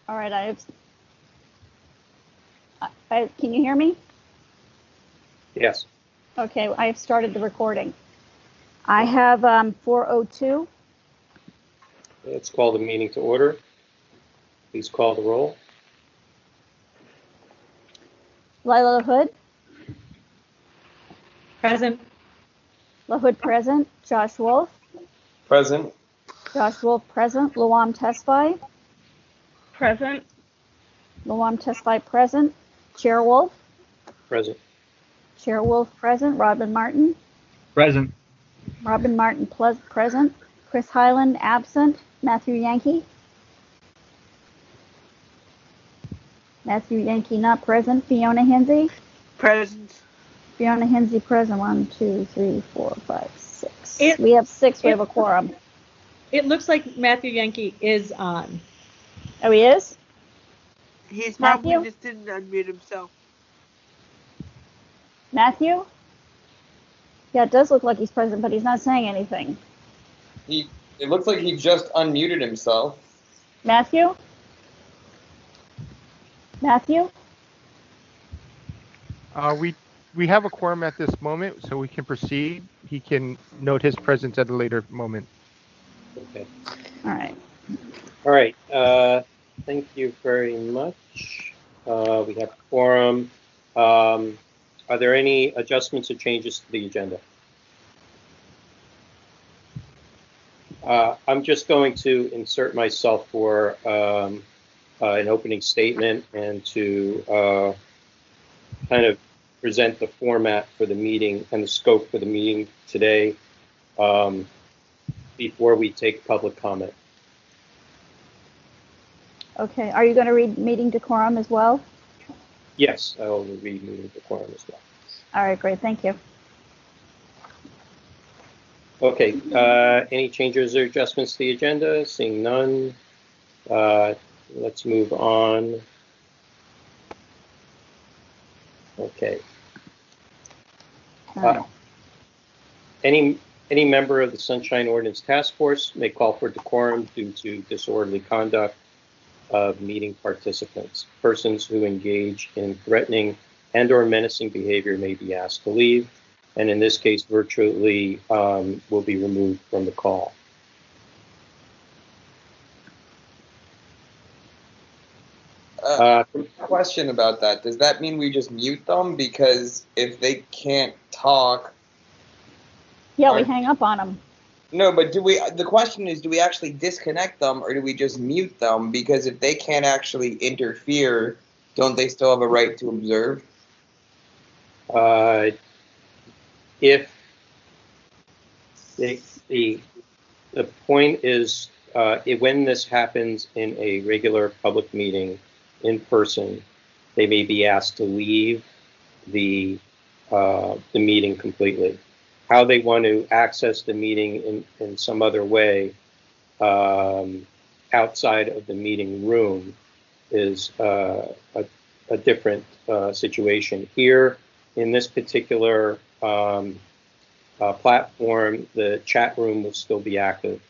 All right, can you hear me? Yes. Okay, I have started the recording. I have 4:02. Let's call the meeting to order. Please call the roll. Lila LaHood. Present. LaHood present. Josh Wolf. Present. Josh Wolf present. Luam Tesfaye. Present. Luam Tesfaye present. Chair Wolf. Present. Chair Wolf present. Robin Martin. Present. Robin Martin present. Chris Highland absent. Matthew Yankee. Matthew Yankee not present. Fiona Hinsey. Present. Fiona Hinsey present. 1, 2, 3, 4, 5, 6. It- We have 6. We it- have a quorum. It looks like Matthew Yankee is on. Oh, he is? He's Matthew? probably just didn't unmute himself. Matthew? Yeah, it does look like he's present, but he's not saying anything. It looks like he just unmuted himself. Matthew? Matthew? We have a quorum at this moment, so we can proceed. He can note his presence at a later moment. Okay. All right. All right. Thank you very much. We have a quorum. Are there any adjustments or changes to the agenda? I'm just going to insert myself for an opening statement and to kind of present the format for the meeting and the scope for the meeting today before we take public comment. Okay. Are you going to read meeting decorum as well? Yes, I will read meeting decorum as well. All right, great. Thank you. Okay, any changes or adjustments to the agenda? Seeing none, let's move on. Okay. All right. Any member of the Sunshine Ordinance Task Force may call for decorum due to disorderly conduct of meeting participants. Persons who engage in threatening and/or menacing behavior may be asked to leave, and in this case, virtually will be removed from the call. Question about that. Does that mean we just mute them? Because if they can't talk... Yeah, we hang up on them. No, but the question is, do we actually disconnect them or do we just mute them? Because if they can't actually interfere, don't they still have a right to observe? If the point is, when this happens in a regular public meeting in person, they may be asked to leave the meeting completely. How they want to access the meeting in some other way outside of the meeting room is a different situation. Here, in this particular platform, the chat room will still be active.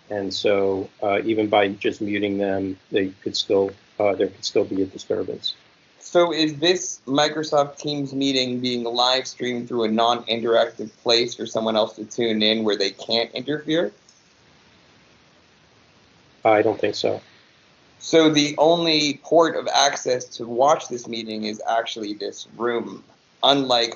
And so even by just muting them, there could still be a disturbance. So is this Microsoft Teams meeting being live streamed through a non-interactive place for someone else to tune in where they can't interfere? I don't think so. So the only port of access to watch this meeting is actually this room, unlike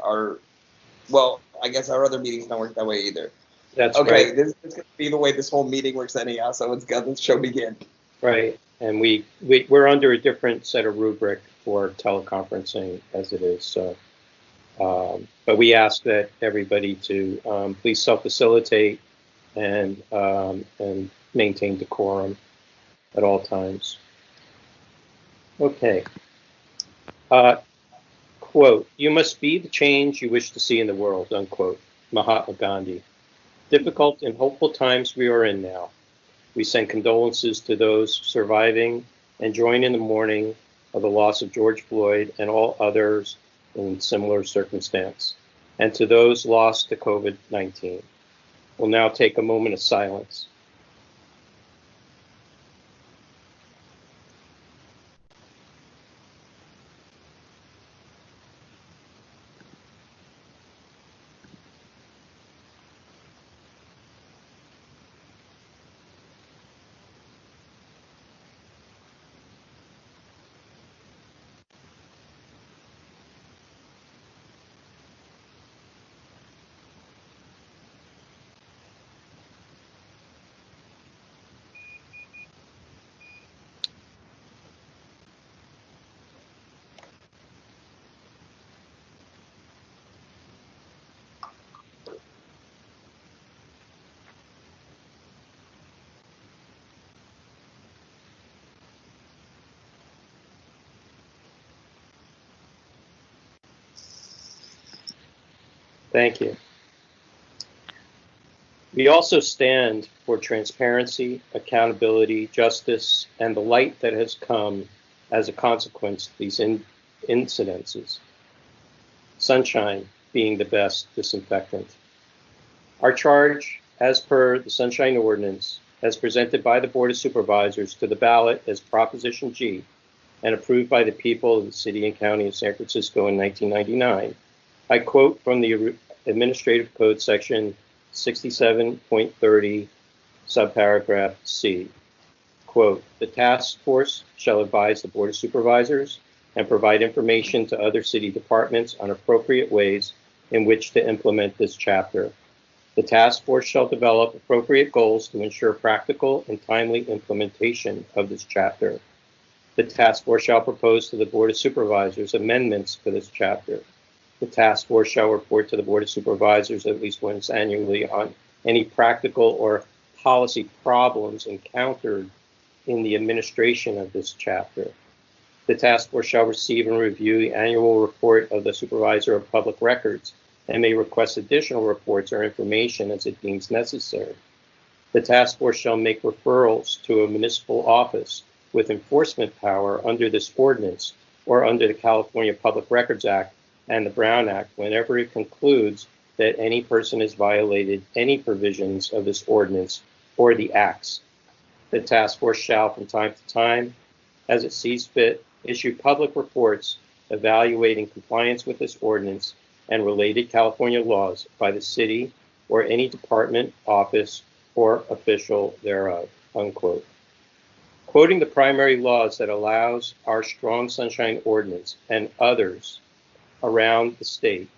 well, I guess our other meetings don't work that way either. That's okay. Right. This is going to be the way this whole meeting works anyhow. So let's get this show begin. Right, and we're under a different set of rubric for teleconferencing as it is. So, but we ask that everybody to please self-facilitate and maintain decorum at all times. Okay. Quote, "You must be the change you wish to see in the world," unquote, Mahatma Gandhi. Difficult and hopeful times we are in now. We send condolences to those surviving and join in the mourning of the loss of George Floyd and all others in similar circumstance, and to those lost to COVID-19. We'll now take a moment of silence. Thank you. We also stand for transparency, accountability, justice, and the light that has come as a consequence of these incidences. Sunshine being the best disinfectant. Our charge, as per the Sunshine Ordinance, as presented by the Board of Supervisors to the ballot as Proposition G and approved by the people of the City and County of San Francisco in 1999, I quote from the Administrative Code Section 67.30, subparagraph C. Quote, the task force shall advise the Board of Supervisors and provide information to other city departments on appropriate ways in which to implement this chapter. The task force shall develop appropriate goals to ensure practical and timely implementation of this chapter. The task force shall propose to the Board of Supervisors amendments to this chapter. The task force shall report to the Board of Supervisors at least once annually on any practical or policy problems encountered in the administration of this chapter. The task force shall receive and review the annual report of the Supervisor of Public Records and may request additional reports or information as it deems necessary. The task force shall make referrals to a municipal office with enforcement power under this ordinance or under the California Public Records Act and the Brown Act whenever it concludes that any person has violated any provisions of this ordinance or the acts. The task force shall, from time to time, as it sees fit, issue public reports evaluating compliance with this ordinance and related California laws by the city or any department, office, or official thereof, unquote. Quoting the primary laws that allows our strong Sunshine Ordinance and others around the state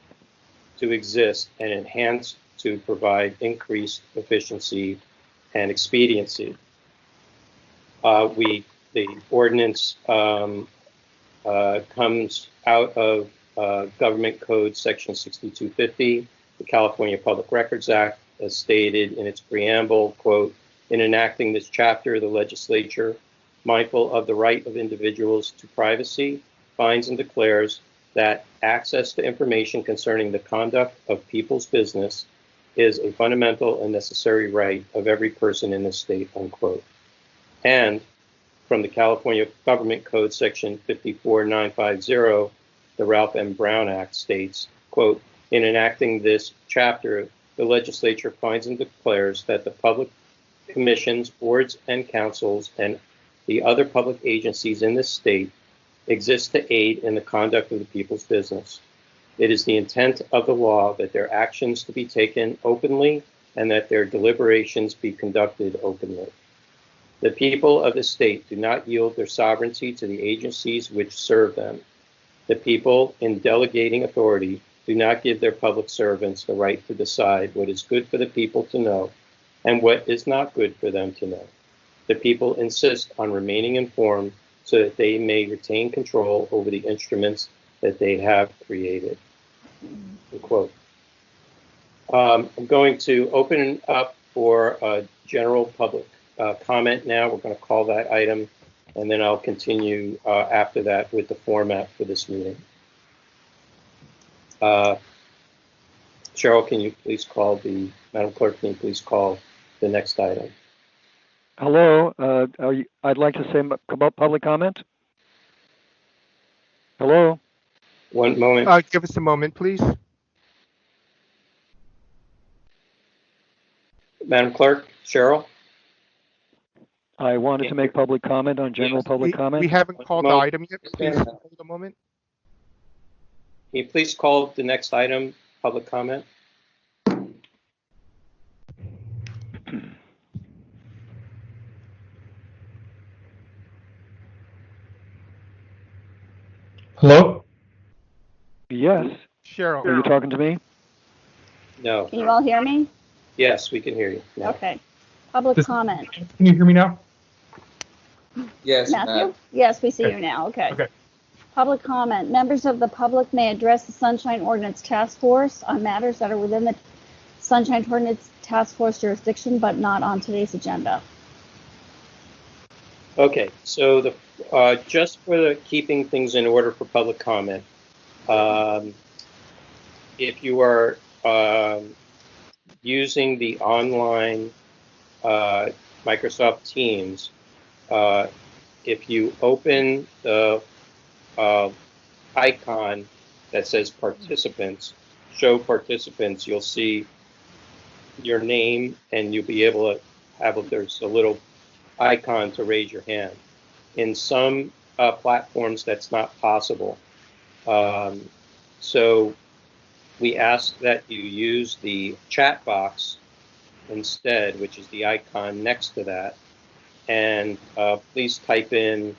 to exist and enhance to provide increased efficiency and expediency. The ordinance comes out of Government Code Section 6250, the California Public Records Act, as stated in its preamble, quote, in enacting this chapter, the legislature, mindful of the right of individuals to privacy, finds and declares that access to information concerning the conduct of people's business is a fundamental and necessary right of every person in the state, unquote. And from the California Government Code Section 54950, the Ralph M. Brown Act states, quote, in enacting this chapter, the legislature finds and declares that the public commissions, boards, and councils, and the other public agencies in this state exist to aid in the conduct of the people's business. It is the intent of the law that their actions to be taken openly and that their deliberations be conducted openly. The people of the state do not yield their sovereignty to the agencies which serve them. The people, in delegating authority, do not give their public servants the right to decide what is good for the people to know and what is not good for them to know. The people insist on remaining informed so that they may retain control over the instruments that they have created. Quote. I'm going to open up for general public comment now. We're going to call that item, and then I'll continue after that with the format for this meeting. Cheryl, can you please call Madam Clerk, can you please call the next item? Hello, I'd like to say about public comment. Hello? One moment. Give us a moment, please. Madam Clerk, Cheryl? I wanted to make public comment on general public comment. We haven't called the item yet. Please hold a moment. Can you please call the next item, public comment? Hello? Yes. Cheryl. Are you talking to me? No. Can you all hear me? Yes, we can hear you. No. Okay. Public comment. Can you hear me now? Yes, Matthew? Yes, we see you now. Okay. Okay. Public comment. Members of the public may address the Sunshine Ordinance Task Force on matters that are within the Sunshine Ordinance Task Force jurisdiction, but not on today's agenda. Okay, so just for the keeping things in order for public comment, if you are using the online Microsoft Teams, if you open the icon that says participants, show participants, you'll see your name and you'll be able to have, there's a little icon to raise your hand. In some platforms, that's not possible. So we ask that you use the chat box instead, which is the icon next to that. And please type in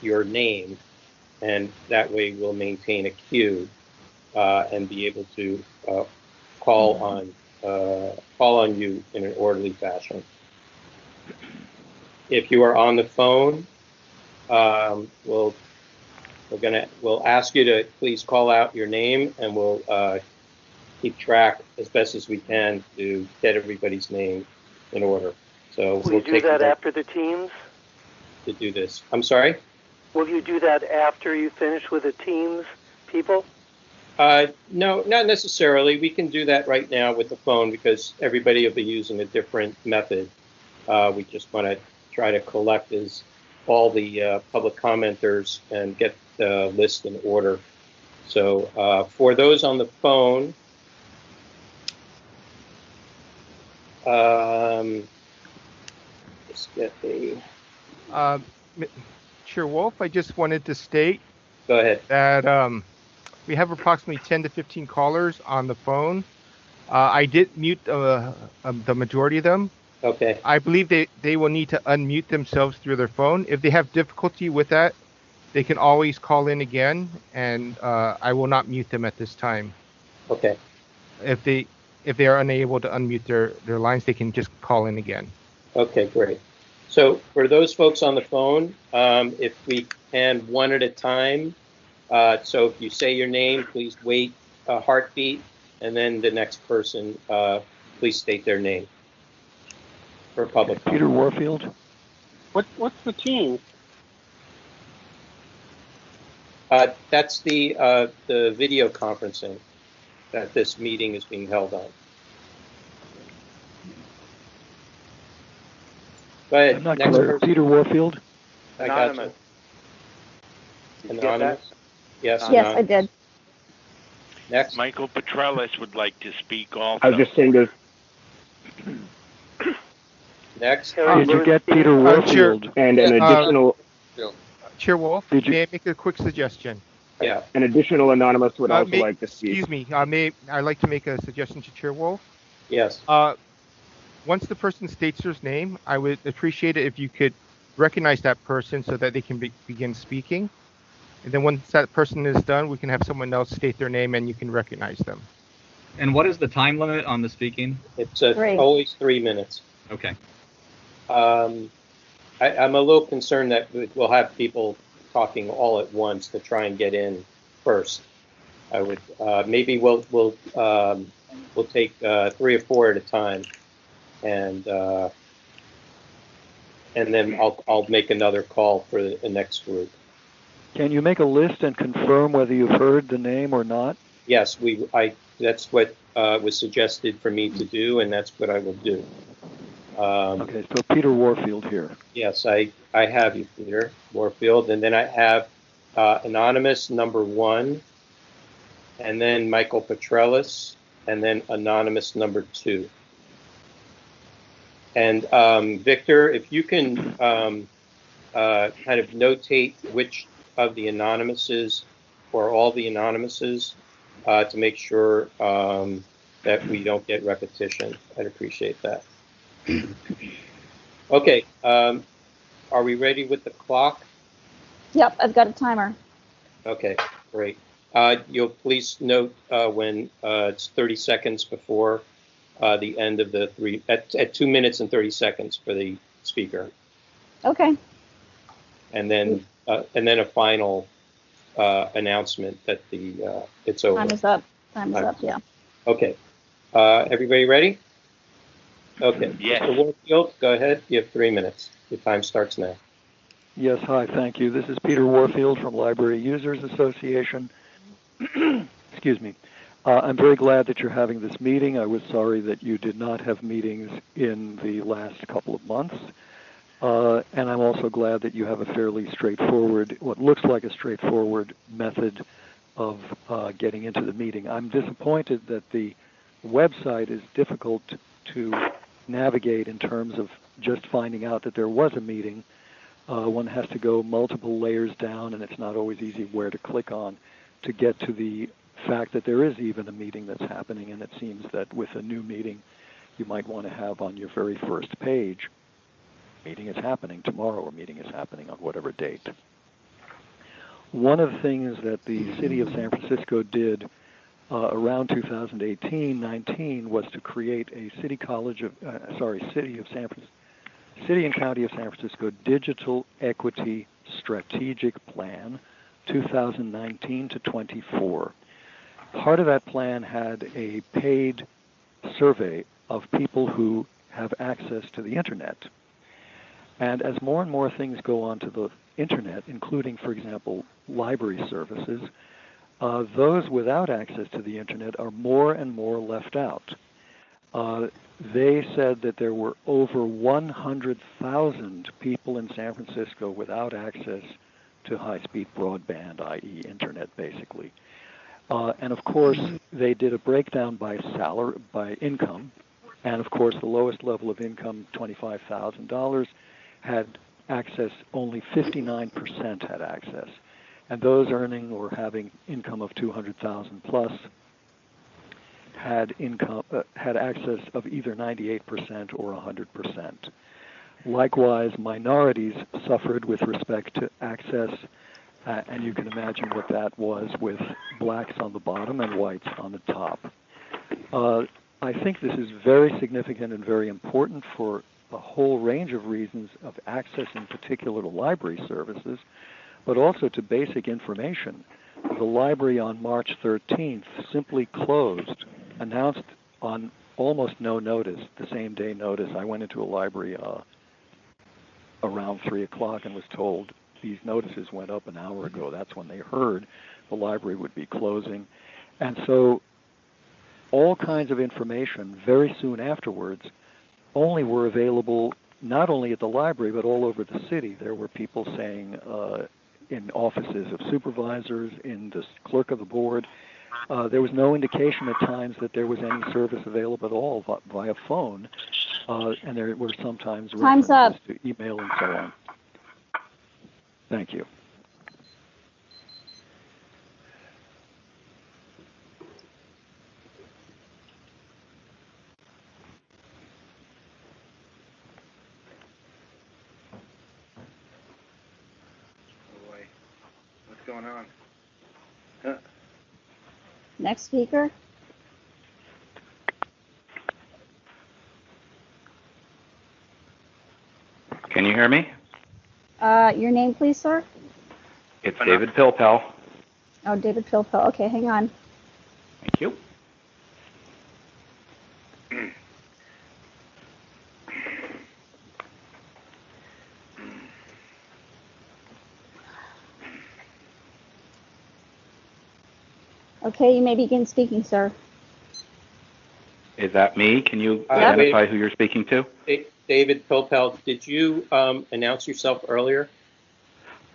your name, and that way we'll maintain a queue and be able to call on you in an orderly fashion. If you are on the phone, we'll ask you to please call out your name, and we'll keep track as best as we can to get everybody's name in order. So will you do that after the Teams? To do this. I'm sorry? Will you do that after you finish with the Teams people? No, not necessarily. We can do that right now with the phone because everybody will be using a different method. We just want to try to collect all the public commenters and get the list in order. So for those on the phone, let's get the... Chair Wolf, I just wanted to state Go ahead. that we have approximately 10 to 15 callers on the phone. I did mute the majority of them. Okay. I believe they will need to unmute themselves through their phone. If they have difficulty with that, they can always call in again, and I will not mute them at this time. Okay. If they are unable to unmute their lines, they can just call in again. Okay, great. So for those folks on the phone, if we can one at a time, so if you say your name, please wait a heartbeat, and then the next person, please state their name for public comment. Peter Warfield. What's the team? That's the video conferencing that this meeting is being held on. Go ahead. I'm not Next clear. person. Peter Warfield. I got you. Anonymous? Yes, Yes, anonymous. I did. Next. Michael Petrellis would like to speak also. I was just saying to... Next. Did you get Peter Warfield? And an additional... Chair Wolf, may I make a quick suggestion? Yeah. An additional anonymous would also like to speak. Excuse me. I'd like to make a suggestion to Chair Wolf. Yes. Once the person states their name, I would appreciate it if you could recognize that person so that they can begin speaking. And then once that person is done, we can have someone else state their name and you can recognize them. And what is the time limit on the speaking? It's always 3 minutes. Okay. I'm a little concerned that we'll have people talking all at once to try and get in first. I would maybe we'll take 3 or 4 at a time, and then I'll make another call for the next group. Can you make a list and confirm whether you've heard the name or not? Yes, that's what was suggested for me to do, and that's what I will do. Okay, so Peter Warfield here. Yes, I have you, Peter Warfield, and then I have anonymous number 1, and then Michael Petrellis, and then anonymous number 2. And Victor, if you can kind of notate which of the anonymouses or all the anonymouses to make sure that we don't get repetition, I'd appreciate that. Okay, are we ready with the clock? Yep, I've got a timer. Okay, great. You'll please note when it's 30 seconds before the end of the at 2 minutes and 30 seconds for the speaker. Okay. And then a final announcement that it's over. Time is up. Time is up, yeah. Okay. Everybody ready? Okay. Yes. Mr. Warfield, go ahead. You have 3 minutes. Your time starts now. Yes, hi, thank you. This is Peter Warfield from Library Users Association. Excuse me. I'm very glad that you're having this meeting. I was sorry that you did not have meetings in the last couple of months. And I'm also glad that you have a fairly straightforward, what looks like a straightforward method of getting into the meeting. I'm disappointed that the website is difficult to navigate in terms of just finding out that there was a meeting. One has to go multiple layers down, and it's not always easy where to click on to get to the fact that there is even a meeting that's happening, and it seems that with a new meeting you might want to have on your very first page, meeting is happening tomorrow, or meeting is happening on whatever date. One of the things that the city of San Francisco did around 2018-19 was to create a city and county of San Francisco Digital Equity Strategic Plan 2019 to 24. Part of that plan had a paid survey of people who have access to the internet. And as more and more things go onto the internet, including, for example, library services, those without access to the internet are more and more left out. They said that there were over 100,000 people in San Francisco without access to high-speed broadband, i.e. internet, basically. And of course, they did a breakdown by salary, by income, and of course, the lowest level of income, $25,000, had access. Only 59% had access, and those earning or having income of 200,000 plus had access of either 98% or 100%. Likewise, minorities suffered with respect to access, and you can imagine what that was with blacks on the bottom and whites on the top. I think this is very significant and very important for a whole range of reasons, of access in particular to library services, but also to basic information. The library on March 13th simply closed, announced on almost no notice, the same day notice. I went into a library around 3 o'clock and was told these notices went up an hour ago. That's when they heard the library would be closing. And so all kinds of information very soon afterwards only were available not only at the library but all over the city. There were people saying in offices of supervisors, in the clerk of the board, there was no indication at times that there was any service available at all via phone, and there were sometimes references to email and so on. Thank you. Going on? Next speaker. Can you hear me? Your name, please, sir? It's David Pilpel. Oh, David Pilpel. Okay, hang on. Thank you. Okay, you may begin speaking, sir. Is that me? Can you identify who you're speaking to? David Pilpel, did you announce yourself earlier?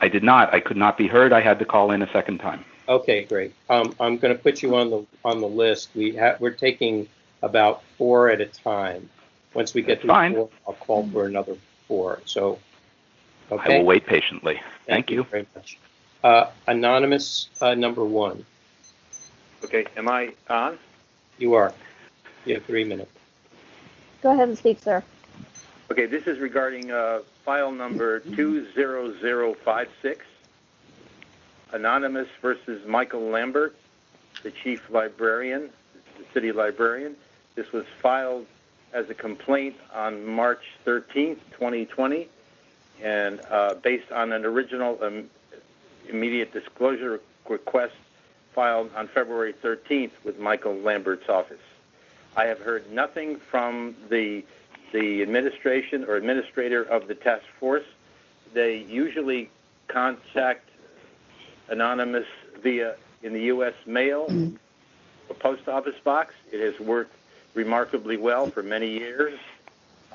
I did not. I could not be heard. I had to call in a second time. Okay, great. I'm going to put you on the list. We're taking about 4 at a time. Once we get to 4, I'll call for another 4. So, okay. I will wait patiently. Thank you very much. Anonymous number 1. Okay, am I on? You are. You have 3 minutes. Go ahead and speak, sir. Okay, this is regarding file number 20056, Anonymous versus Michael Lambert, the chief librarian, the city librarian. This was filed as a complaint on March 13th, 2020, and based on an original immediate disclosure request filed on February 13th with Michael Lambert's office. I have heard nothing from the administration or administrator of the task force. They usually contact Anonymous via in the U.S. mail post office box. It has worked remarkably well for many years.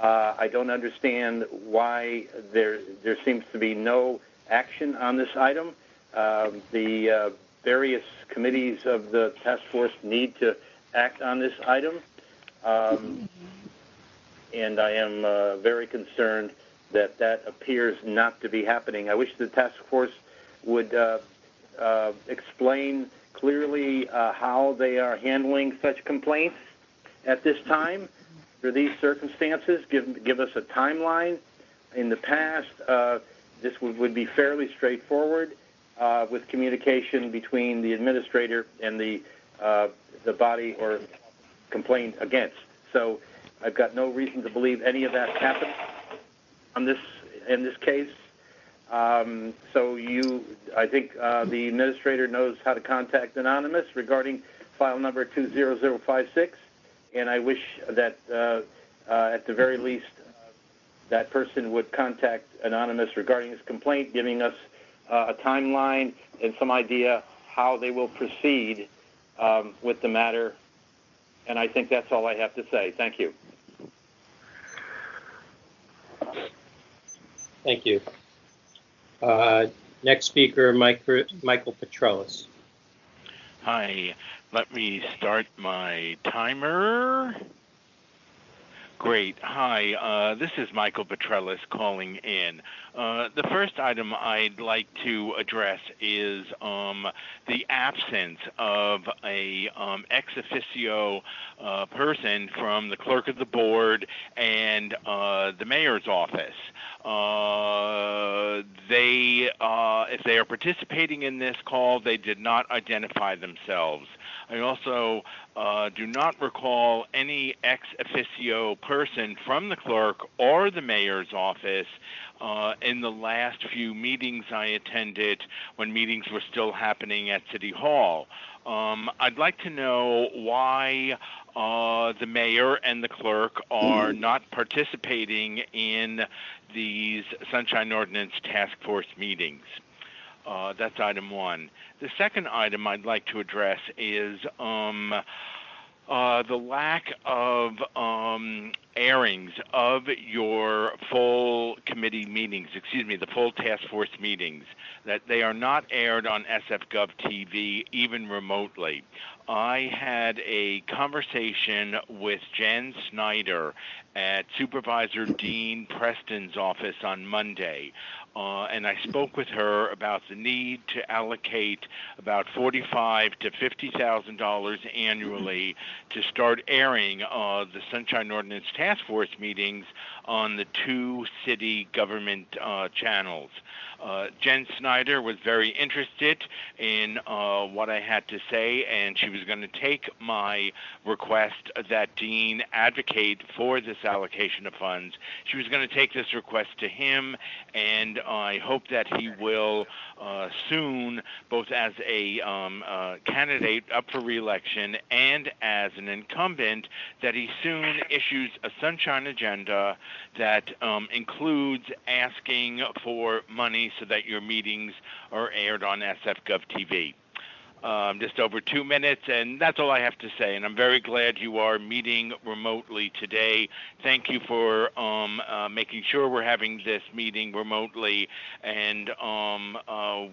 I don't understand why there seems to be no action on this item. The various committees of the task force need to act on this item, and I am very concerned that appears not to be happening. I wish the task force would explain clearly how they are handling such complaints at this time for these circumstances. Give us a timeline. In the past, this would be fairly straightforward with communication between the administrator and the body or complained against. So I've got no reason to believe any of that happened in this case. So I think the administrator knows how to contact Anonymous regarding file number 20056, and I wish that at the very least that person would contact Anonymous regarding his complaint, giving us a timeline and some idea how they will proceed with the matter. And I think that's all I have to say. Thank you. Thank you. Next speaker, Michael Petrellis. Hi, let me start my timer. Great. Hi, this is Michael Petrellis calling in. The first item I'd like to address is the absence of a ex officio person from the clerk of the board and the mayor's office. If they are participating in this call, they did not identify themselves. I also do not recall any ex officio person from the clerk or the mayor's office in the last few meetings I attended when meetings were still happening at City Hall. I'd like to know why the mayor and the clerk are not participating in these Sunshine Ordinance Task Force meetings. That's item one. The second item I'd like to address is the lack of airings of your full committee meetings, the full task force meetings, that they are not aired on SF.gov TV, even remotely. I had a conversation with Jen Snyder at Supervisor Dean Preston's office on Monday, and I spoke with her about the need to allocate about $45,000 to $50,000 annually to start airing the Sunshine Ordinance Task Force meetings on the two city government channels. Jen Snyder was very interested in what I had to say, and she was going to take my request that Dean advocate for this allocation of funds. She was going to take this request to him, and I hope that he will soon, both as a candidate up for re-election and as an incumbent, that he soon issues a sunshine agenda that includes asking for money so that your meetings are aired on SF.gov TV. Just over 2 minutes, and that's all I have to say. And I'm very glad you are meeting remotely today. Thank you for making sure we're having this meeting remotely, and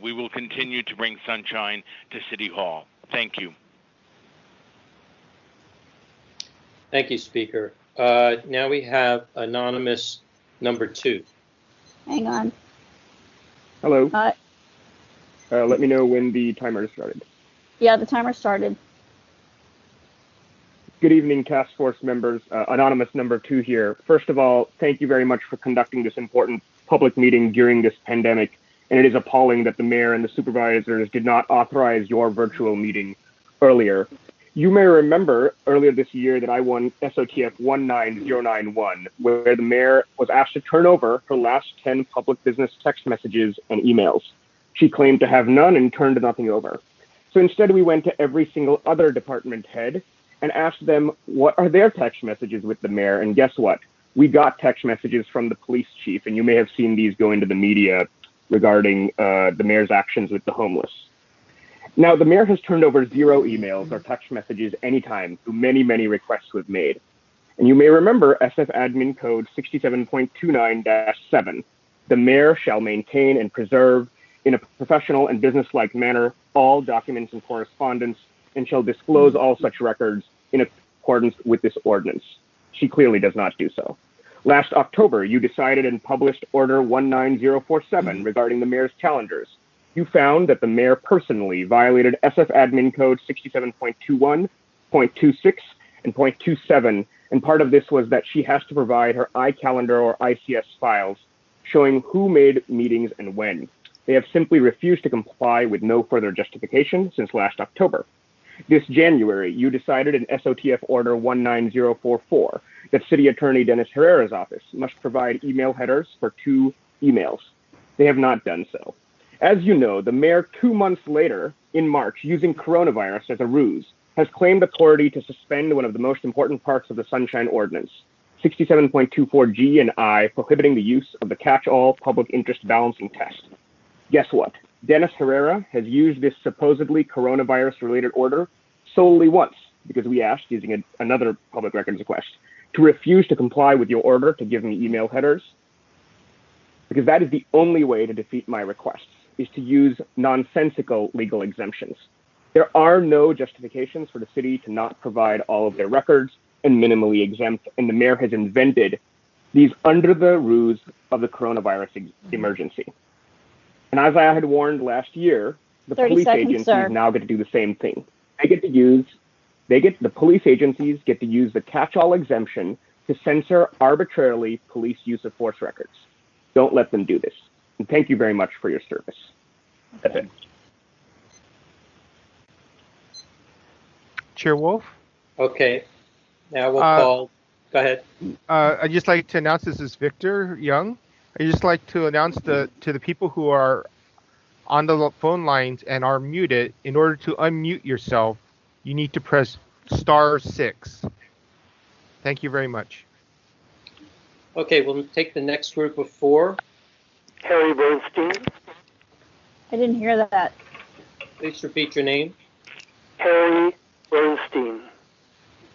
we will continue to bring sunshine to City Hall. Thank you. Thank you, Speaker. Now we have Anonymous number 2. Hang on. Hello. Let me know when the timer started. Yeah, the timer started. Good evening, task force members. Anonymous number 2 here. First of all, thank you very much for conducting this important public meeting during this pandemic. And it is appalling that the mayor and the supervisors did not authorize your virtual meeting earlier. You may remember earlier this year that I won SOTF 19091, where the mayor was asked to turn over her last 10 public business text messages and emails. She claimed to have none and turned nothing over. So instead, we went to every single other department head and asked them what are their text messages with the mayor. And guess what? We got text messages from the police chief, and you may have seen these go into the media regarding the mayor's actions with the homeless. Now, the mayor has turned over 0 emails or text messages anytime through many, many requests we've made. And you may remember SF Admin Code 67.29-7. The mayor shall maintain and preserve in a professional and businesslike manner all documents and correspondence and shall disclose all such records in accordance with this ordinance. She clearly does not do so. Last October, you decided and published Order 19047 regarding the mayor's calendars. You found that the mayor personally violated SF Admin Code 67.21, .26, and .27, and part of this was that she has to provide her iCalendar or ICS files showing who made meetings and when. They have simply refused to comply with no further justification since last October. This January, you decided in SOTF Order 19044 that City Attorney Dennis Herrera's office must provide email headers for 2 emails. They have not done so. As you know, the mayor 2 months later, in March, using coronavirus as a ruse, has claimed authority to suspend one of the most important parts of the Sunshine Ordinance, 67.24G and I, prohibiting the use of the catch-all public interest balancing test. Guess what? Dennis Herrera has used this supposedly coronavirus-related order solely once, because we asked, using another public records request, to refuse to comply with your order to give me email headers, because that is the only way to defeat my requests, is to use nonsensical legal exemptions. There are no justifications for the city to not provide all of their records and minimally exempt, and the mayor has invented these under the ruse of the coronavirus emergency. And as I had warned last year, the police agencies now get to do the same thing. The police agencies get to use the catch-all exemption to censor arbitrarily police use of force records. Don't let them do this. And thank you very much for your service. That's it. Chair Wolf? Okay. Now we'll call. Go ahead. I'd just like to announce this is Victor Young. I'd just like to announce to the people who are on the phone lines and are muted, in order to unmute yourself, you need to press *6. Thank you very much. Okay, we'll take the next group of 4. Harry Bernstein. I didn't hear that. Please repeat your name. Harry Bernstein.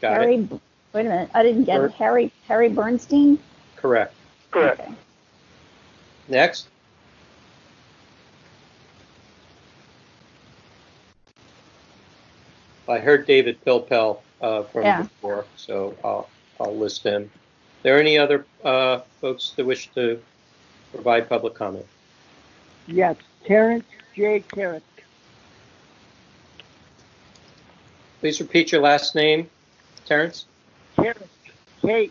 Got it. Wait a minute. I didn't get it. Harry Bernstein? Correct. Correct. Okay. Next. I heard David Pilpel from before, so I'll list him. Are there any other folks that wish to provide public comment? Yes, Terrence J. Carrick. Please repeat your last name, Terrence. Kerrick, Kerrisk.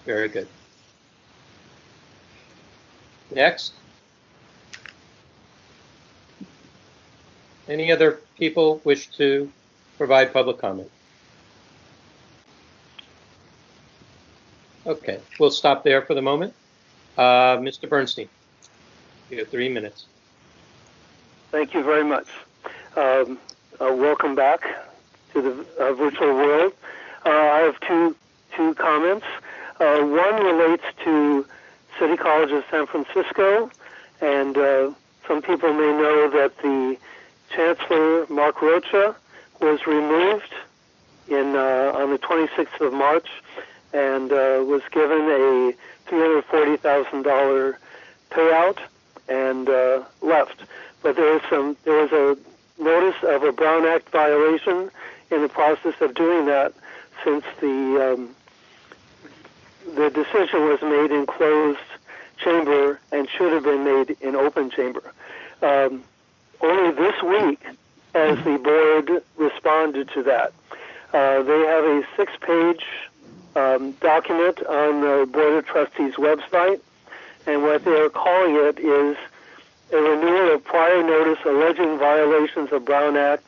Very good. Next. Any other people wish to provide public comment? Okay, we'll stop there for the moment. Mr. Bernstein, you have 3 minutes. Thank you very much. Welcome back to the virtual world. I have two comments. One relates to City College of San Francisco, and some people may know that the Chancellor, Mark Rocha, was removed on the 26th of March and was given a $340,000 payout and left. But there was a notice of a Brown Act violation in the process of doing that, since the decision was made in closed chamber and should have been made in open chamber. Only this week has the board responded to that. They have a 6-page document on the Board of Trustees website, and what they are calling it is a renewal of prior notice alleging violations of Brown Act,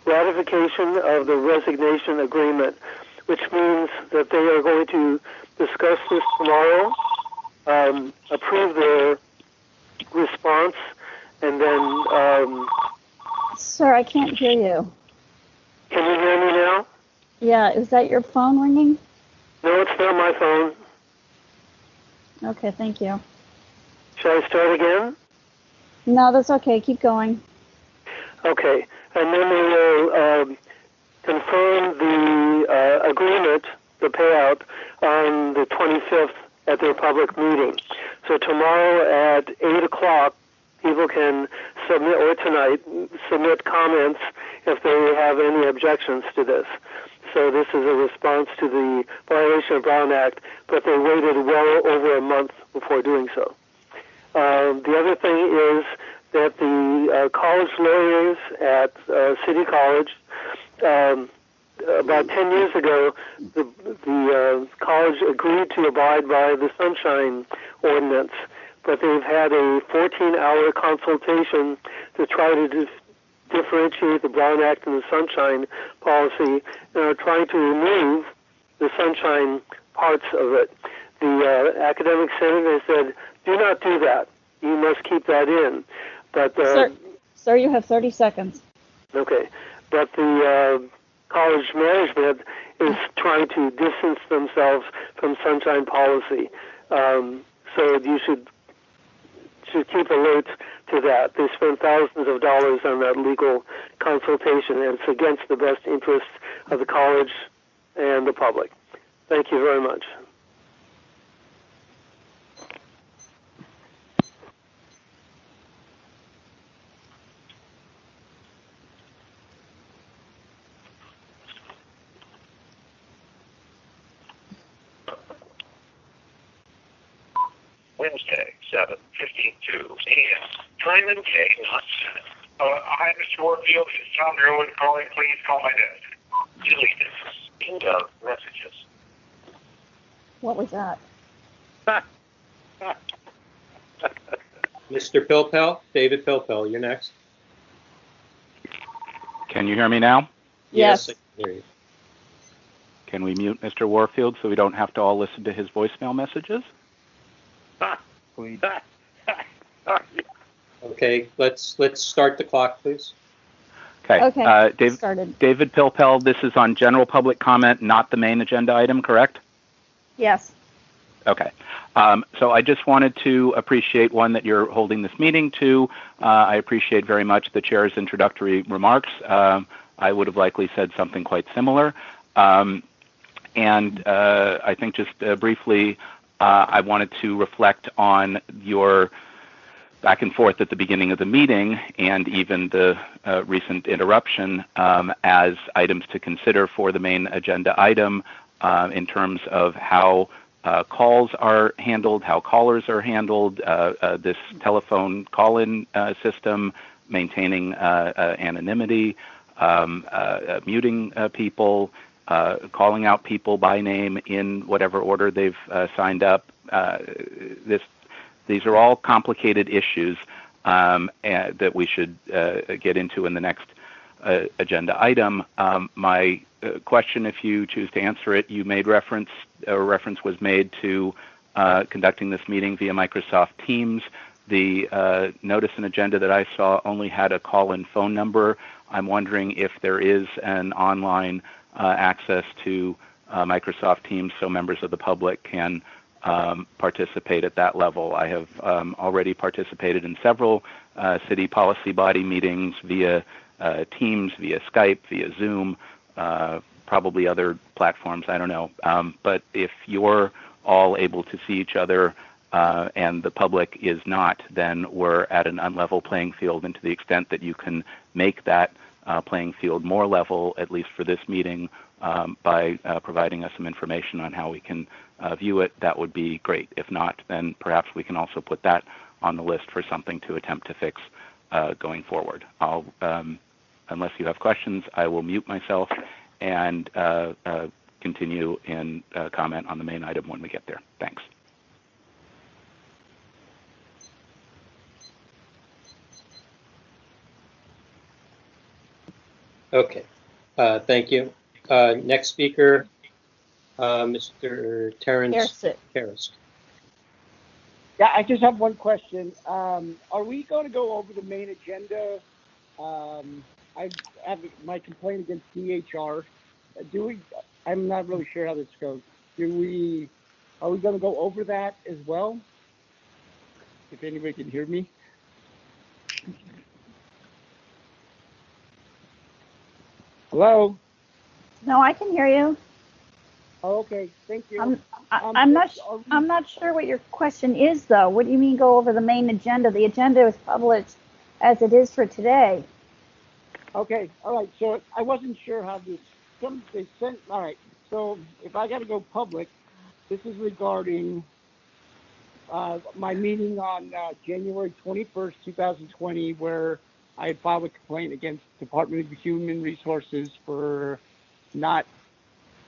ratification of the resignation agreement, which means that they are going to discuss this tomorrow, approve their response, and then... Sir, I can't hear you. Can you hear me now? Yeah, is that your phone ringing? No, it's not my phone. Okay, thank you. Shall I start again? No, that's okay. Keep going. Okay, and then they will confirm the agreement, the payout, on the 25th at their public meeting. So tomorrow at 8 o'clock, people can submit, or tonight, submit comments if they have any objections to this. So this is a response to the violation of Brown Act, but they waited well over a month before doing so. The other thing is that the college lawyers at City College, about 10 years ago, the college agreed to abide by the Sunshine Ordinance, but they've had a 14-hour consultation to try to differentiate the Brown Act and the Sunshine Policy, and are trying to remove the Sunshine parts of it. The academic senate has said, do not do that. You must keep that in. But Sir, you have 30 seconds. Okay. But the college management is trying to distance themselves from Sunshine Policy. So you should keep alert to that. They spend thousands of dollars on that legal consultation, and it's against the best interests of the college and the public. Thank you very much. Wednesday, 7:52 a.m. Time and day not set. Hi, Mr. Warfield. It's Tom Derwin calling. Please call my desk. Deleted. End of messages. What was that? Mr. Pilpel, David Pilpel, you're next. Can you hear me now? Yes. I can hear you. Can we mute Mr. Warfield so we don't have to all listen to his voicemail messages? Please. Okay, let's start the clock, please. Okay. Started. David Pilpel, this is on general public comment, not the main agenda item, correct? Yes. Okay. So I just wanted to appreciate, one, that you're holding this meeting. Two, I appreciate very much the chair's introductory remarks. I would have likely said something quite similar. And I think just briefly, I wanted to reflect on your back and forth at the beginning of the meeting and even the recent interruption as items to consider for the main agenda item in terms of how calls are handled, how callers are handled, this telephone call-in system, maintaining anonymity, muting people, calling out people by name in whatever order they've signed up. These are all complicated issues that we should get into in the next agenda item. My question, if you choose to answer it, you made reference was made to conducting this meeting via Microsoft Teams. The notice and agenda that I saw only had a call-in phone number. I'm wondering if there is an online access to Microsoft Teams so members of the public can participate at that level. I have already participated in several city policy body meetings via Teams, via Skype, via Zoom, probably other platforms, I don't know. But if you're all able to see each other and the public is not, then we're at an unlevel playing field, and to the extent that you can make that playing field more level, at least for this meeting, by providing us some information on how we can view it, that would be great. If not, then perhaps we can also put that on the list for something to attempt to fix going forward. Unless you have questions, I will mute myself and continue in comment on the main item when we get there. Thanks. Okay, thank you. Next speaker, Mr. Terrence Harris. Yeah, I just have one question. Are we going to go over the main agenda? I have my complaint against DHR. I'm not really sure how this goes. Are we going to go over that as well? If anybody can hear me. Hello? No, I can hear you. Oh, okay, thank you. I'm not sure what your question is, though. What do you mean go over the main agenda? The agenda is published as it is for today. Okay, all right, so I wasn't sure how this, they sent, all right, so if I gotta go public, this is regarding my meeting on January 21st, 2020, where I had filed a complaint against Department of Human Resources for not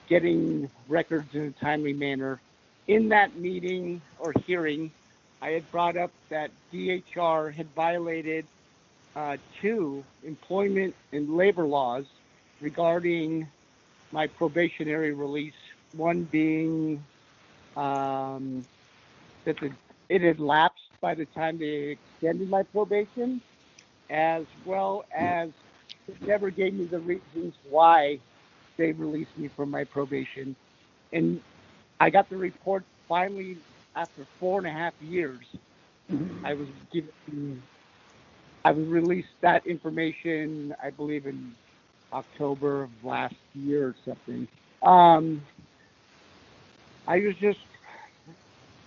getting records in a timely manner. In that meeting or hearing, I had brought up that DHR had violated 2 employment and labor laws regarding my probationary release. One being that it had lapsed by the time they extended my probation, as well as it never gave me the reasons why they released me from my probation. And I got the report finally after 4.5 years. I was released that information, I believe, in October of last year or something.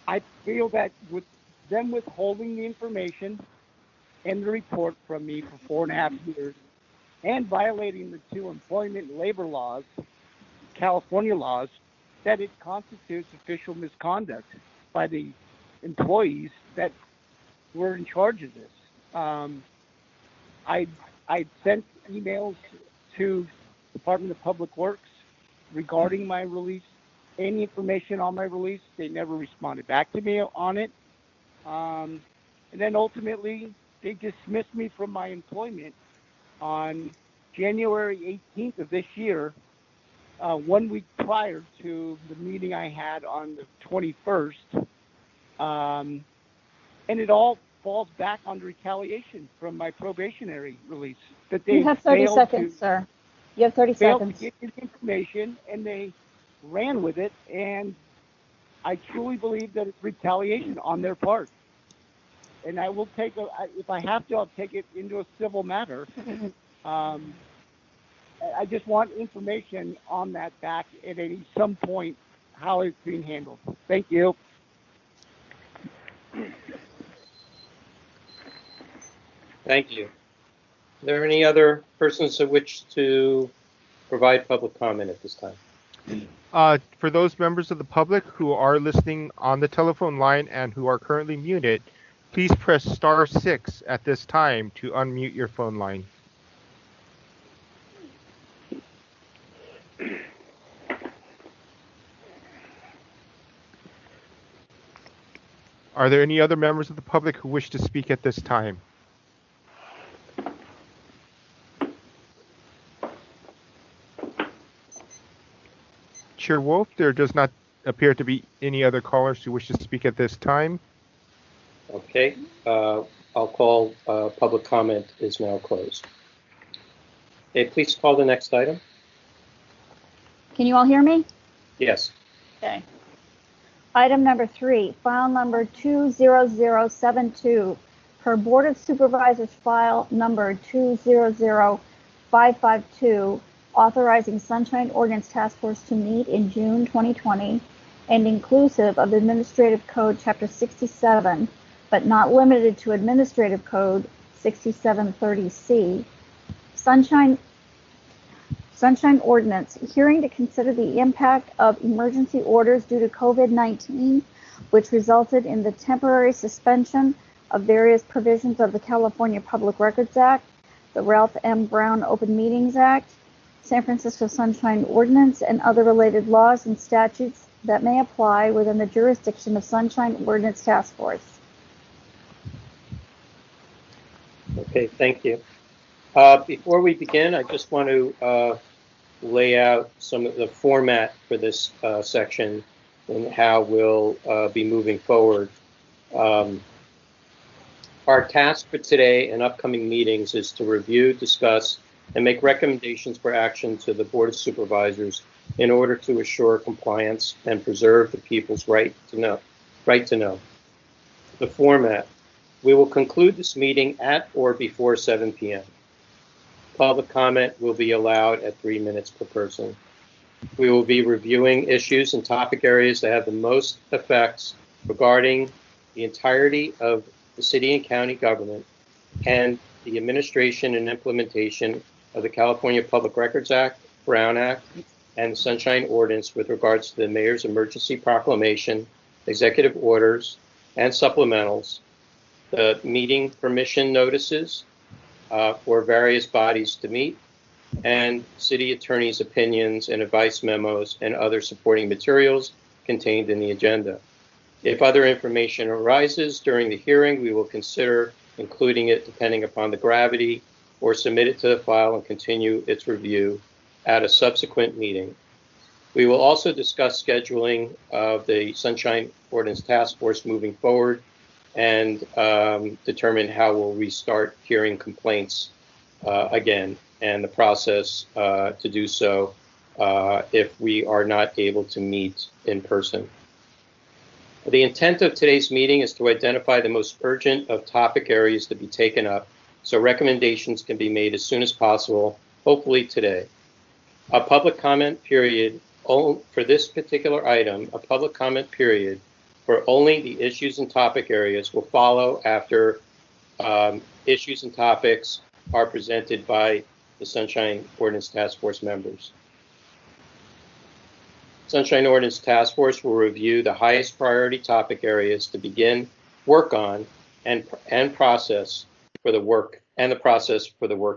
I feel that with them withholding the information and the report from me for 4.5 years and violating the 2 employment and labor laws, California laws, that it constitutes official misconduct by the employees that were in charge of this. I sent emails to Department of Public Works regarding my release, any information on my release. They never responded back to me on it. And then ultimately, they dismissed me from my employment on January 18th of this year, 1 week prior to the meeting I had on the 21st. And it all falls back on retaliation from my probationary release. That they You have 30 seconds, sir. You have 30 failed seconds. to get the information, and they ran with it, and I truly believe that it's retaliation on their part. And I will take if I have to, I'll take it into a civil matter. I just want information on that back at some point, how it's being handled. Thank you. Thank you. Are there any other persons who wish to provide public comment at this time? For those members of the public who are listening on the telephone line and who are currently muted, please press *6 at this time to unmute your phone line. Are there any other members of the public who wish to speak at this time? Chair Wolf, there does not appear to be any other callers who wish to speak at this time. Okay, I'll call public comment is now closed. Okay, please call the next item. Can you all hear me? Yes. Okay. Item number 3, file number 20072, per Board of Supervisors file number 200552, authorizing Sunshine Ordinance Task Force to meet in June 2020 and inclusive of Administrative Code Chapter 67, but not limited to Administrative Code 6730C, Sunshine Ordinance, hearing to consider the impact of emergency orders due to COVID-19, which resulted in the temporary suspension of various provisions of the California Public Records Act, the Ralph M. Brown Open Meetings Act, San Francisco Sunshine Ordinance, and other related laws and statutes that may apply within the jurisdiction of Sunshine Ordinance Task Force. Okay, thank you. Before we begin, I just want to lay out some of the format for this section and how we'll be moving forward. Our task for today and upcoming meetings is to review, discuss, and make recommendations for action to the Board of Supervisors in order to assure compliance and preserve the people's right to know. The format: we will conclude this meeting at or before 7 p.m. Public comment will be allowed at 3 minutes per person. We will be reviewing issues and topic areas that have the most effects regarding the entirety of the city and county government and the administration and implementation of the California Public Records Act, Brown Act, and the Sunshine Ordinance with regards to the mayor's emergency proclamation, executive orders, and supplementals, the meeting permission notices for various bodies to meet, and city attorney's opinions and advice memos and other supporting materials contained in the agenda. If other information arises during the hearing, we will consider including it depending upon the gravity, or submit it to the file and continue its review at a subsequent meeting. We will also discuss scheduling of the Sunshine Ordinance Task Force moving forward and determine how we'll restart hearing complaints again, and the process to do so if we are not able to meet in person. The intent of today's meeting is to identify the most urgent of topic areas to be taken up so recommendations can be made as soon as possible, hopefully today. A public comment period for this particular item, a public comment period for only the issues and topic areas will follow after issues and topics are presented by the Sunshine Ordinance Task Force members. Sunshine Ordinance Task Force will review the highest priority topic areas to begin work on and process for the work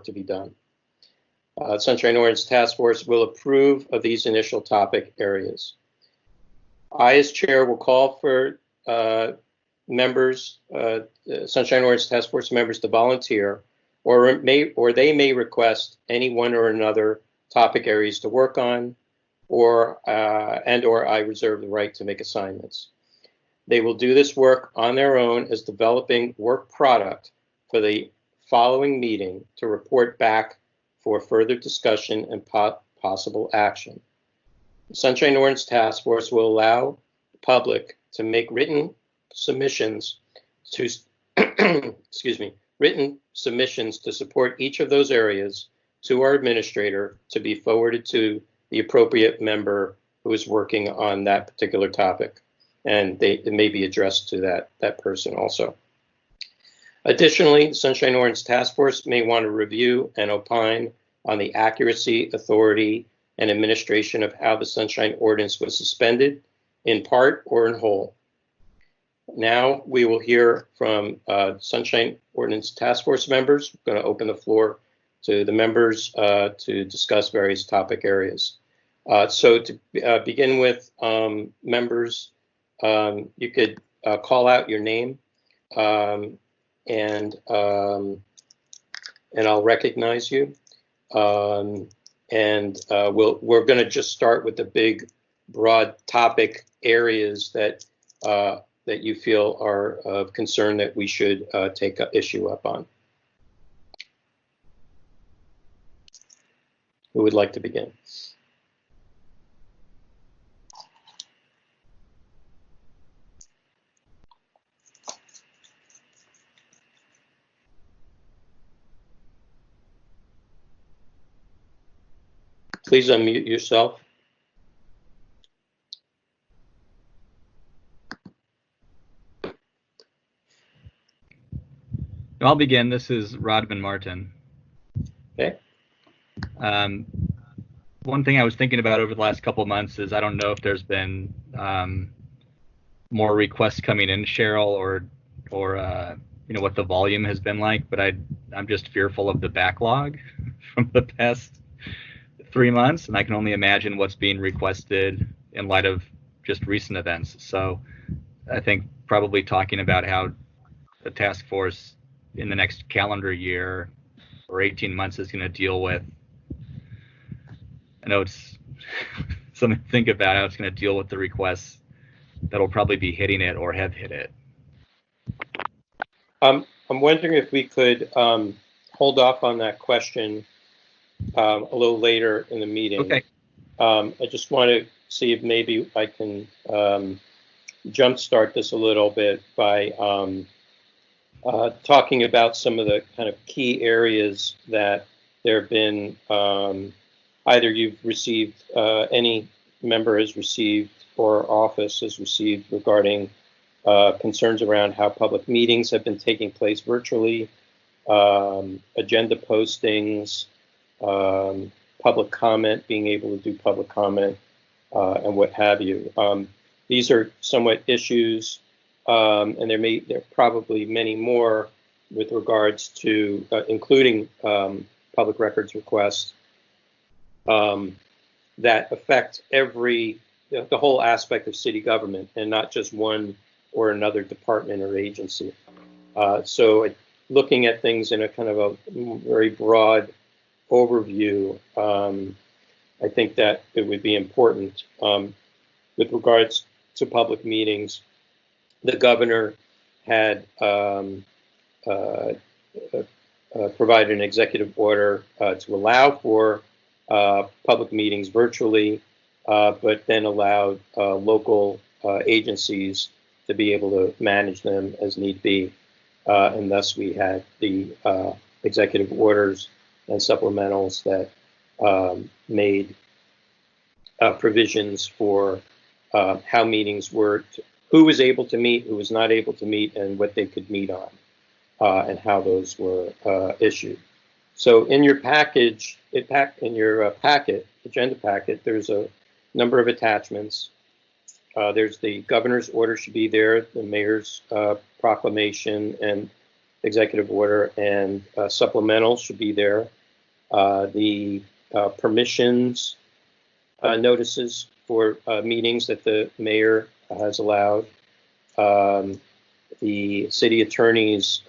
to be done. Sunshine Ordinance Task Force will approve of these initial topic areas. I, as chair, will call for members, Sunshine Ordinance Task Force members, to volunteer, or they may request any one or another topic areas to work on, or I reserve the right to make assignments. They will do this work on their own as developing work product for the following meeting to report back for further discussion and possible action. The Sunshine Ordinance Task Force will allow the public to make written submissions to written submissions to support each of those areas to our administrator to be forwarded to the appropriate member who is working on that particular topic, and it may be addressed to that person also. Additionally, the Sunshine Ordinance Task Force may want to review and opine on the accuracy, authority, and administration of how the Sunshine Ordinance was suspended, in part or in whole. Now we will hear from Sunshine Ordinance Task Force members. I'm going to open the floor to the members to discuss various topic areas. So to begin with, members, you could call out your name, and I'll recognize you. We're going to just start with the big, broad topic areas that you feel are of concern that we should take issue up on. Who would like to begin? Please unmute yourself. I'll begin. This is Rodman Martin. Okay. One thing I was thinking about over the last couple of months is I don't know if there's been more requests coming in, Cheryl, or you know, what the volume has been like, but I'm just fearful of the backlog from the past 3 months, and I can only imagine what's being requested in light of just recent events. So I think probably talking about how the task force in the next calendar year or 18 months is going to deal with, I know it's something to think about, how it's going to deal with the requests that'll probably be hitting it or have hit it. I'm wondering if we could hold off on that question a little later in the meeting. Okay. I just want to see if maybe I can jumpstart this a little bit by talking about some of the kind of key areas that there have been either you've received, any member has received or office has received regarding concerns around how public meetings have been taking place virtually, agenda postings, public comment, being able to do public comment, and what have you. These are somewhat issues, and there are probably many more with regards to, including public records requests that affect the whole aspect of city government, and not just one or another department or agency. So looking at things in a kind of a very broad overview, I think that it would be important. With regards to public meetings, the governor had provided an executive order to allow for public meetings virtually, but then allowed local agencies to be able to manage them as need be. And thus we had the executive orders and supplementals that made provisions for how meetings were, who was able to meet, who was not able to meet, and what they could meet on, and how those were issued. So in your package, agenda packet, there's a number of attachments. There's the governor's order should be there, the mayor's proclamation and executive order, and supplemental should be there. The permissions notices for meetings that the mayor has allowed. The city attorney's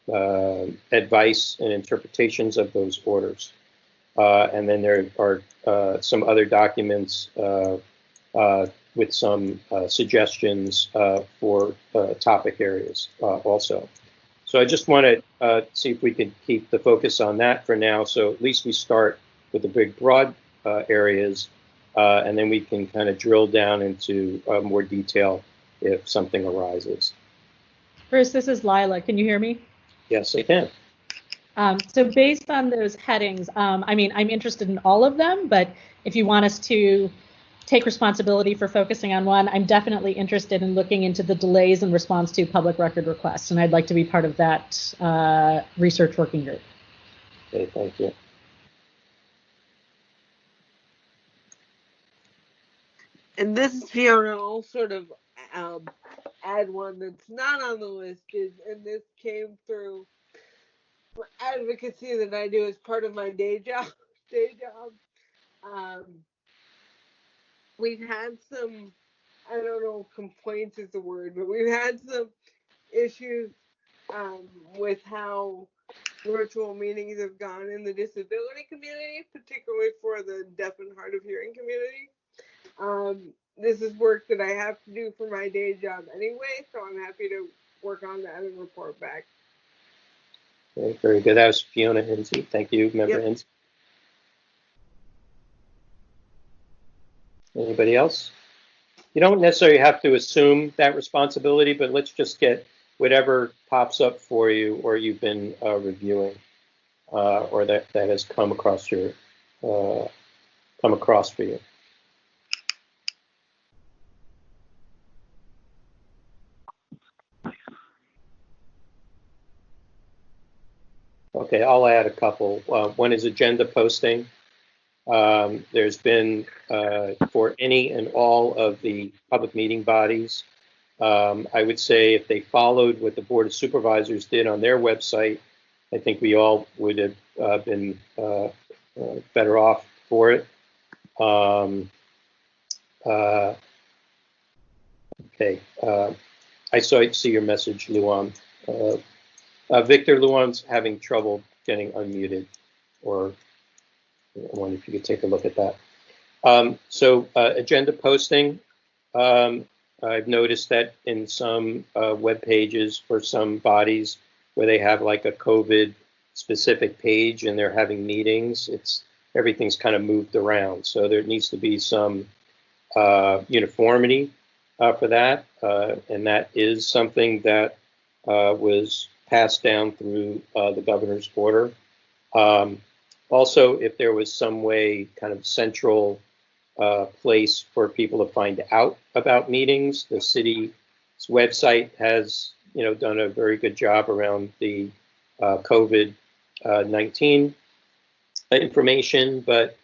advice and interpretations of those orders. And then there are some other documents with some suggestions for topic areas also. So I just want to see if we can keep the focus on that for now. So at least we start with the big broad areas, and then we can kind of drill down into more detail if something arises. Bruce, this is Lila. Can you hear me? Yes, I can. So based on those headings, I mean, I'm interested in all of them, but if you want us to take responsibility for focusing on one, I'm definitely interested in looking into the delays in response to public record requests, and I'd like to be part of that research working group. Okay, thank you. And this is Fiona. I'll sort of add one that's not on the list, and this came through advocacy that I do as part of my day job. We've had some, I don't know, complaints is the word, but we've had some issues with how virtual meetings have gone in the disability community, particularly for the deaf and hard of hearing community. This is work that I have to do for my day job anyway, so I'm happy to work on that and report back. Okay, very good. That was Fiona Hinsey. Thank you, Member Hinsey. Anybody else? You don't necessarily have to assume that responsibility, but let's just get whatever pops up for you or you've been reviewing, or that has come across for you. Okay, I'll add a couple. One is agenda posting. There's been, for any and all of the public meeting bodies, I would say if they followed what the Board of Supervisors did on their website, I think we all would have been better off for it. Okay, I see your message, Luan. Victor, Luan's having trouble getting unmuted, or I wonder if you could take a look at that. So agenda posting, I've noticed that in some web pages for some bodies where they have like a COVID specific page and they're having meetings, everything's kind of moved around. So there needs to be some uniformity for that, and that is something that was passed down through the governor's order. Also, if there was some way, kind of central place for people to find out about meetings, the city's website has, done a very good job around the COVID-19 information, but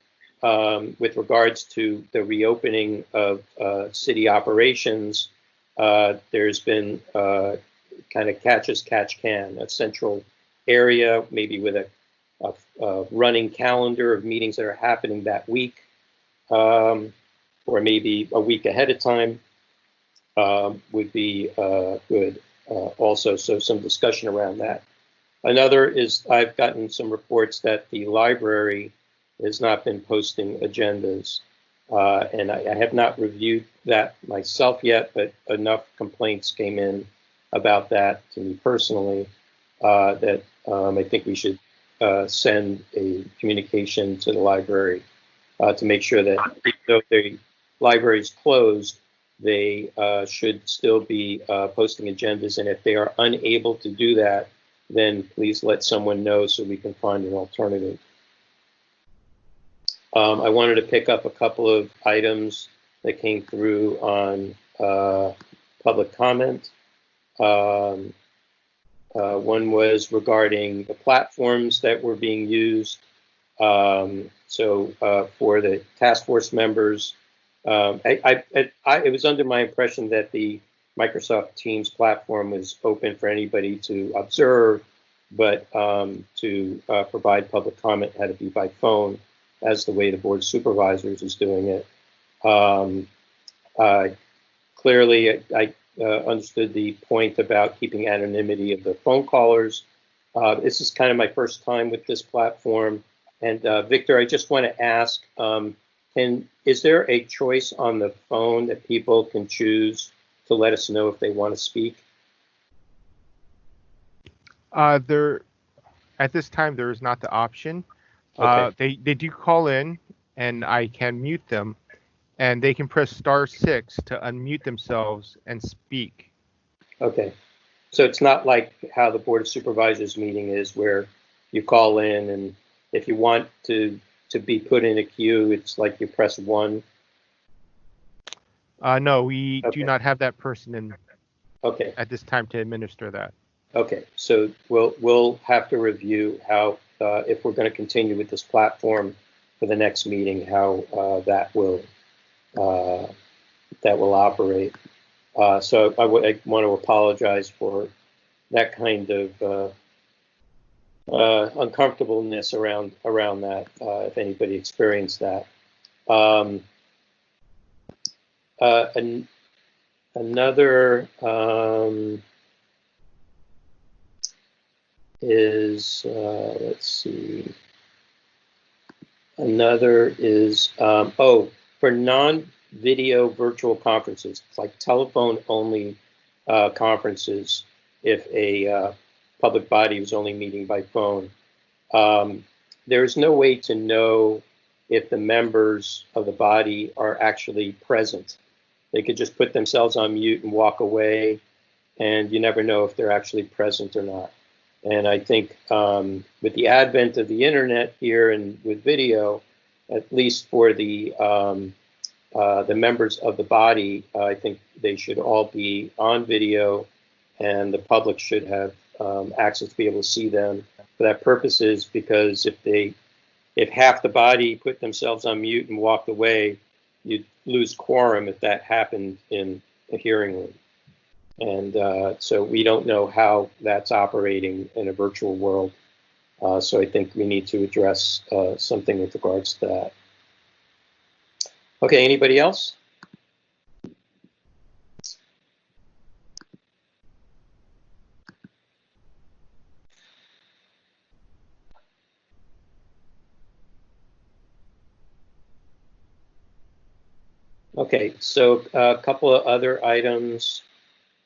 with regards to the reopening of city operations, there's been kind of catch as catch can, a central area, maybe with a running calendar of meetings that are happening that week, or maybe a week ahead of time, would be good also. So some discussion around that. Another is I've gotten some reports that the library has not been posting agendas, and I have not reviewed that myself yet, but enough complaints came in about that to me personally that I think we should send a communication to the library to make sure that even though the library is closed, they should still be posting agendas, and if they are unable to do that, then please let someone know so we can find an alternative. I wanted to pick up a couple of items that came through on public comment. One was regarding the platforms that were being used. So for the task force members, it was under my impression that the Microsoft Teams platform was open for anybody to observe, but to provide public comment had to be by phone, as the way the Board of Supervisors is doing it. Clearly, I understood the point about keeping anonymity of the phone callers. This is kind of my first time with this platform. And Victor, I just want to ask, is there a choice on the phone that people can choose to let us know if they want to speak? At this time, there is not the option. Okay. They do call in, and I can mute them, and they can press *6 to unmute themselves and speak. Okay. So it's not like how the Board of Supervisors meeting is, where you call in, and if you want to be put in a queue, it's like you press 1. No, we do not have that person in at this time to administer that. Okay, so we'll have to review how, if we're going to continue with this platform for the next meeting, how that will operate. So I want to apologize for that kind of uncomfortableness around that, if anybody experienced that. Another is, let's see, another is, for non-video virtual conferences, like telephone-only conferences, if a public body was only meeting by phone, there is no way to know if the members of the body are actually present. They could just put themselves on mute and walk away, and you never know if they're actually present or not. And I think with the advent of the internet here and with video, at least for the members of the body, I think they should all be on video, and the public should have access to be able to see them for that purposes, because if half the body put themselves on mute and walked away, you'd lose quorum if that happened in a hearing room. And so we don't know how that's operating in a virtual world. So I think we need to address something with regards to that. Okay, anybody else? Okay, so a couple of other items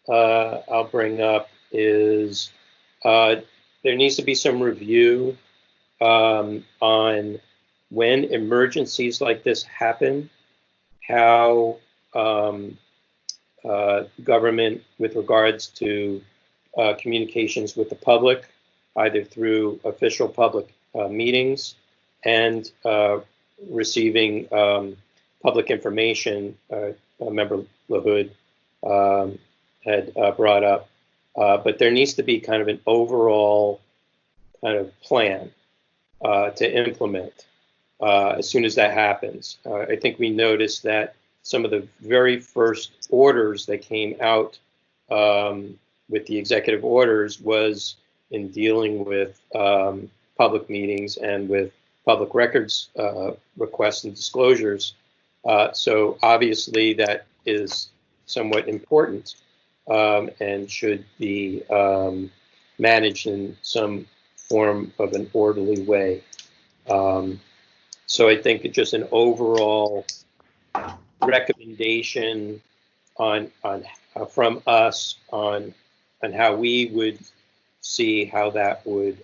I'll bring up is there needs to be some review on when emergencies like this happen, how government, with regards to communications with the public, either through official public meetings and receiving public information. Member LaHood had brought up, but there needs to be kind of an overall kind of plan to implement as soon as that happens. I think we noticed that some of the very first orders that came out with the executive orders was in dealing with public meetings and with public records requests and disclosures. So obviously that is somewhat important and should be managed in some form of an orderly way. So I think it's just an overall recommendation on from us on how we would see how that would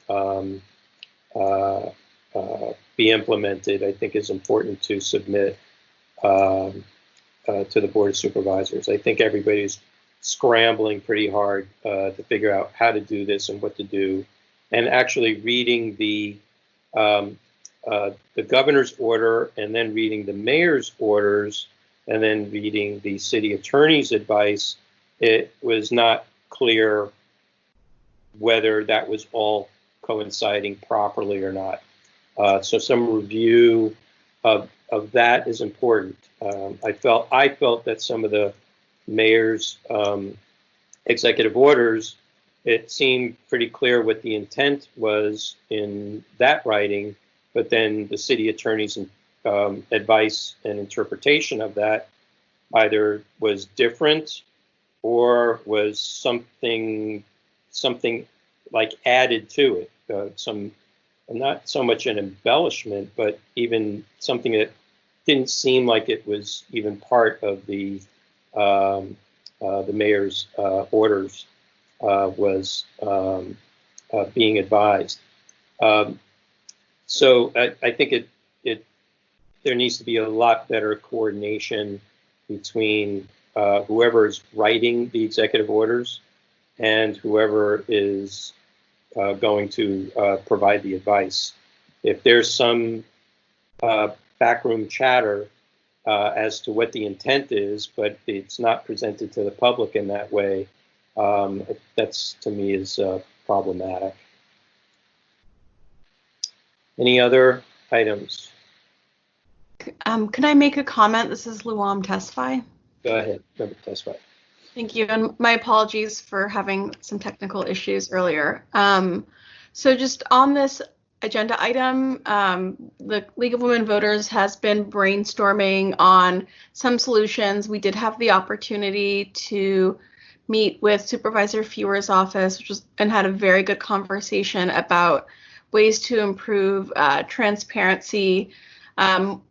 be implemented, I think is important to submit to the Board of Supervisors. I think everybody's scrambling pretty hard to figure out how to do this and what to do. And actually reading the governor's order and then reading the mayor's orders and then reading the city attorney's advice, it was not clear whether that was all coinciding properly or not. So some review of that is important. I felt that some of the mayor's executive orders, it seemed pretty clear what the intent was in that writing, but then the city attorney's advice and interpretation of that either was different or was something like added to it. Not so much an embellishment, but even something that didn't seem like it was even part of the mayor's orders was being advised. So I think there needs to be a lot better coordination between whoever is writing the executive orders and whoever is going to provide the advice. If there's some backroom chatter as to what the intent is, but it's not presented to the public in that way, that's to me is problematic. Any other items? Can I make a comment? This is Luam Tesfaye. Go ahead, Member Tesfaye. Thank you, and my apologies for having some technical issues earlier. So just on this agenda item, the League of Women Voters has been brainstorming on some solutions. We did have the opportunity to meet with Supervisor Fewer's office, and had a very good conversation about ways to improve transparency,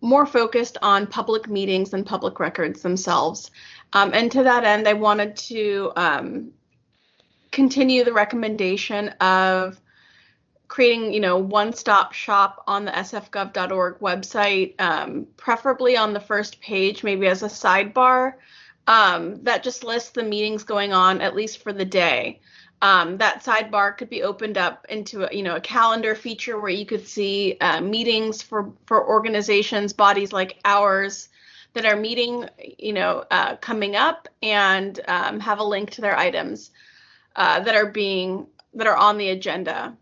more focused on public meetings and public records themselves. And to that end, I wanted to continue the recommendation of creating, one-stop shop on the sfgov.org website, preferably on the first page, maybe as a sidebar, that just lists the meetings going on, at least for the day. That sidebar could be opened up into a calendar feature where you could see meetings for organizations, bodies like ours that are meeting, coming up, and have a link to their items that are on the agenda.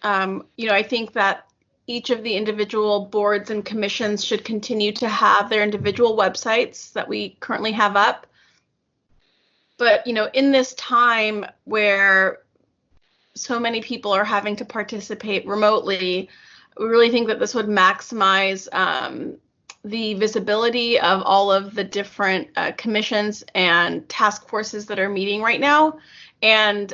I think that each of the individual boards and commissions should continue to have their individual websites that we currently have up. But, in this time where so many people are having to participate remotely, we really think that this would maximize the visibility of all of the different commissions and task forces that are meeting right now, and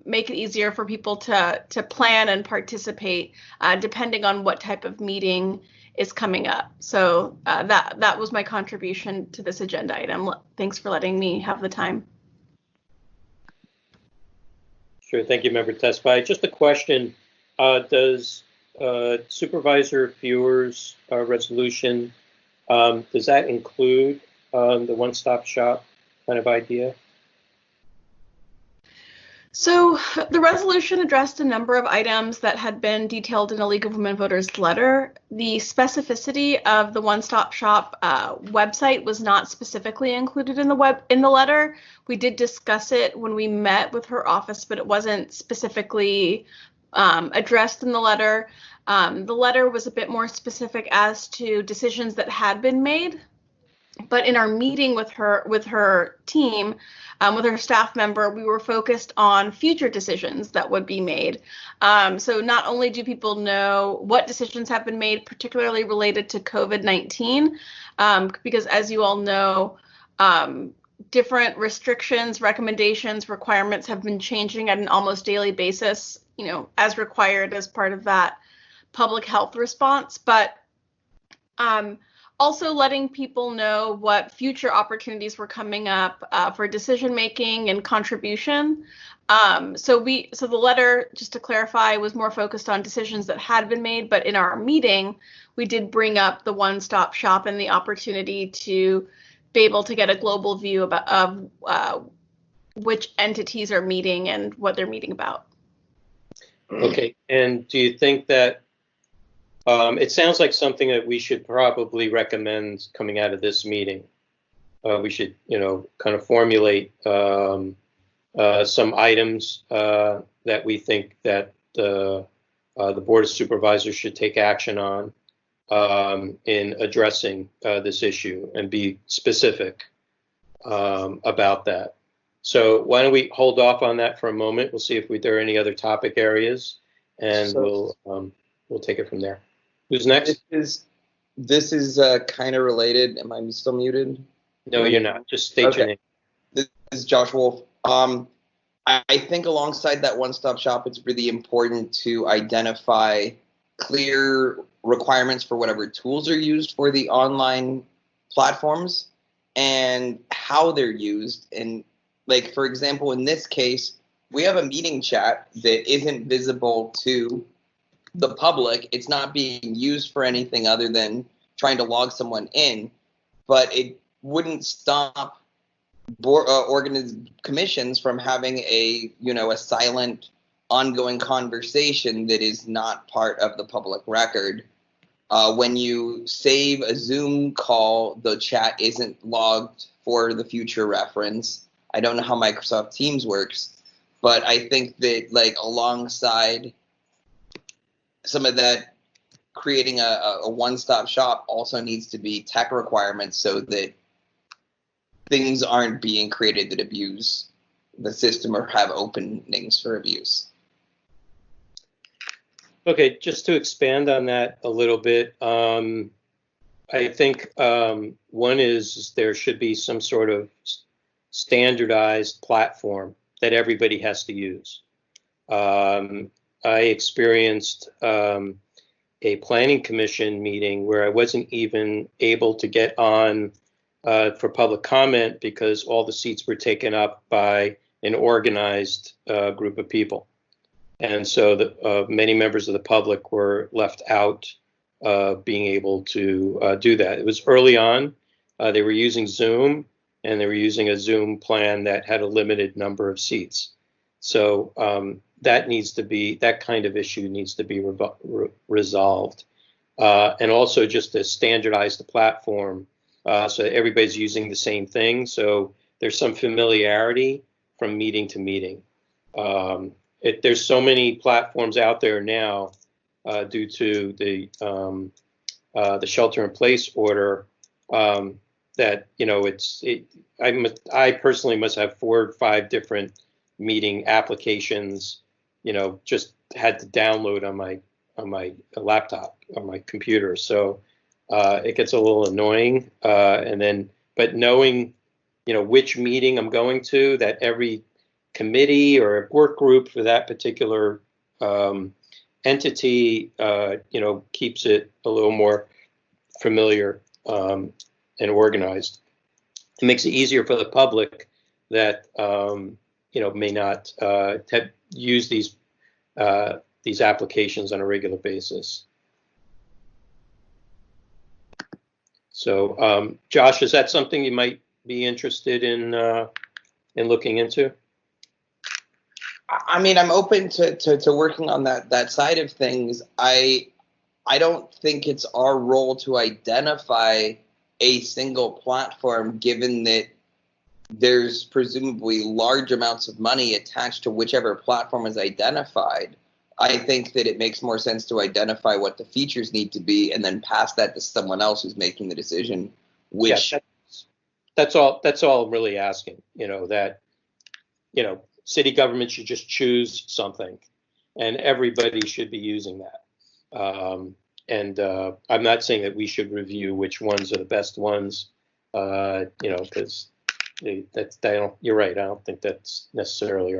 make it easier for people to plan and participate depending on what type of meeting is coming up. So that was my contribution to this agenda item. Thanks for letting me have the time. Sure, thank you, Member Tesfaye. Just a question, does Supervisor Fewer's resolution, does that include the one-stop shop kind of idea? So the resolution addressed a number of items that had been detailed in a League of Women Voters letter. The specificity of the one-stop shop website was not specifically included in the letter. We did discuss it when we met with her office, but it wasn't specifically addressed in the letter. The letter was a bit more specific as to decisions that had been made. But in our meeting with her team, with her staff member, we were focused on future decisions that would be made. So not only do people know what decisions have been made, particularly related to COVID-19, because as you all know, different restrictions, recommendations, requirements have been changing at an almost daily basis, as required as part of that public health response. But also letting people know what future opportunities were coming up for decision making and contribution. So the letter, just to clarify, was more focused on decisions that had been made, but in our meeting, we did bring up the one-stop shop and the opportunity to be able to get a global view of which entities are meeting and what they're meeting about. Okay, and do you think that it sounds like something that we should probably recommend coming out of this meeting? We should, kind of formulate some items that we think that the Board of Supervisors should take action on in addressing this issue and be specific about that. So why don't we hold off on that for a moment? We'll see if there are any other topic areas, and we'll take it from there. Who's next? This is kind of related. Am I still muted? No, you're not. Just state your name. This is Josh Wolf. I think alongside that one-stop shop, it's really important to identify clear requirements for whatever tools are used for the online platforms and how they're used. And like, for example, in this case, we have a meeting chat that isn't visible to the public. It's not being used for anything other than trying to log someone in, but it wouldn't stop commissions from having a silent ongoing conversation that is not part of the public record. When you save a Zoom call, the chat isn't logged for the future reference. I don't know how Microsoft Teams works, but I think that alongside some of that, creating a one-stop shop also needs to be tech requirements so that things aren't being created that abuse the system or have openings for abuse. Okay, just to expand on that a little bit, I think one is there should be some sort of standardized platform that everybody has to use. I experienced a planning commission meeting where I wasn't even able to get on for public comment because all the seats were taken up by an organized group of people. And so many members of the public were left out of being able to do that. It was early on. They were using Zoom, and they were using a Zoom plan that had a limited number of seats. So that kind of issue needs to be resolved. And also just to standardize the platform so that everybody's using the same thing. So there's some familiarity from meeting to meeting. There's so many platforms out there now due to the shelter-in-place order that I personally must have 4 or 5 different meeting applications. Just had to download on my laptop, on my computer. So it gets a little annoying. But knowing, which meeting I'm going to, that every committee or work group for that particular entity, keeps it a little more familiar and organized. It makes it easier for the public that may not use these applications on a regular basis. So, Josh, is that something you might be interested in looking into? I mean, I'm open to working on that side of things. I don't think it's our role to identify a single platform, given that there's presumably large amounts of money attached to whichever platform is identified. I think that it makes more sense to identify what the features need to be and then pass that to someone else who's making the decision. Which that's all I'm really asking. That city government should just choose something, and everybody should be using that. And I'm not saying that we should review which ones are the best ones, because you're right. I don't think that's necessarily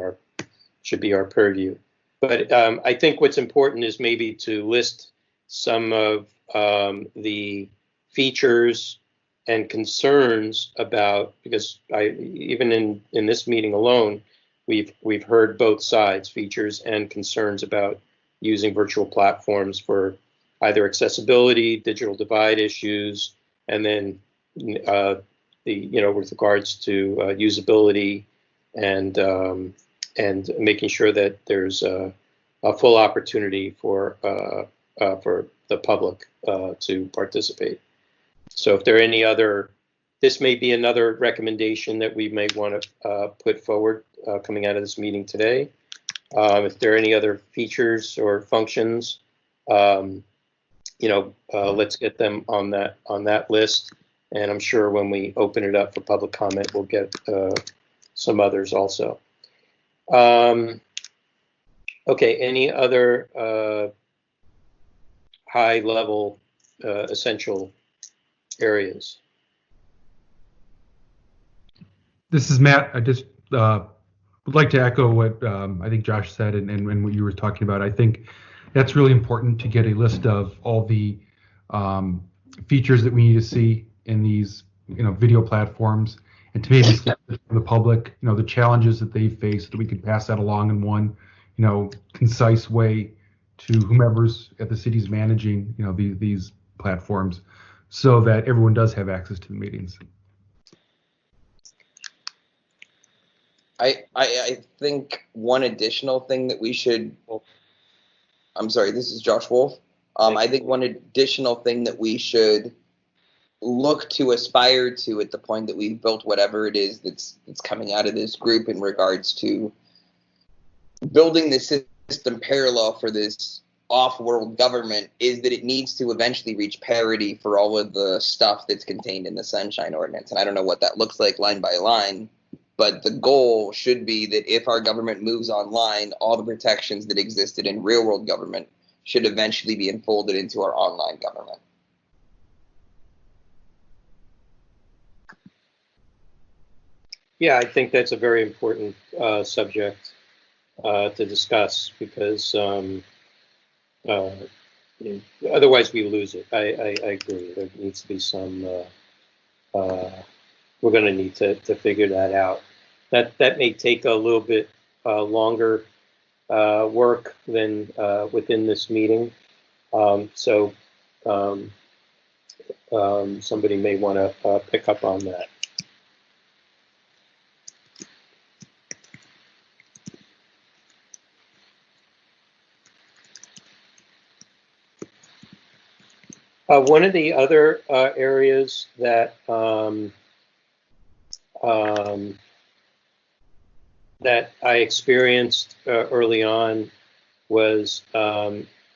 should be our purview. But I think what's important is maybe to list some of the features and concerns about, because even in this meeting alone, we've heard both sides, features and concerns about using virtual platforms for either accessibility, digital divide issues, and then with regards to usability and making sure that there's a full opportunity for the public to participate. So if there are any other, this may be another recommendation that we may want to put forward coming out of this meeting today. If there are any other features or functions, let's get them on that list. And I'm sure when we open it up for public comment, we'll get some others also. Okay, any other high-level essential areas? This is Matt. I just would like to echo what I think Josh said and what you were talking about. I think that's really important to get a list of all the features that we need to see in these video platforms, and to maybe for the public, the challenges that they face, so that we can pass that along in one concise way to whomever's at the city's managing these platforms, so that everyone does have access to the meetings. I think one additional thing that we should, I'm sorry, this is Josh Wolf. I think one additional thing that we should look to aspire to at the point that we've built whatever it is that's coming out of this group in regards to building the system parallel for this off-world government is that it needs to eventually reach parity for all of the stuff that's contained in the Sunshine Ordinance. And I don't know what that looks like line by line, but the goal should be that if our government moves online, all the protections that existed in real-world government should eventually be enfolded into our online government. Yeah, I think that's a very important subject to discuss, because otherwise we lose it. I agree. There needs to be some. We're going to need to figure that out. That may take a little bit longer work than within this meeting. So somebody may want to pick up on that. One of the other areas that that I experienced early on was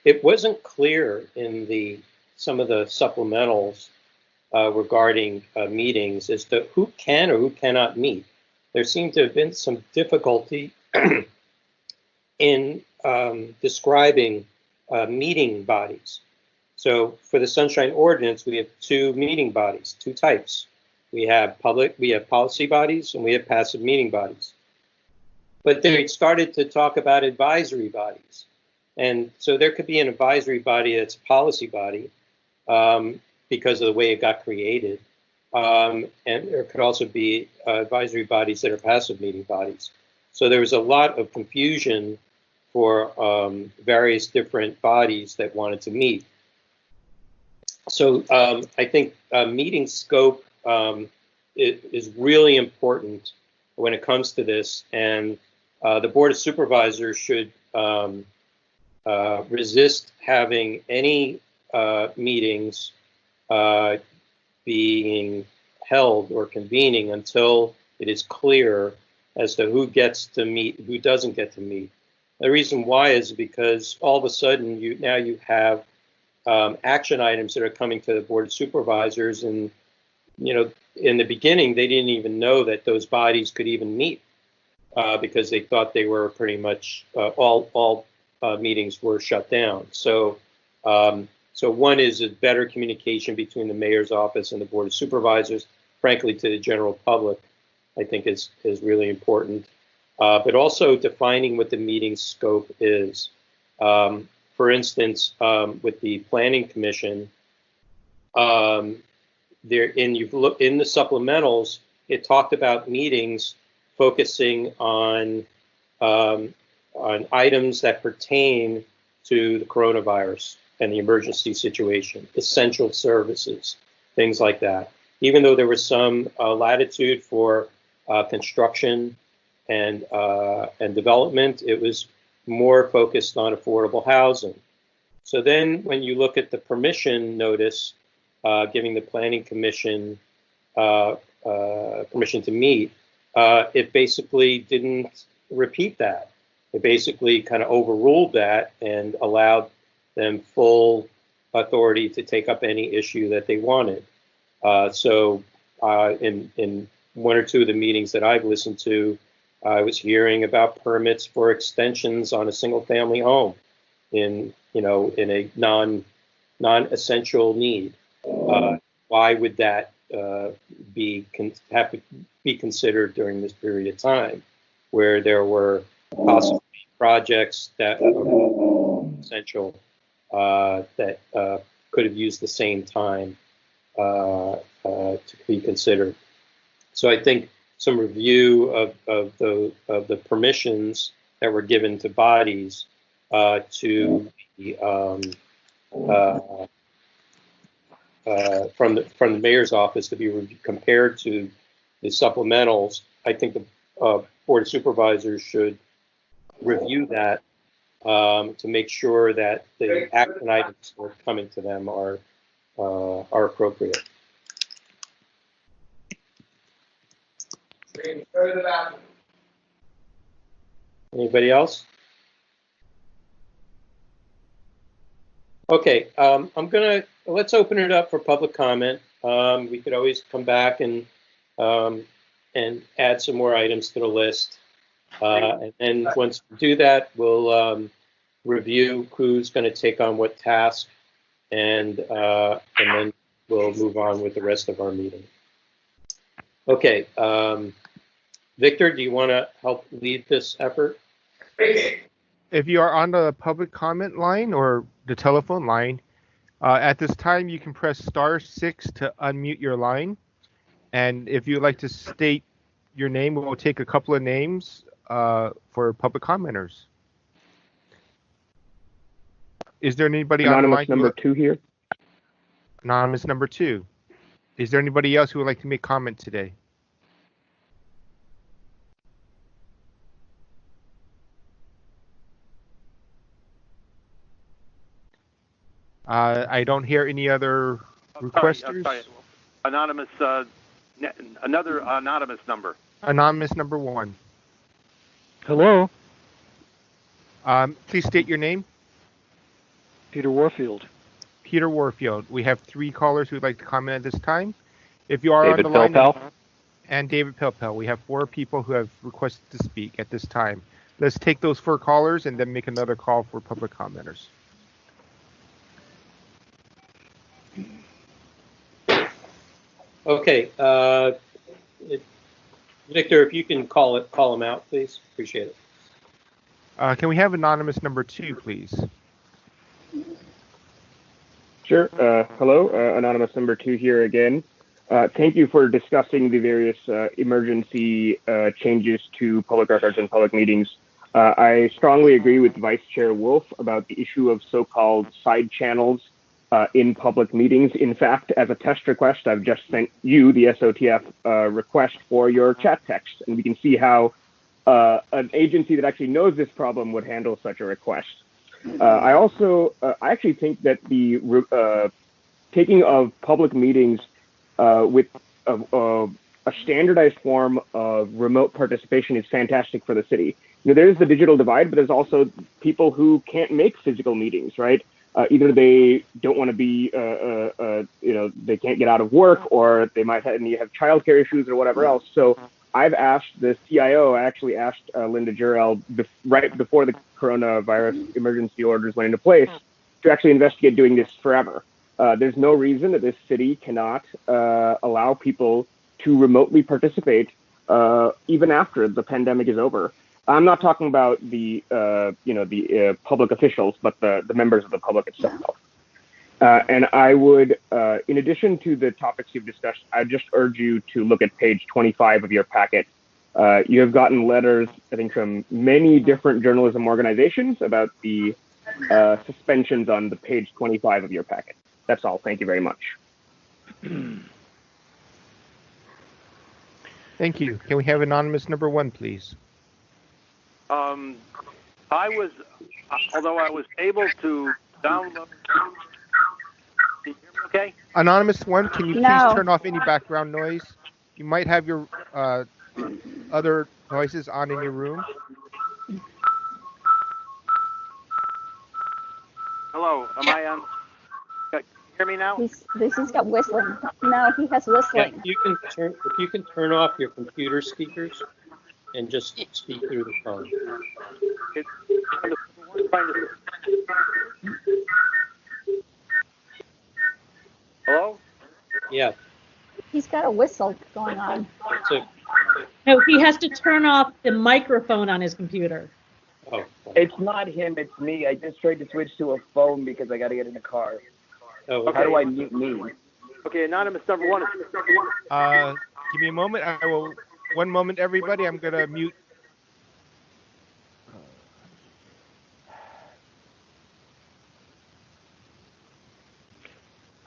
it wasn't clear in some of the supplementals regarding meetings as to who can or who cannot meet. There seemed to have been some difficulty in describing meeting bodies. So for the Sunshine Ordinance, we have two meeting bodies, two types. We have policy bodies, and we have passive meeting bodies. But they started to talk about advisory bodies. And so there could be an advisory body that's a policy body because of the way it got created. And there could also be advisory bodies that are passive meeting bodies. So there was a lot of confusion for various different bodies that wanted to meet. So I think meeting scope is really important when it comes to this. And The Board of Supervisors should resist having any meetings being held or convening until it is clear as to who gets to meet, who doesn't get to meet. The reason why is because all of a sudden you have action items that are coming to the Board of Supervisors, and in the beginning they didn't even know that those bodies could even meet because they thought they were pretty much all meetings were shut down. So one is a better communication between the mayor's office and the Board of Supervisors, frankly, to the general public, I think is really important. But also defining what the meeting scope is. For instance, with the Planning Commission, in the supplementals, it talked about meetings focusing on items that pertain to the coronavirus and the emergency situation, essential services, things like that. Even though there was some latitude for construction and development, it was more focused on affordable housing. So then when you look at the permission notice, giving the Planning Commission permission to meet, it basically didn't repeat that. It basically kind of overruled that and allowed them full authority to take up any issue that they wanted. So in one or two of the meetings that I've listened to, I was hearing about permits for extensions on a single-family home in a non-essential need. Why would that have to be considered during this period of time, where there were possibly projects that were essential that could have used the same time to be considered? So I think some review of the permissions that were given to bodies to the from the mayor's office to be compared to the supplementals. I think the Board of Supervisors should review that to make sure that the action items that are coming to them are appropriate. Anybody else? Okay, let's open it up for public comment. We could always come back and add some more items to the list. And then once we do that, we'll review who's going to take on what task, and then we'll move on with the rest of our meeting. Okay, Victor, do you want to help lead this effort? If you are on the public comment line or the telephone line, at this time you can press *6 to unmute your line. And if you'd like to state your name, we'll take a couple of names for public commenters. Is there anybody on the line? Anonymous number 2 here. Anonymous number 2. Is there anybody else who would like to make comment today? I don't hear any other requesters. Sorry. Anonymous, another anonymous number. Anonymous number 1. Hello. Please state your name. Peter Warfield. Peter Warfield. We have 3 callers who would like to comment at this time. If you are David on the line, Pilpel. And David Pilpel. We have 4 people who have requested to speak at this time. Let's take those 4 callers and then make another call for public commenters. Okay, Victor, if you can call them out, please. Appreciate it. Can we have anonymous number 2, please? Sure. Hello, anonymous number 2 here again. Thank you for discussing the various emergency changes to public records and public meetings. I strongly agree with Vice Chair Wolf about the issue of so-called side channels in public meetings. In fact, as a test request, I've just sent you the SOTF request for your chat text, and we can see how an agency that actually knows this problem would handle such a request. I actually think that the taking of public meetings with a standardized form of remote participation is fantastic for the city. There's the digital divide, but there's also people who can't make physical meetings, right? Either they don't want to be, they can't get out of work, or they might have childcare issues or whatever else. So I've asked the CIO, I actually asked Linda Jurel right before the coronavirus emergency orders went into place to actually investigate doing this forever. There's no reason that this city cannot allow people to remotely participate even after the pandemic is over. I'm not talking about the public officials, but the members of the public itself. And I would, in addition to the topics you've discussed, I just urge you to look at page 25 of your packet. You have gotten letters, I think, from many different journalism organizations about the suspensions on the page 25 of your packet. That's all. Thank you very much. Thank you. Can we have anonymous number 1, please? Although I was able to download. Can you hear me okay? Anonymous 1, can you please turn off any background noise? You might have your other noises on in your room. Hello, am I on? Can you hear me now? He's got whistling. No, he has whistling. Yeah, if you can turn off your computer speakers and just speak through the phone. Hello? Yeah. He's got a whistle going on. No, he has to turn off the microphone on his computer. Oh. It's not him, it's me. I just tried to switch to a phone because I got to get in the car. Oh, okay. How do I mute me? Okay, anonymous number 1. Give me a moment. I will. One moment, everybody. I'm going to mute.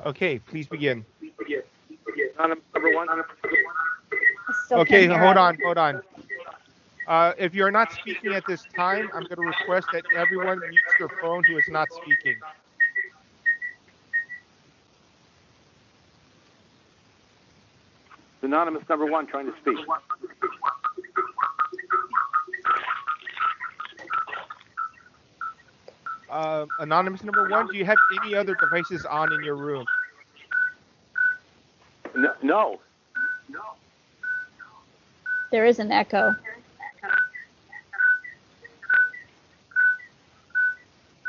Okay, please begin. Anonymous number 1. Okay, hold on. If you're not speaking at this time, I'm going to request that everyone mutes their phone who is not speaking. Anonymous number 1 trying to speak. Anonymous number 1, do you have any other devices on in your room? No. There is an echo.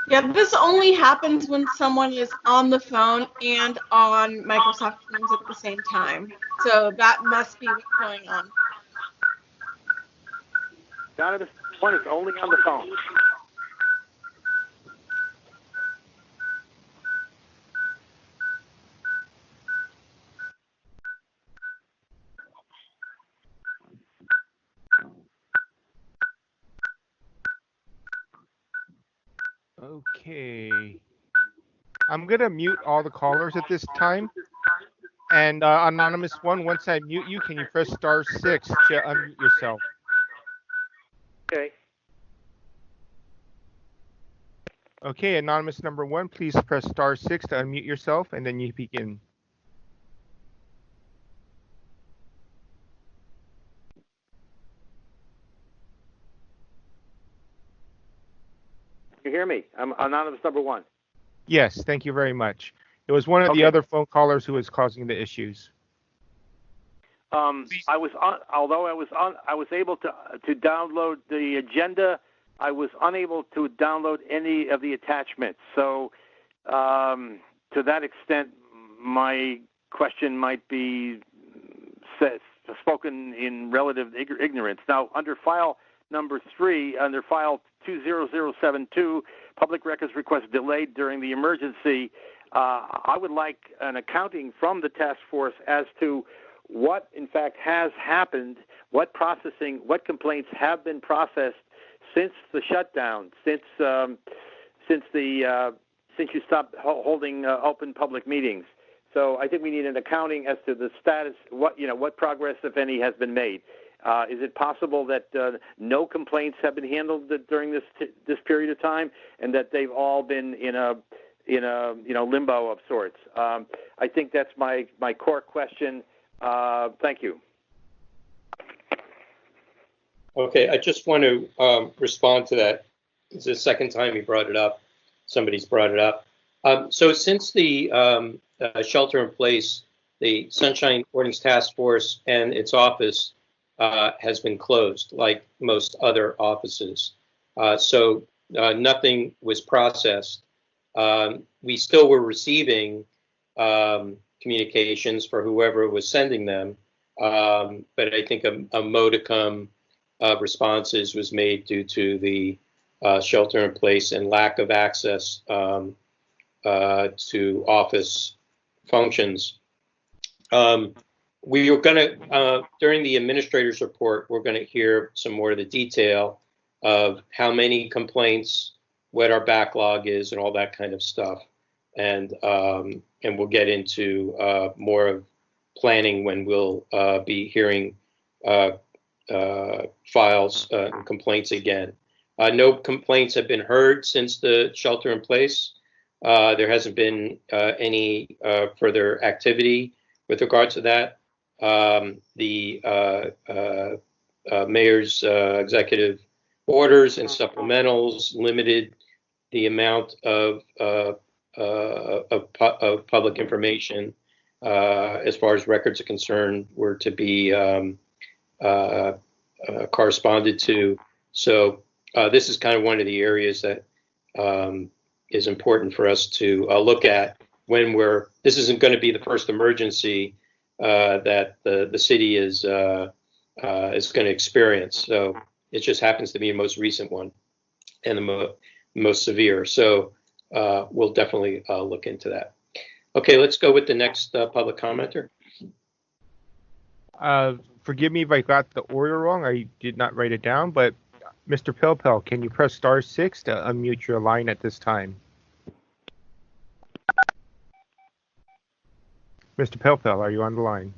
Yeah, this only happens when someone is on the phone and on Microsoft Teams at the same time. So that must be what's going on. Anonymous 1 is only on the phone. Okay. I'm going to mute all the callers at this time. And anonymous 1, once I mute you, can you press *6 to unmute yourself? Okay. Okay, anonymous number 1, please press *6 to unmute yourself, and then you begin. You hear me? I'm anonymous number 1. Yes, thank you very much. It was one of the other phone callers who was causing the issues. I was able to download the agenda. I was unable to download any of the attachments. So, to that extent, my question might be spoken in relative ignorance. Now, under file number 3, under file 20072, public records request delayed during the emergency, I would like an accounting from the task force as to what, in fact, has happened, what complaints have been processed since the shutdown, since you stopped holding open public meetings. So I think we need an accounting as to the status, what progress, if any, has been made. Is it possible that no complaints have been handled during this period of time, and that they've all been in a limbo of sorts? I think that's my core question. Thank you. Okay, I just want to respond to that. It's the second time you brought it up. Somebody's brought it up. So since the shelter in place, the Sunshine Ordinance Task Force and its office has been closed, like most other offices. So nothing was processed. We still were receiving communications for whoever was sending them, but I think a modicum of responses was made due to the shelter in place and lack of access to office functions. We were going to, during the administrator's report, we're going to hear some more of the detail of how many complaints, what our backlog is, and all that kind of stuff. And we'll get into more of planning when we'll be hearing files and complaints again. No complaints have been heard since the shelter in place. There hasn't been any further activity with regard to that. The mayor's executive orders and supplementals limited the amount of public information as far as records are concerned were to be corresponded to. So this is kind of one of the areas that is important for us to look at when this isn't going to be the first emergency that the city is going to experience. So it just happens to be the most recent one and the most severe. So we'll definitely look into that. Okay, let's go with the next public commenter. Forgive me if I got the order wrong. I did not write it down, but Mr. Pelpel, can you press *6 to unmute your line at this time? Mr. Pelpel, are you on the line?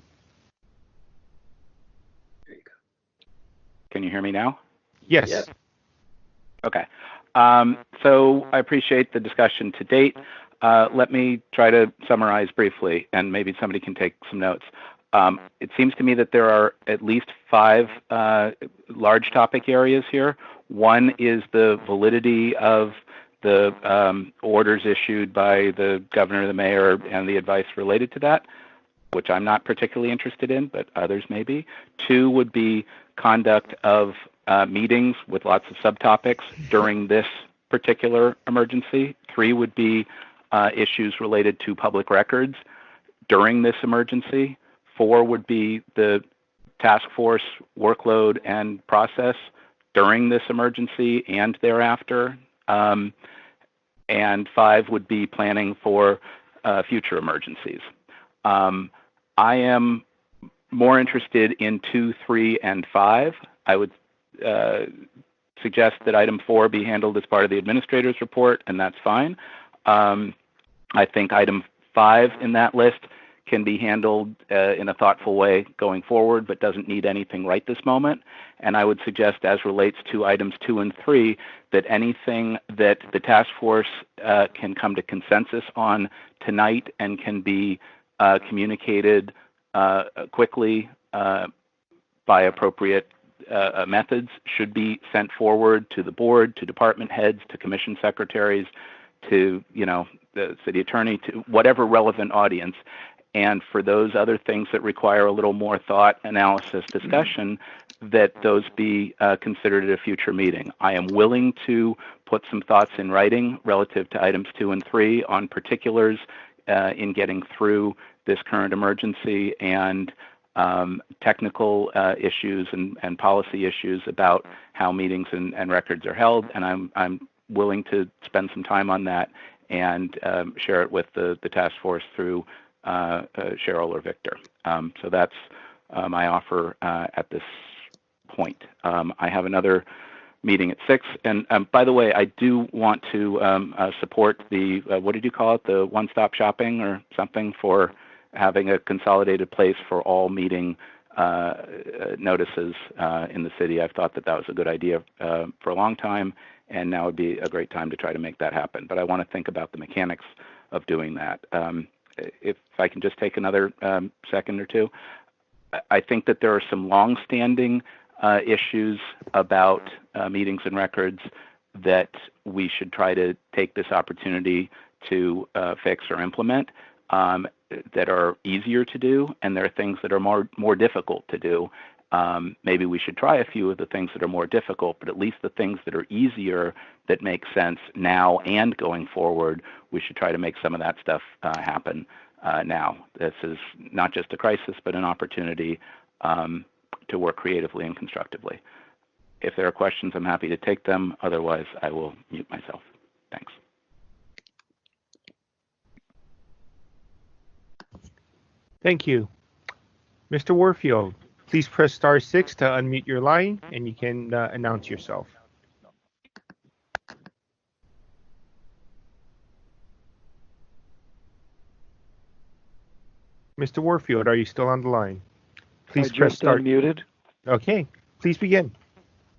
There you go. Can you hear me now? Yes. Yep. Okay. So I appreciate the discussion to date. Let me try to summarize briefly, and maybe somebody can take some notes. It seems to me that there are at least 5 large topic areas here. One is the validity of the orders issued by the governor, the mayor, and the advice related to that, which I'm not particularly interested in, but others may be. 2 would be conduct of meetings with lots of subtopics during this particular emergency. 3 would be issues related to public records during this emergency. 4 would be the task force workload and process during this emergency and thereafter. And 5 would be planning for future emergencies. I am more interested in 2, 3, and 5. I would suggest that item 4 be handled as part of the administrator's report, and that's fine. I think item 5 in that list can be handled in a thoughtful way going forward, but doesn't need anything right this moment. And I would suggest, as relates to items 2 and 3, that anything that the task force can come to consensus on tonight and can be communicated quickly by appropriate methods should be sent forward to the board, to department heads, to commission secretaries, to the city attorney, to whatever relevant audience. And for those other things that require a little more thought, analysis, discussion, that those be considered at a future meeting. I am willing to put some thoughts in writing relative to items 2 and 3 on particulars in getting through this current emergency, and technical issues and policy issues about how meetings and records are held. And I'm willing to spend some time on that and share it with the task force through Cheryl or Victor. So that's my offer at this point. I have another meeting at 6. And by the way, I do want to support the, what did you call it, the one-stop shopping or something, for having a consolidated place for all meeting notices in the city. I've thought that was a good idea for a long time, and now would be a great time to try to make that happen. But I want to think about the mechanics of doing that. If I can just take another second or two, I think that there are some long-standing issues about meetings and records that we should try to take this opportunity to fix or implement that are easier to do, and there are things that are more difficult to do. Maybe we should try a few of the things that are more difficult, but at least the things that are easier that make sense now and going forward, we should try to make some of that stuff happen now. This is not just a crisis, but an opportunity to work creatively and constructively. If there are questions, I'm happy to take them. Otherwise, I will mute myself. Thanks. Thank you. Mr. Warfield, please press *6 to unmute your line, and you can announce yourself. Mr. Warfield, are you still on the line? Please press *. Unmuted. Okay, please begin.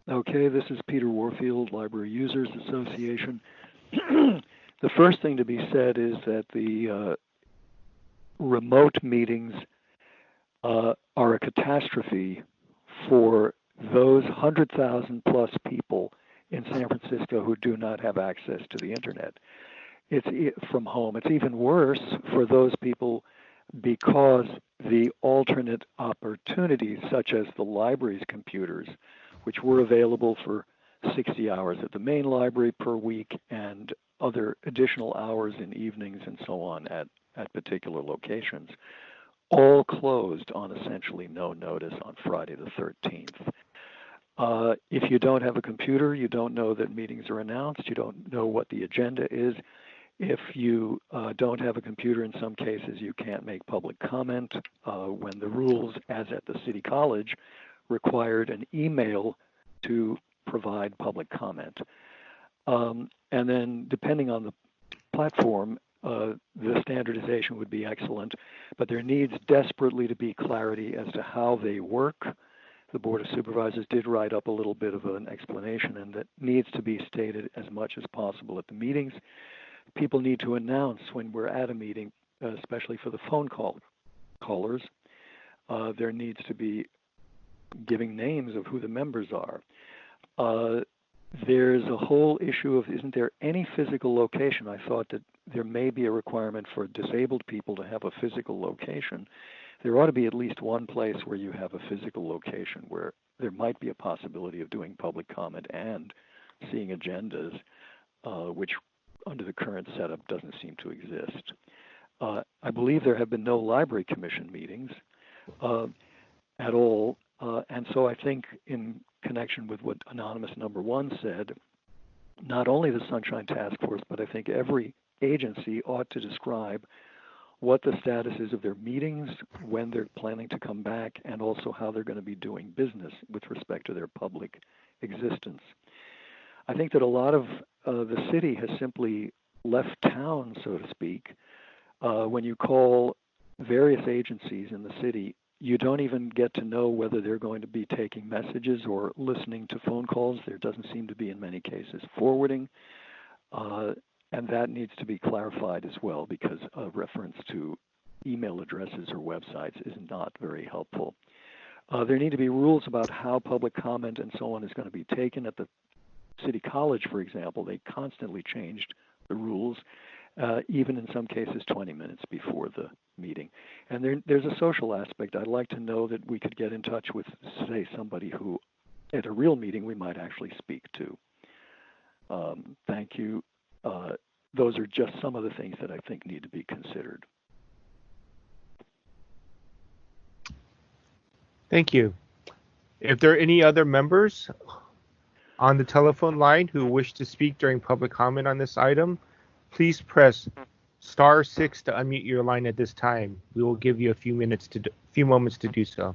Okay, this is Peter Warfield, Library Users Association. The first thing to be said is that the remote meetings are a catastrophe for those 100,000 plus people in San Francisco who do not have access to the internet. It's from home. It's even worse for those people because the alternate opportunities, such as the library's computers, which were available for 60 hours at the main library per week and other additional hours in evenings and so on at particular locations, all closed on essentially no notice on Friday the 13th. If you don't have a computer, you don't know that meetings are announced, you don't know what the agenda is. If you don't have a computer, in some cases, you can't make public comment when the rules, as at the City College, required an email to provide public comment. And then depending on the platform, the standardization would be excellent, but there needs desperately to be clarity as to how they work. The Board of Supervisors did write up a little bit of an explanation, and that needs to be stated as much as possible at the meetings. People need to announce when we're at a meeting, especially for the phone callers. There needs to be giving names of who the members are. There's a whole issue of, isn't there any physical location? I thought that there may be a requirement for disabled people to have a physical location. There ought to be at least one place where you have a physical location where there might be a possibility of doing public comment and seeing agendas, which under the current setup doesn't seem to exist. I believe there have been no library commission meetings at all. And so I think in connection with what Anonymous number 1 said, not only the Sunshine Task Force, but I think every agency ought to describe what the status is of their meetings, when they're planning to come back, and also how they're going to be doing business with respect to their public existence. I think that a lot of the city has simply left town, so to speak. When you call various agencies in the city, you don't even get to know whether they're going to be taking messages or listening to phone calls. There doesn't seem to be, in many cases, forwarding. And that needs to be clarified as well, because a reference to email addresses or websites is not very helpful. There need to be rules about how public comment and so on is going to be taken. At the City College, for example, they constantly changed the rules, even in some cases 20 minutes before the meeting. And there's a social aspect. I'd like to know that we could get in touch with, say, somebody who, at a real meeting, we might actually speak to. Thank you. Those are just some of the things that I think need to be considered. Thank you. If there are any other members on the telephone line who wish to speak during public comment on this item, please press *6 to unmute your line at this time. We will give you a few moments to do so.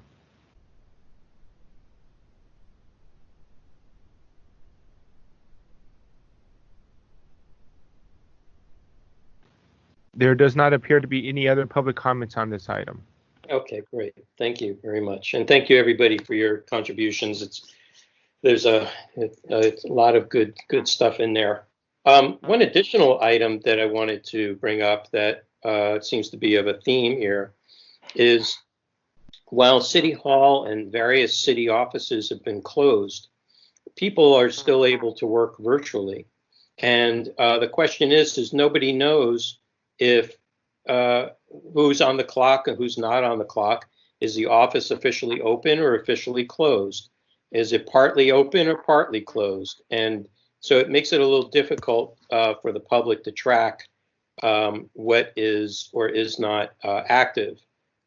There does not appear to be any other public comments on this item. Okay, great. Thank you very much. And thank you everybody for your contributions. There's a lot of good stuff in there. One additional item that I wanted to bring up that seems to be of a theme here is while City Hall and various city offices have been closed, people are still able to work virtually. And the question is nobody knows if who's on the clock and who's not on the clock. Is the office officially open or officially closed? Is it partly open or partly closed? And so it makes it a little difficult for the public to track what is or is not active.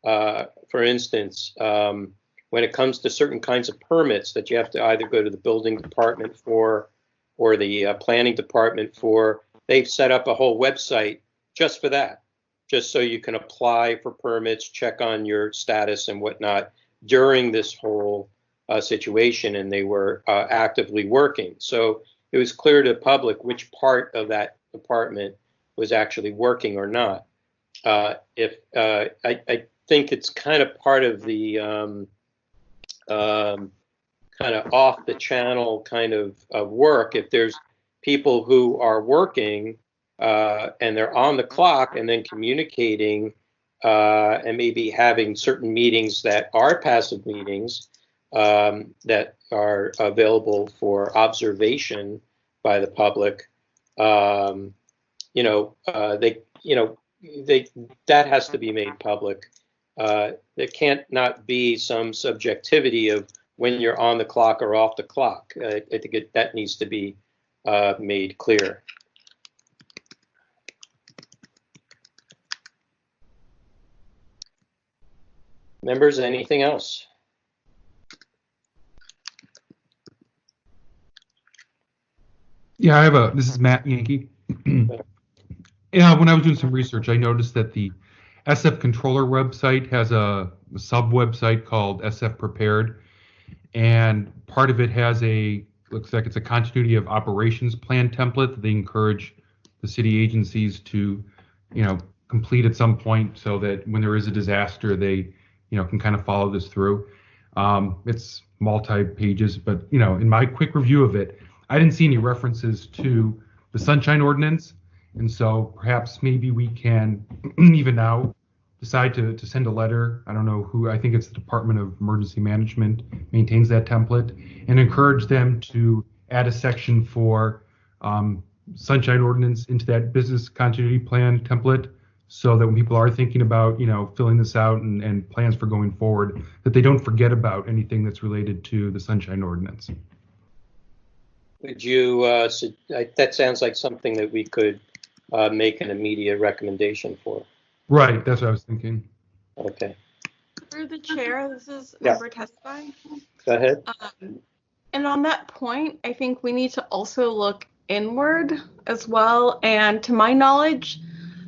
For instance, when it comes to certain kinds of permits that you have to either go to the building department for or the planning department for, they've set up a whole website just for that, just so you can apply for permits, check on your status and whatnot during this whole situation, and they were actively working. So it was clear to the public which part of that department was actually working or not. I think it's kind of part of the kind of off the channel kind of work. If there's people who are working and they're on the clock and then communicating and maybe having certain meetings that are passive meetings that are available for observation by the public, that has to be made public. There can't not be some subjectivity of when you're on the clock or off the clock. I think that needs to be made clear. Members, anything else? Yeah, this is Matt Yankee. Yeah, when I was doing some research, I noticed that the SF Controller website has a sub-website called SF Prepared, and part of it looks like it's a continuity of operations plan template that they encourage the city agencies to, complete at some point so that when there is a disaster, they, can kind of follow this through. It's multi-pages, but, in my quick review of it, I didn't see any references to the Sunshine Ordinance. And so perhaps maybe we can even now decide to send a letter. I don't know who, I think it's the Department of Emergency Management maintains that template, and encourage them to add a section for Sunshine Ordinance into that business continuity plan template, so that when people are thinking about, filling this out and plans for going forward, that they don't forget about anything that's related to the Sunshine Ordinance. Would you, that sounds like something that we could make an immediate recommendation for. Right, that's what I was thinking. Okay. Through the chair, this is member testifying. Go ahead. And on that point, I think we need to also look inward as well. And to my knowledge,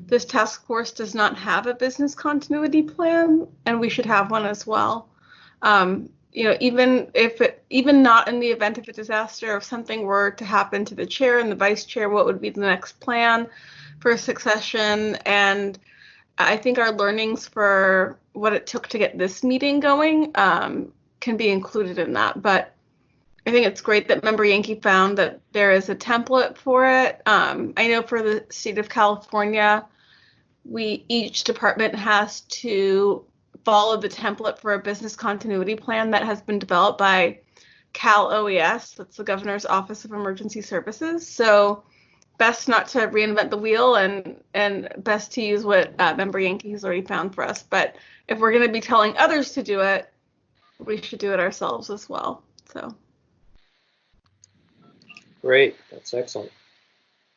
this task force does not have a business continuity plan, and we should have one as well. Even not in the event of a disaster, if something were to happen to the chair and the vice chair, what would be the next plan for succession? And I think our learnings for what it took to get this meeting going can be included in that. But I think it's great that Member Yankee found that there is a template for it. I know for the state of California, each department has to follow the template for a business continuity plan that has been developed by Cal OES, that's the Governor's Office of Emergency Services. So best not to reinvent the wheel, and best to use what Member Yankee has already found for us. But if we're going to be telling others to do it, we should do it ourselves as well. So. Great, that's excellent.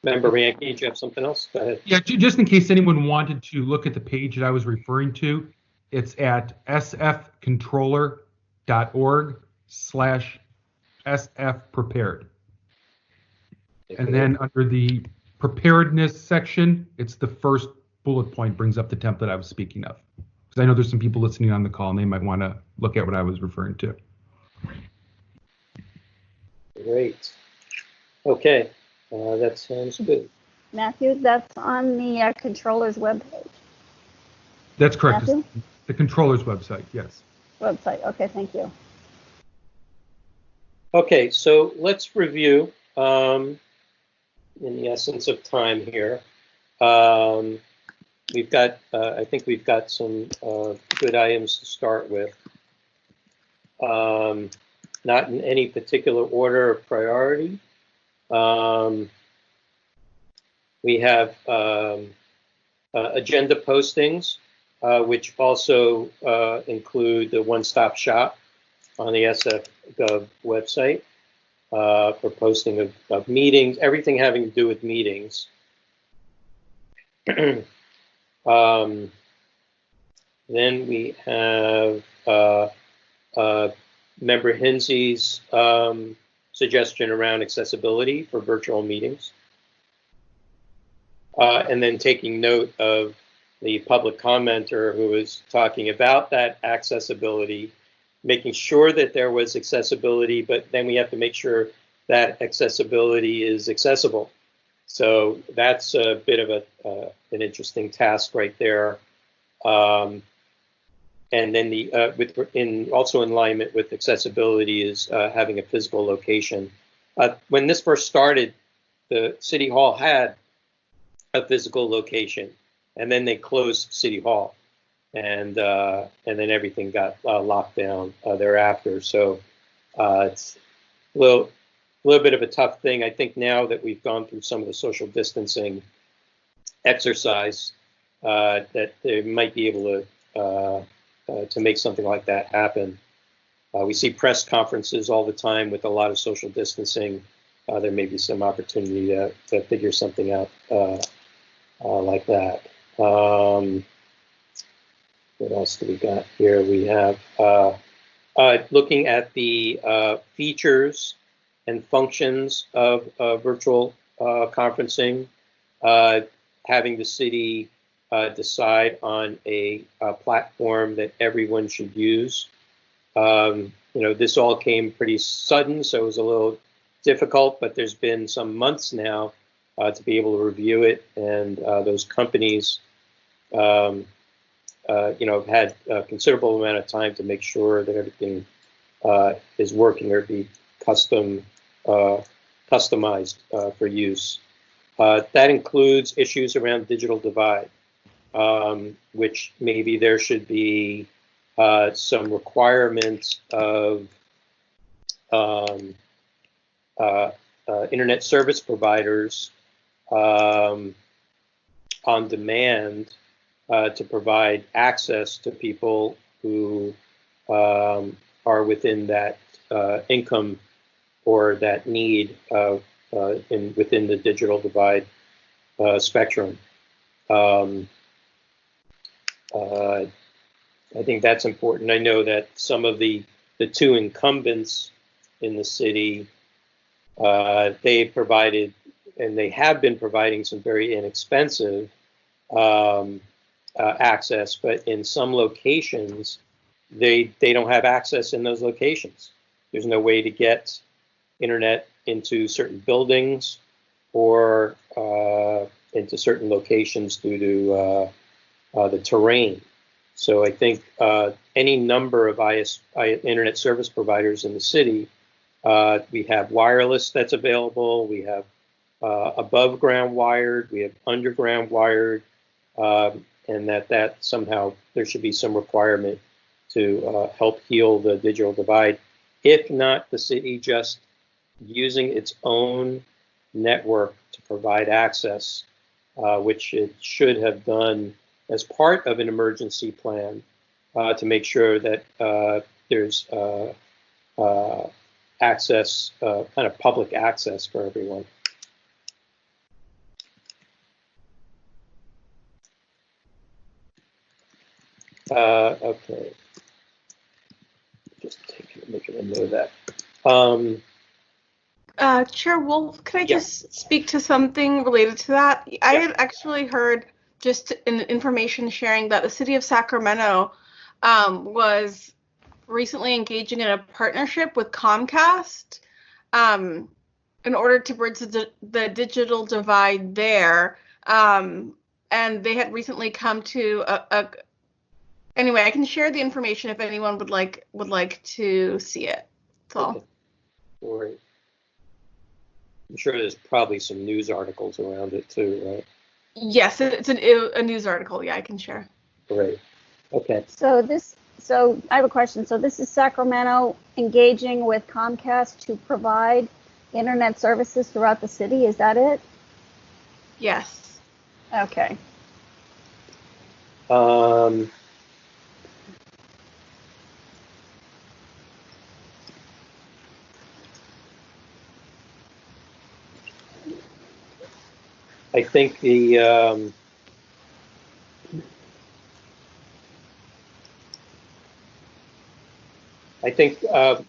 Member Yankee, do you have something else? Go ahead. Yeah, just in case anyone wanted to look at the page that I was referring to, it's at sfcontroller.org/sfprepared. And then under the preparedness section, it's the first bullet point brings up the template I was speaking of. Because I know there's some people listening on the call and they might want to look at what I was referring to. Great. Okay, that sounds good. Matthew, that's on the controller's webpage. That's correct. Matthew? The controller's website, yes. Website. Okay, thank you. Okay, so let's review in the essence of time here. We've got, I think we've got some good items to start with. Not in any particular order of priority. We have agenda postings, which also include the one-stop shop on the SF.gov website for posting of meetings, everything having to do with meetings. Then we have Member Hinsey's suggestion around accessibility for virtual meetings. And then taking note of the public commenter who was talking about that accessibility, making sure that there was accessibility, but then we have to make sure that accessibility is accessible. So that's a bit of an interesting task right there. And then also in alignment with accessibility is having a physical location. When this first started, the City Hall had a physical location, and then they closed City Hall, and then everything got locked down thereafter. So it's a little bit of a tough thing. I think now that we've gone through some of the social distancing exercise, that they might be able to make something like that happen. We see press conferences all the time with a lot of social distancing. There may be some opportunity to figure something out like that. What else do we got here? We have looking at the features and functions of virtual conferencing, having the city decide on a platform that everyone should use. This all came pretty sudden, so it was a little difficult, but there's been some months now to be able to review it, and those companies, have had a considerable amount of time to make sure that everything is working or be customized for use. That includes issues around digital divide, which maybe there should be some requirements of internet service providers on demand to provide access to people who are within that income or that need within the digital divide spectrum. I think that's important. I know that some of the two incumbents in the city, they provided, and they have been providing, some very inexpensive access, but in some locations, they don't have access in those locations. There's no way to get internet into certain buildings or into certain locations due to the terrain. So I think any number of internet service providers in the city, we have wireless that's available, we have above ground wired, we have underground wired, and that somehow there should be some requirement to help heal the digital divide. If not, the city just using its own network to provide access, which it should have done as part of an emergency plan to make sure that there's access, kind of public access for everyone. Okay. Just making a note of that. Chair Wolf, could I just speak to something related to that? I had actually heard just in information sharing that the city of Sacramento was recently engaging in a partnership with Comcast in order to bridge the digital divide there. And they had recently come to Anyway, I can share the information if anyone would like to see it. That's all. Okay. All right. I'm sure there's probably some news articles around it too, right? Yes, it's a news article. Yeah, I can share. Great. Okay. So I have a question. So this is Sacramento engaging with Comcast to provide internet services throughout the city. Is that it? Yes. Okay. I think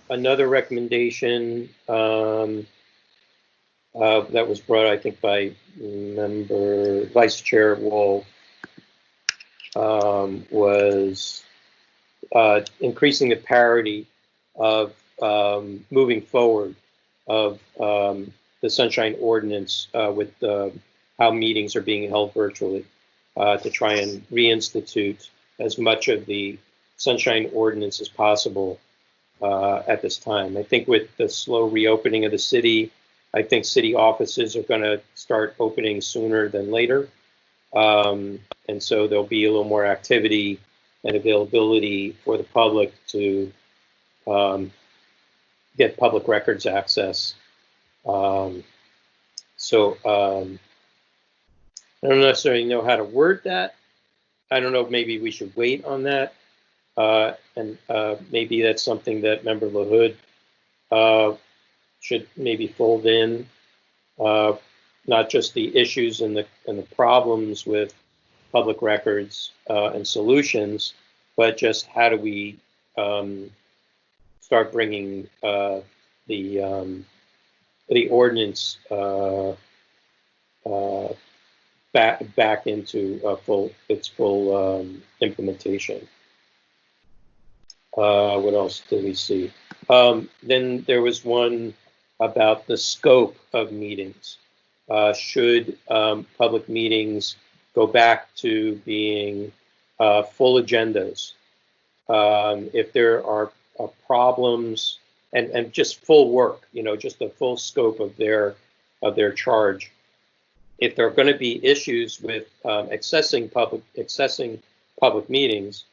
another recommendation that was brought, I think, by Vice Chair Wolf was increasing the parity of moving forward of the Sunshine Ordinance with how meetings are being held virtually to try and reinstitute as much of the Sunshine Ordinance as possible at this time. I think with the slow reopening of the city, I think city offices are going to start opening sooner than later. And so there'll be a little more activity and availability for the public to get public records access. I don't necessarily know how to word that. I don't know, maybe we should wait on that. And maybe that's something that Member LaHood should maybe fold in, not just the issues and the problems with public records and solutions, but just how do we start bringing the ordinance back into its full implementation. What else did we see? Then there was one about the scope of meetings. Should public meetings go back to being full agendas? If there are problems and just full work, just the full scope of their charge. If there are going to be issues with accessing public meetings,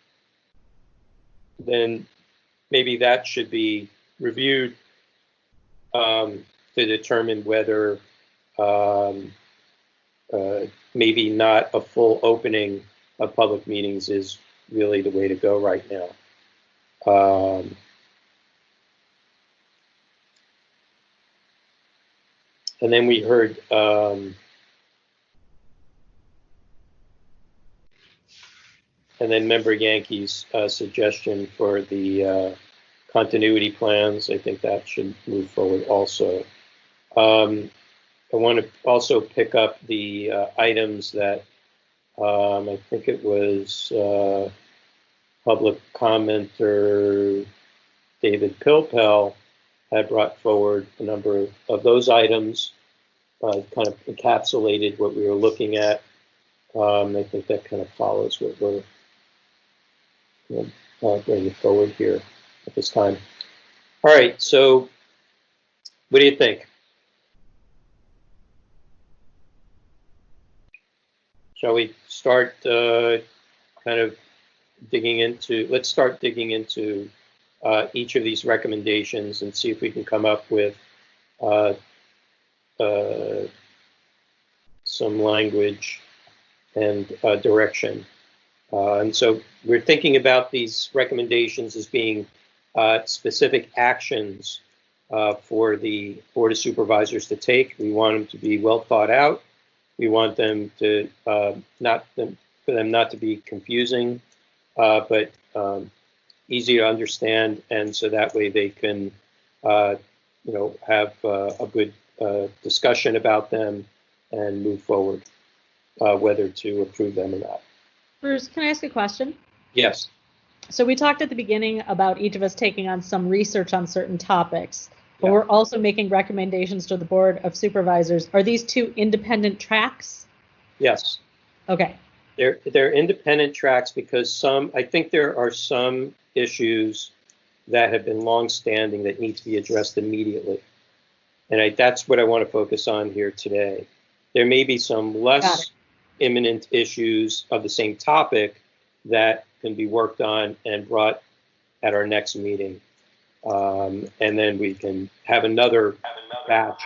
then maybe that should be reviewed to determine whether maybe not a full opening of public meetings is really the way to go right now. And then we heard and then Member Yankee's suggestion for the continuity plans. I think that should move forward also. I want to also pick up the items that I think it was public commenter David Pilpel had brought forward a number of those items, kind of encapsulated what we were looking at. I think that kind of follows what we're bringing forward here at this time. All right, so what do you think? Shall we start kind of digging into, let's start digging into each of these recommendations and see if we can come up with some language and direction. And so we're thinking about these recommendations as being specific actions for the Board of Supervisors to take. We want them to be well thought out. We want them to for them not to be confusing, but easy to understand, and so that way they can, have a good discussion about them and move forward, whether to approve them or not. Bruce, can I ask a question? Yes. So we talked at the beginning about each of us taking on some research on certain topics, but we're also making recommendations to the Board of Supervisors. Are these two independent tracks? Yes. Okay. They're independent tracks because I think there are some issues that have been long-standing that need to be addressed immediately. And that's what I want to focus on here today. There may be some less imminent issues of the same topic that can be worked on and brought at our next meeting. And then we can have another batch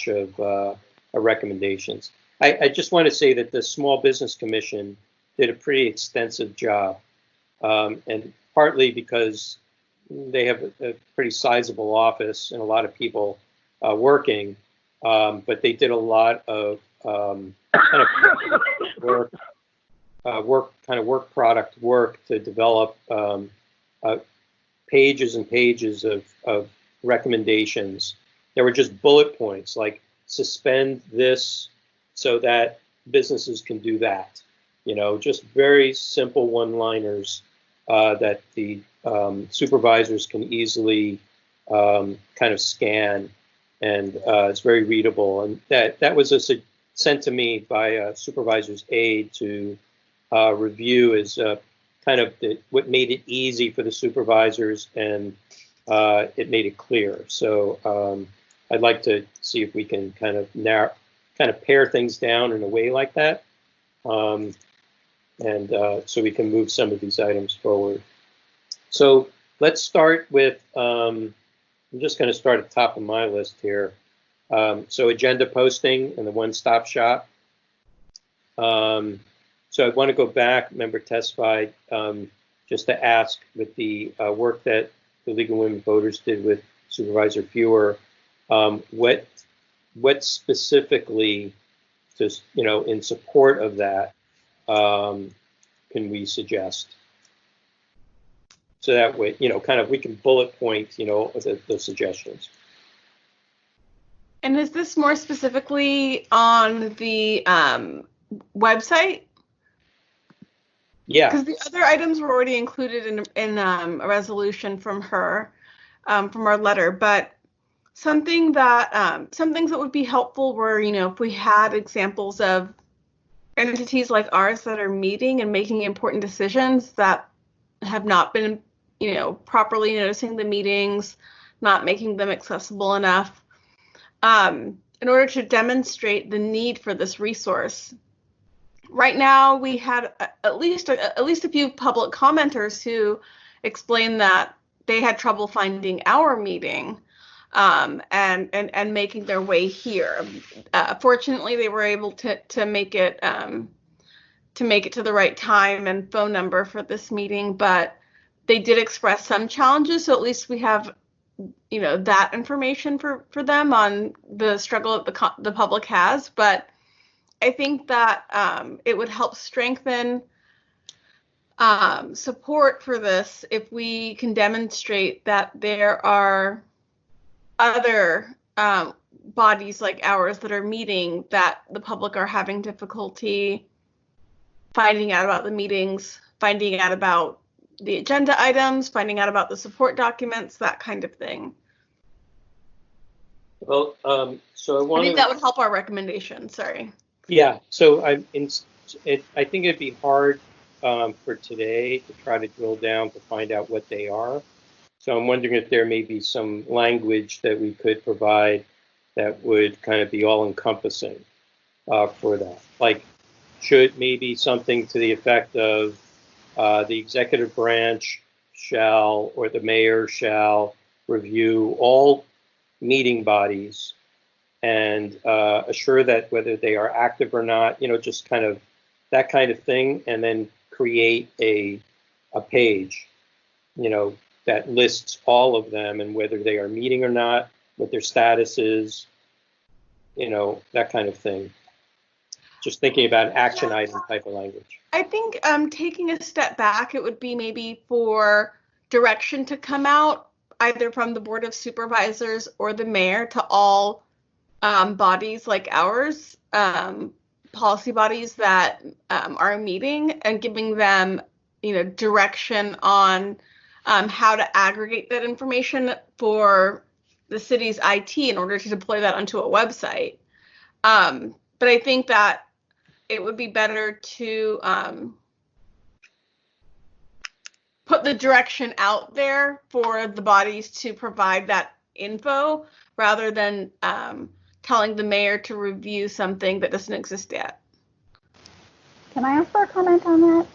of recommendations. I just want to say that the Small Business Commission did a pretty extensive job, and partly because they have a pretty sizable office and a lot of people working, but they did a lot of kind of work product work to develop pages and pages of recommendations. There were just bullet points like suspend this so that businesses can do that. Just very simple one-liners that the supervisors can easily kind of scan, and it's very readable. And that was sent to me by a supervisor's aide to review as kind of what made it easy for the supervisors, and it made it clear. So I'd like to see if we can kind of pare things down in a way like that, and so we can move some of these items forward. So let's start with, I'm just going to start at the top of my list here. So agenda posting and the one-stop shop. So I want to go back, member testified, just to ask with the work that the League of Women Voters did with Supervisor Fewer, what specifically, just in support of that, can we suggest? So that way, kind of we can bullet point, the suggestions. And is this more specifically on the website? Yeah. Because the other items were already included in a resolution from her, from our letter, but some things that would be helpful were, if we had examples of entities like ours that are meeting and making important decisions that have not been, properly noticing the meetings, not making them accessible enough, in order to demonstrate the need for this resource. Right now, we had at least a few public commenters who explained that they had trouble finding our meeting, and making their way here. Fortunately, they were able to make it to the right time and phone number for this meeting, but they did express some challenges. So at least we have, that information for them on the struggle that the public has. But I think that it would help strengthen support for this if we can demonstrate that there are other bodies like ours that are meeting that the public are having difficulty finding out about the meetings, finding out about the agenda items, finding out about the support documents, that kind of thing. Well, so I think that would help our recommendation. Sorry. Yeah. So I think it'd be hard for today to try to drill down to find out what they are. So I'm wondering if there may be some language that we could provide that would kind of be all-encompassing for that. Like, should maybe something to the effect of the executive branch shall, or the mayor shall, review all meeting bodies and assure that whether they are active or not, just kind of that kind of thing, and then create a page, that lists all of them and whether they are meeting or not, what their status is, that kind of thing. Just thinking about action item type of language. I think taking a step back, it would be maybe for direction to come out either from the Board of Supervisors or the mayor to all bodies like ours, policy bodies that are meeting, and giving them, direction on how to aggregate that information for the city's IT in order to deploy that onto a website. But I think that it would be better to put the direction out there for the bodies to provide that info rather than telling the mayor to review something that doesn't exist yet. Can I ask for a comment on that?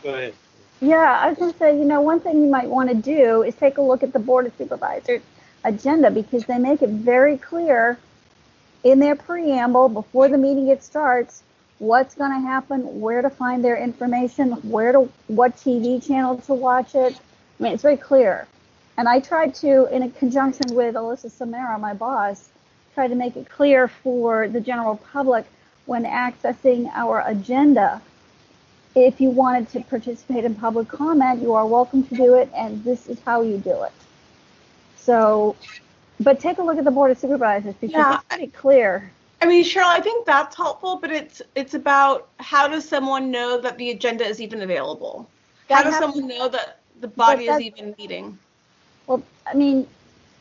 Go ahead. Yeah, I was going to say, one thing you might want to do is take a look at the Board of Supervisors agenda, because they make it very clear in their preamble before the meeting starts what's going to happen, where to find their information, what TV channel to watch it. I mean, it's very clear. And I tried to, in conjunction with Alyssa Samara, my boss, try to make it clear for the general public when accessing our agenda. If you wanted to participate in public comment, you are welcome to do it, and this is how you do it. So, but take a look at the Board of Supervisors, because it's pretty clear. I mean, Cheryl, I think that's helpful, but it's about how does someone know that the agenda is even available? How does someone know that the body is even meeting? Well, I mean,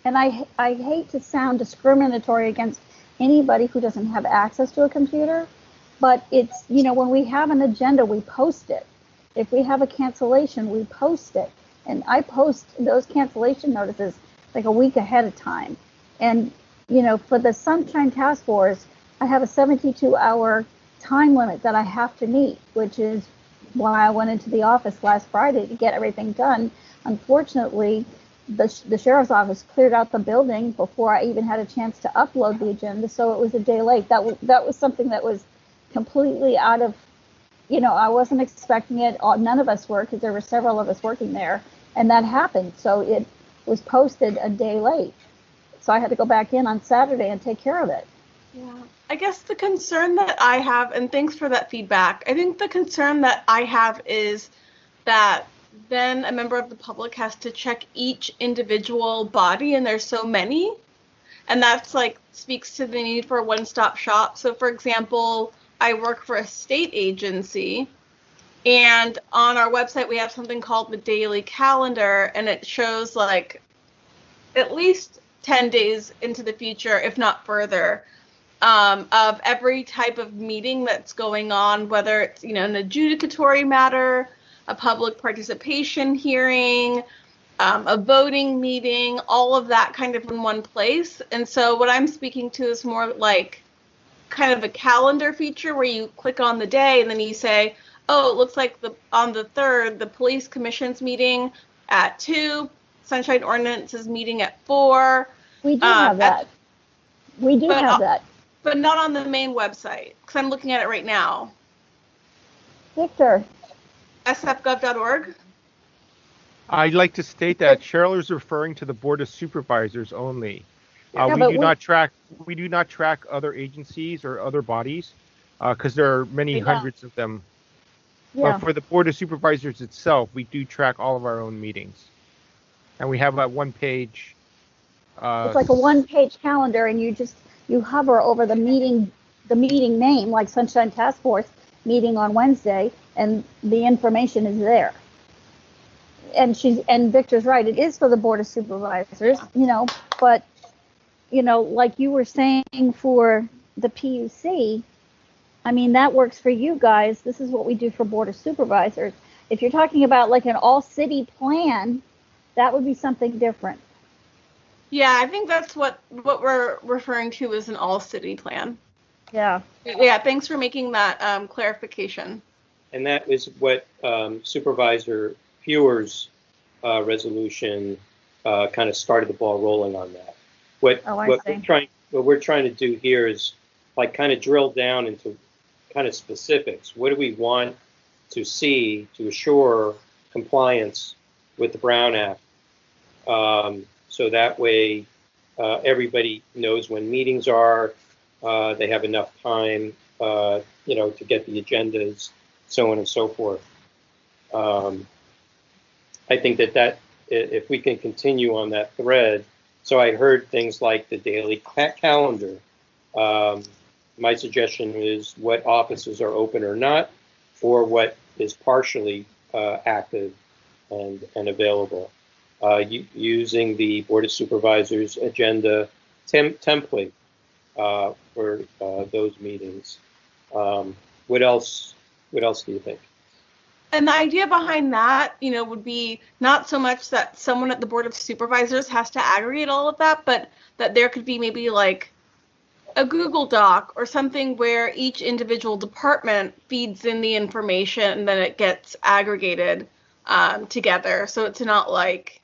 and I hate to sound discriminatory against anybody who doesn't have access to a computer, but it's, when we have an agenda, we post it. If we have a cancellation, we post it. And I post those cancellation notices like a week ahead of time. And, for the Sunshine Task Force, I have a 72-hour time limit that I have to meet, which is why I went into the office last Friday to get everything done. Unfortunately, the sheriff's office cleared out the building before I even had a chance to upload the agenda, so it was a day late. That was something that was completely out of, I wasn't expecting it. None of us were, because there were several of us working there, and that happened. So it was posted a day late. So I had to go back in on Saturday and take care of it. Yeah, I guess the concern that I have, and thanks for that feedback, I think the concern that I have is that then a member of the public has to check each individual body, and there's so many, and that's speaks to the need for a one-stop shop. So for example, I work for a state agency, and on our website we have something called the daily calendar, and it shows at least 10 days into the future, if not further, of every type of meeting that's going on, whether it's an adjudicatory matter, a public participation hearing, a voting meeting, all of that kind of in one place. And so what I'm speaking to is more like kind of a calendar feature where you click on the day and then you say, oh, it looks like on the 3rd, the police commission's meeting at 2, Sunshine Ordinance is meeting at 4. We do have that. We do have that. But not on the main website, because I'm looking at it right now. Victor. sfgov.org. I'd like to state that Cheryl is referring to the Board of Supervisors only. We do not track other agencies or other bodies because there are many hundreds of them. Yeah. But for the Board of Supervisors itself, we do track all of our own meetings, and we have that one page. It's like a one-page calendar, and you hover over the meeting name, like Sunshine Task Force meeting on Wednesday, and the information is there. And Victor's right, it is for the Board of Supervisors, but like you were saying for the PUC, I mean, that works for you guys. This is what we do for Board of Supervisors. If you're talking about like an all-city plan, that would be something different. Yeah, I think that's what we're referring to as an all-city plan. Yeah. Yeah, thanks for making that clarification. And that is what Supervisor Fewer's resolution kind of started the ball rolling on that. What we're trying to do here is like kind of drill down into kind of specifics. What do we want to see to assure compliance with the Brown Act? So that way everybody knows when meetings are, they have enough time, to get the agendas, so on and so forth. I think that if we can continue on that thread, so I heard things like the daily calendar. My suggestion is what offices are open or not, or what is partially active and available. Using the Board of Supervisors agenda template for those meetings. What else do you think? And the idea behind that, would be not so much that someone at the Board of Supervisors has to aggregate all of that, but that there could be maybe like a Google Doc or something where each individual department feeds in the information and then it gets aggregated together. So it's not like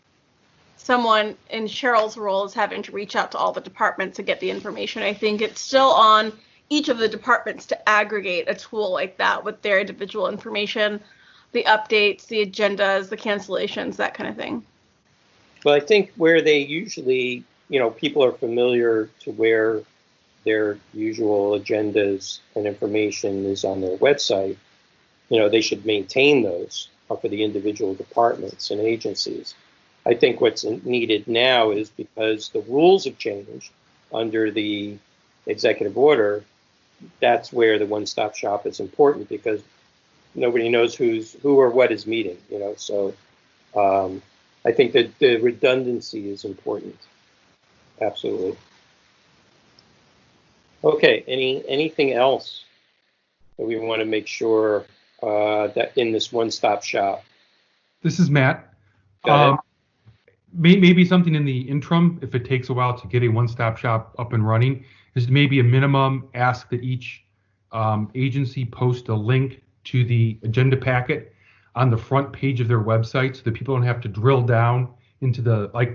someone in Cheryl's role is having to reach out to all the departments to get the information. I think it's still on each of the departments to aggregate a tool like that with their individual information, the updates, the agendas, the cancellations, that kind of thing. Well, I think where they usually, people are familiar to where their usual agendas and information is on their website, they should maintain those for the individual departments and agencies. I think what's needed now is, because the rules have changed under the executive order, that's where the one-stop shop is important, because nobody knows who or what is meeting, So I think that the redundancy is important. Absolutely. Okay. Anything else that we want to make sure that in this one-stop shop? This is Matt. Maybe something in the interim, if it takes a while to get a one-stop shop up and running, is maybe a minimum ask that each agency post a link to the agenda packet on the front page of their website, so that people don't have to drill down into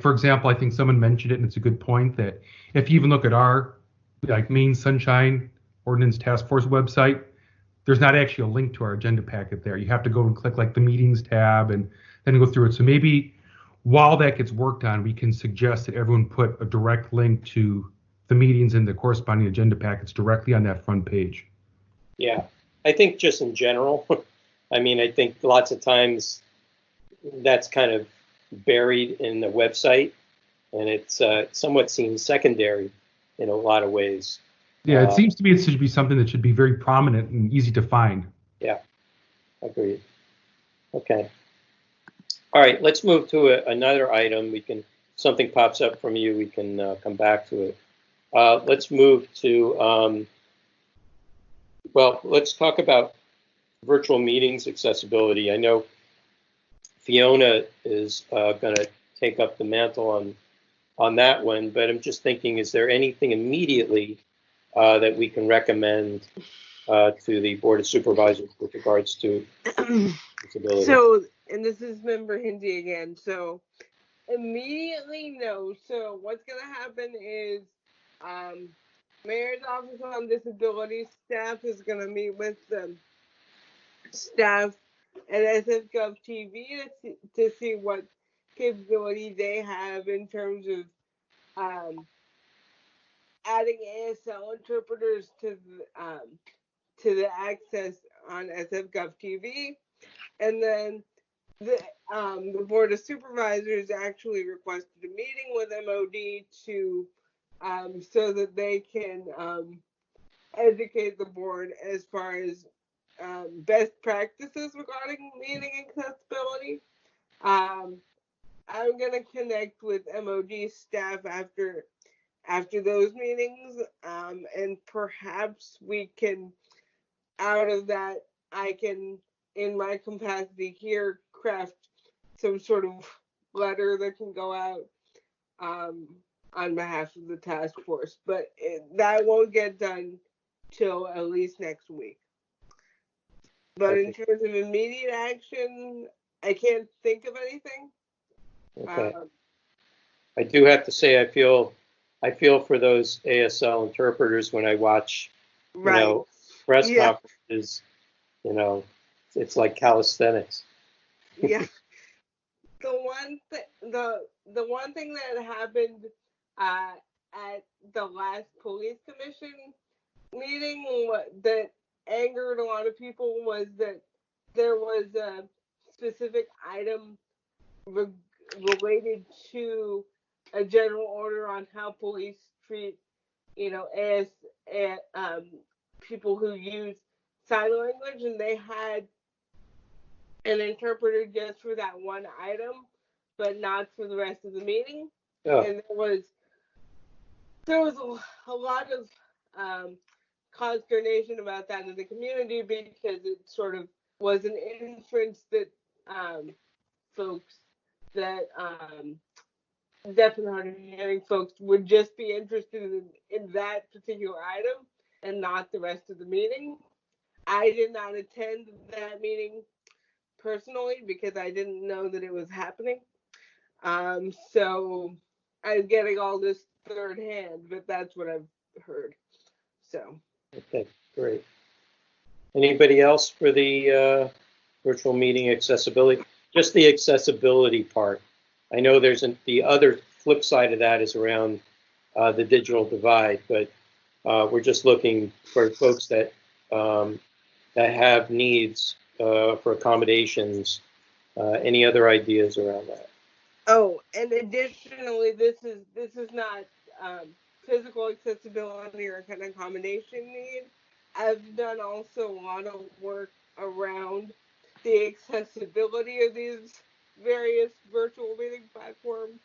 for example, I think someone mentioned it, and it's a good point, that if you even look at our Maine Sunshine Ordinance Task Force website, there's not actually a link to our agenda packet there. You have to go and click the meetings tab and then go through it. So maybe while that gets worked on, we can suggest that everyone put a direct link to the meetings and the corresponding agenda packets directly on that front page. Yeah, I think just in general, I think lots of times that's kind of buried in the website, and it's somewhat seems secondary in a lot of ways. Yeah, it seems to me it should be something that should be very prominent and easy to find. Yeah, agreed. Okay. All right, let's move to another item. Something pops up from you, we can come back to it. Let's move to, let's talk about virtual meetings accessibility. I know Fiona is going to take up the mantle on that one, but I'm just thinking, is there anything immediately that we can recommend to the Board of Supervisors with regards to accessibility? So, and this is Member Hindi again, so immediately no. So what's going to happen is Mayor's Office on Disability staff is going to meet with the staff at SF TV to see what capability they have in terms of adding ASL interpreters to the access on SF TV, and then the Board of Supervisors actually requested a meeting with MOD to so that they can educate the board as far as best practices regarding meeting accessibility. I'm going to connect with MOD staff after those meetings, and perhaps we can, out of that, I can, in my capacity here, craft some sort of letter that can go out on behalf of the task force, but that won't get done till at least next week. But in terms of immediate action, I can't think of anything. Okay. I do have to say, I feel for those ASL interpreters when I watch, press conferences. It's like calisthenics. Yeah. The one thing that happened at the last police commission meeting that angered a lot of people was that there was a specific item related to a general order on how police treat, people who use sign language, and they had an interpreter just for that one item, but not for the rest of the meeting. Oh. And there was a lot of consternation about that in the community because it sort of was an inference that folks that deaf and hard of hearing folks would just be interested in that particular item and not the rest of the meeting. I did not attend that meeting personally because I didn't know that it was happening. So I'm getting all this third hand, but that's what I've heard. So. Okay, great. Anybody else for the virtual meeting accessibility? Just the accessibility part. I know there's the other flip side of that is around the digital divide, but we're just looking for folks that that have needs for accommodations. Any other ideas around that? Oh, and additionally, this is not physical accessibility or an accommodation need. I've done also a lot of work around the accessibility of these various virtual meeting platforms.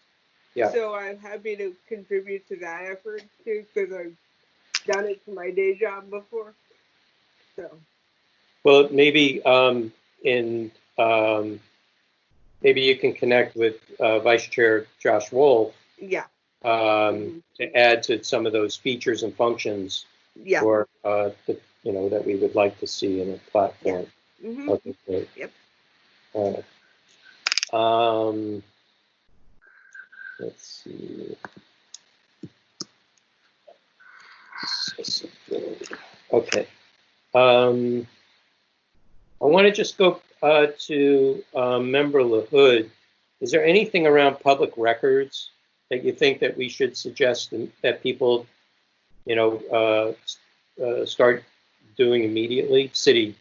Yeah. So I'm happy to contribute to that effort too, because I've done it for my day job before. So. Well, maybe maybe you can connect with Vice Chair Josh Wolf. Yeah. To add to some of those features and functions. Yeah. Or that we would like to see in a platform. Yeah. Mm-hmm. Okay, great. Yep. All right. Let's see. Okay. I want to just go to Member LaHood. Is there anything around public records that you think that we should suggest that people, start doing immediately? City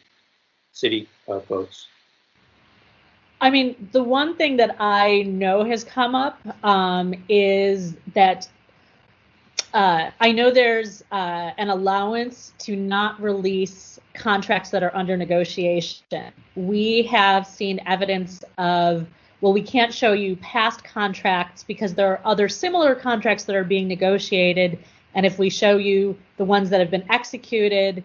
folks. I mean, the one thing that I know has come up is that I know there's an allowance to not release contracts that are under negotiation. We have seen evidence of, well, we can't show you past contracts because there are other similar contracts that are being negotiated. And if we show you the ones that have been executed,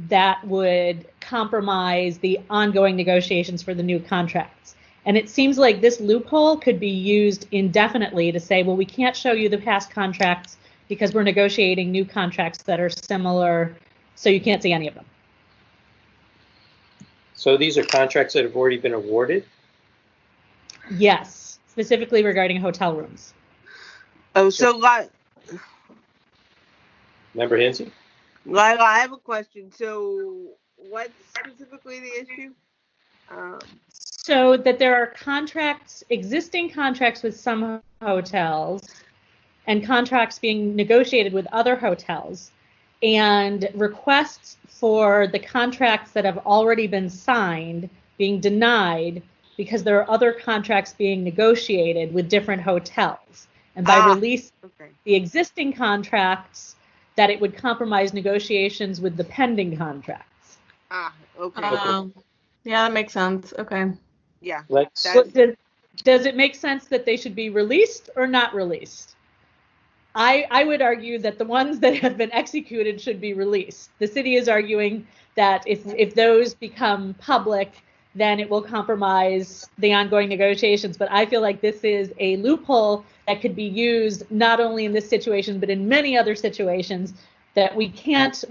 that would compromise the ongoing negotiations for the new contracts. And it seems like this loophole could be used indefinitely to say, well, we can't show you the past contracts because we're negotiating new contracts that are similar, so you can't see any of them. So these are contracts that have already been awarded? Yes, specifically regarding hotel rooms. Oh, so Member Hinsey? Lila, I have a question. So what's specifically the issue? So that there are contracts, existing contracts with some hotels and contracts being negotiated with other hotels, and requests for the contracts that have already been signed being denied because there are other contracts being negotiated with different hotels. And by releasing the existing contracts, that it would compromise negotiations with the pending contracts. Okay. Yeah, that makes sense. Okay. Yeah. Does it make sense that they should be released or not released? I would argue that the ones that have been executed should be released. The city is arguing that if those become public, then it will compromise the ongoing negotiations. But I feel like this is a loophole that could be used not only in this situation, but in many other situations, that we can't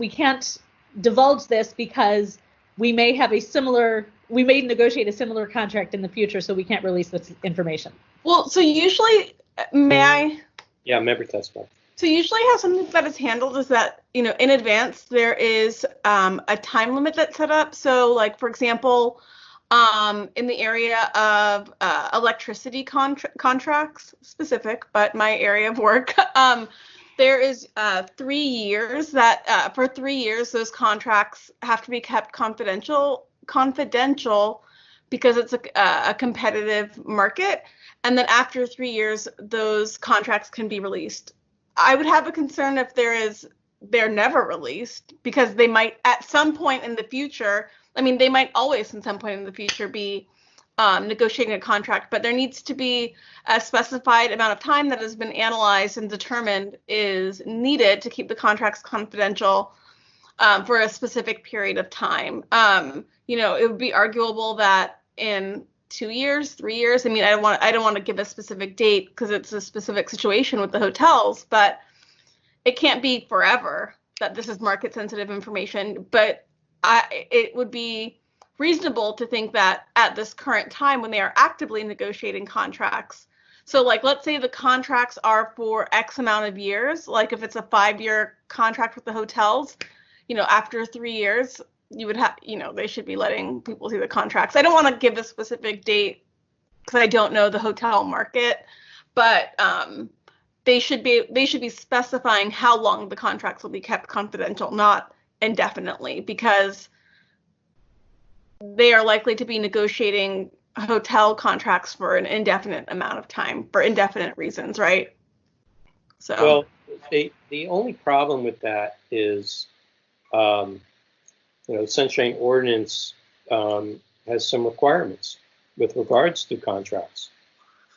divulge this because we may negotiate a similar contract in the future, so we can't release this information. Well, so usually, may I? Yeah, member testify. So usually how something that is handled is that, in advance there is a time limit that's set up. So like, for example, in the area of electricity contracts specific, but my area of work, there is 3 years that for 3 years, those contracts have to be kept confidential because it's a competitive market. And then after 3 years, those contracts can be released. I would have a concern if they're never released, because they might at some point in the future, they might always at some point in the future be negotiating a contract, but there needs to be a specified amount of time that has been analyzed and determined is needed to keep the contracts confidential. for a specific period of time. It would be arguable that in 2 years, 3 years. I mean, I don't want to give a specific date because it's a specific situation with the hotels, but it can't be forever that this is market sensitive information. But it would be reasonable to think that at this current time, when they are actively negotiating contracts, so like let's say the contracts are for X amount of years, like if it's a 5-year contract with the hotels, after 3 years, you would have, they should be letting people see the contracts. I don't want to give a specific date because I don't know the hotel market, but they should be specifying how long the contracts will be kept confidential, not indefinitely, because they are likely to be negotiating hotel contracts for an indefinite amount of time for indefinite reasons, right? So well, the only problem with that is, the Sunshine Ordinance has some requirements with regards to contracts,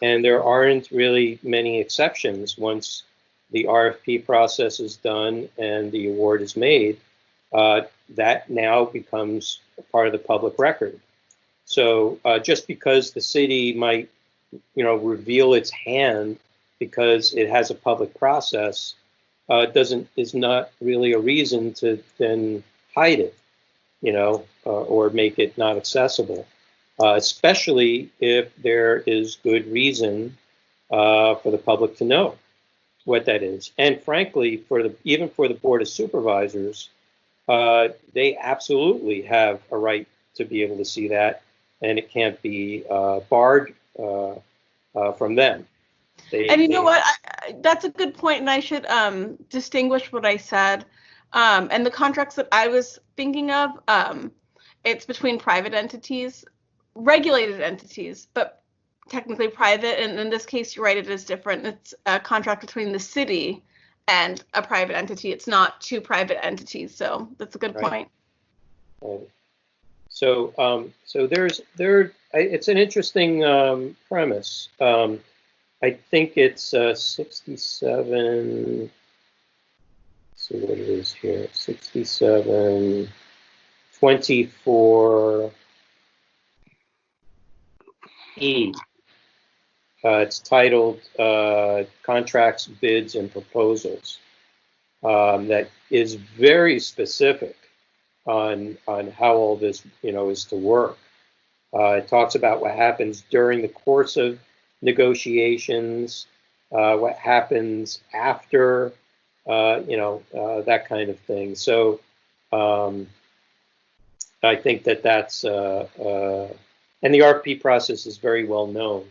and there aren't really many exceptions once the RFP process is done and the award is made. That now becomes a part of the public record. So just because the city might, reveal its hand because it has a public process, is not really a reason to then hide it, or make it not accessible, especially if there is good reason for the public to know what that is. And frankly, even for the Board of Supervisors, they absolutely have a right to be able to see that, and it can't be barred from them. What? That's a good point, and I should distinguish what I said. And the contracts that I was thinking of, it's between private entities, regulated entities, but technically private. And in this case, you're right, it is different. It's a contract between the city and a private entity. It's not two private entities. So that's a good point. Right. So it's an interesting premise. I think it's 67. See what it is here. 6724E. It's titled Contracts, Bids, and Proposals. That is very specific on how all this is to work. It talks about what happens during the course of negotiations, what happens after, that kind of thing. So I think that's and the RFP process is very well known.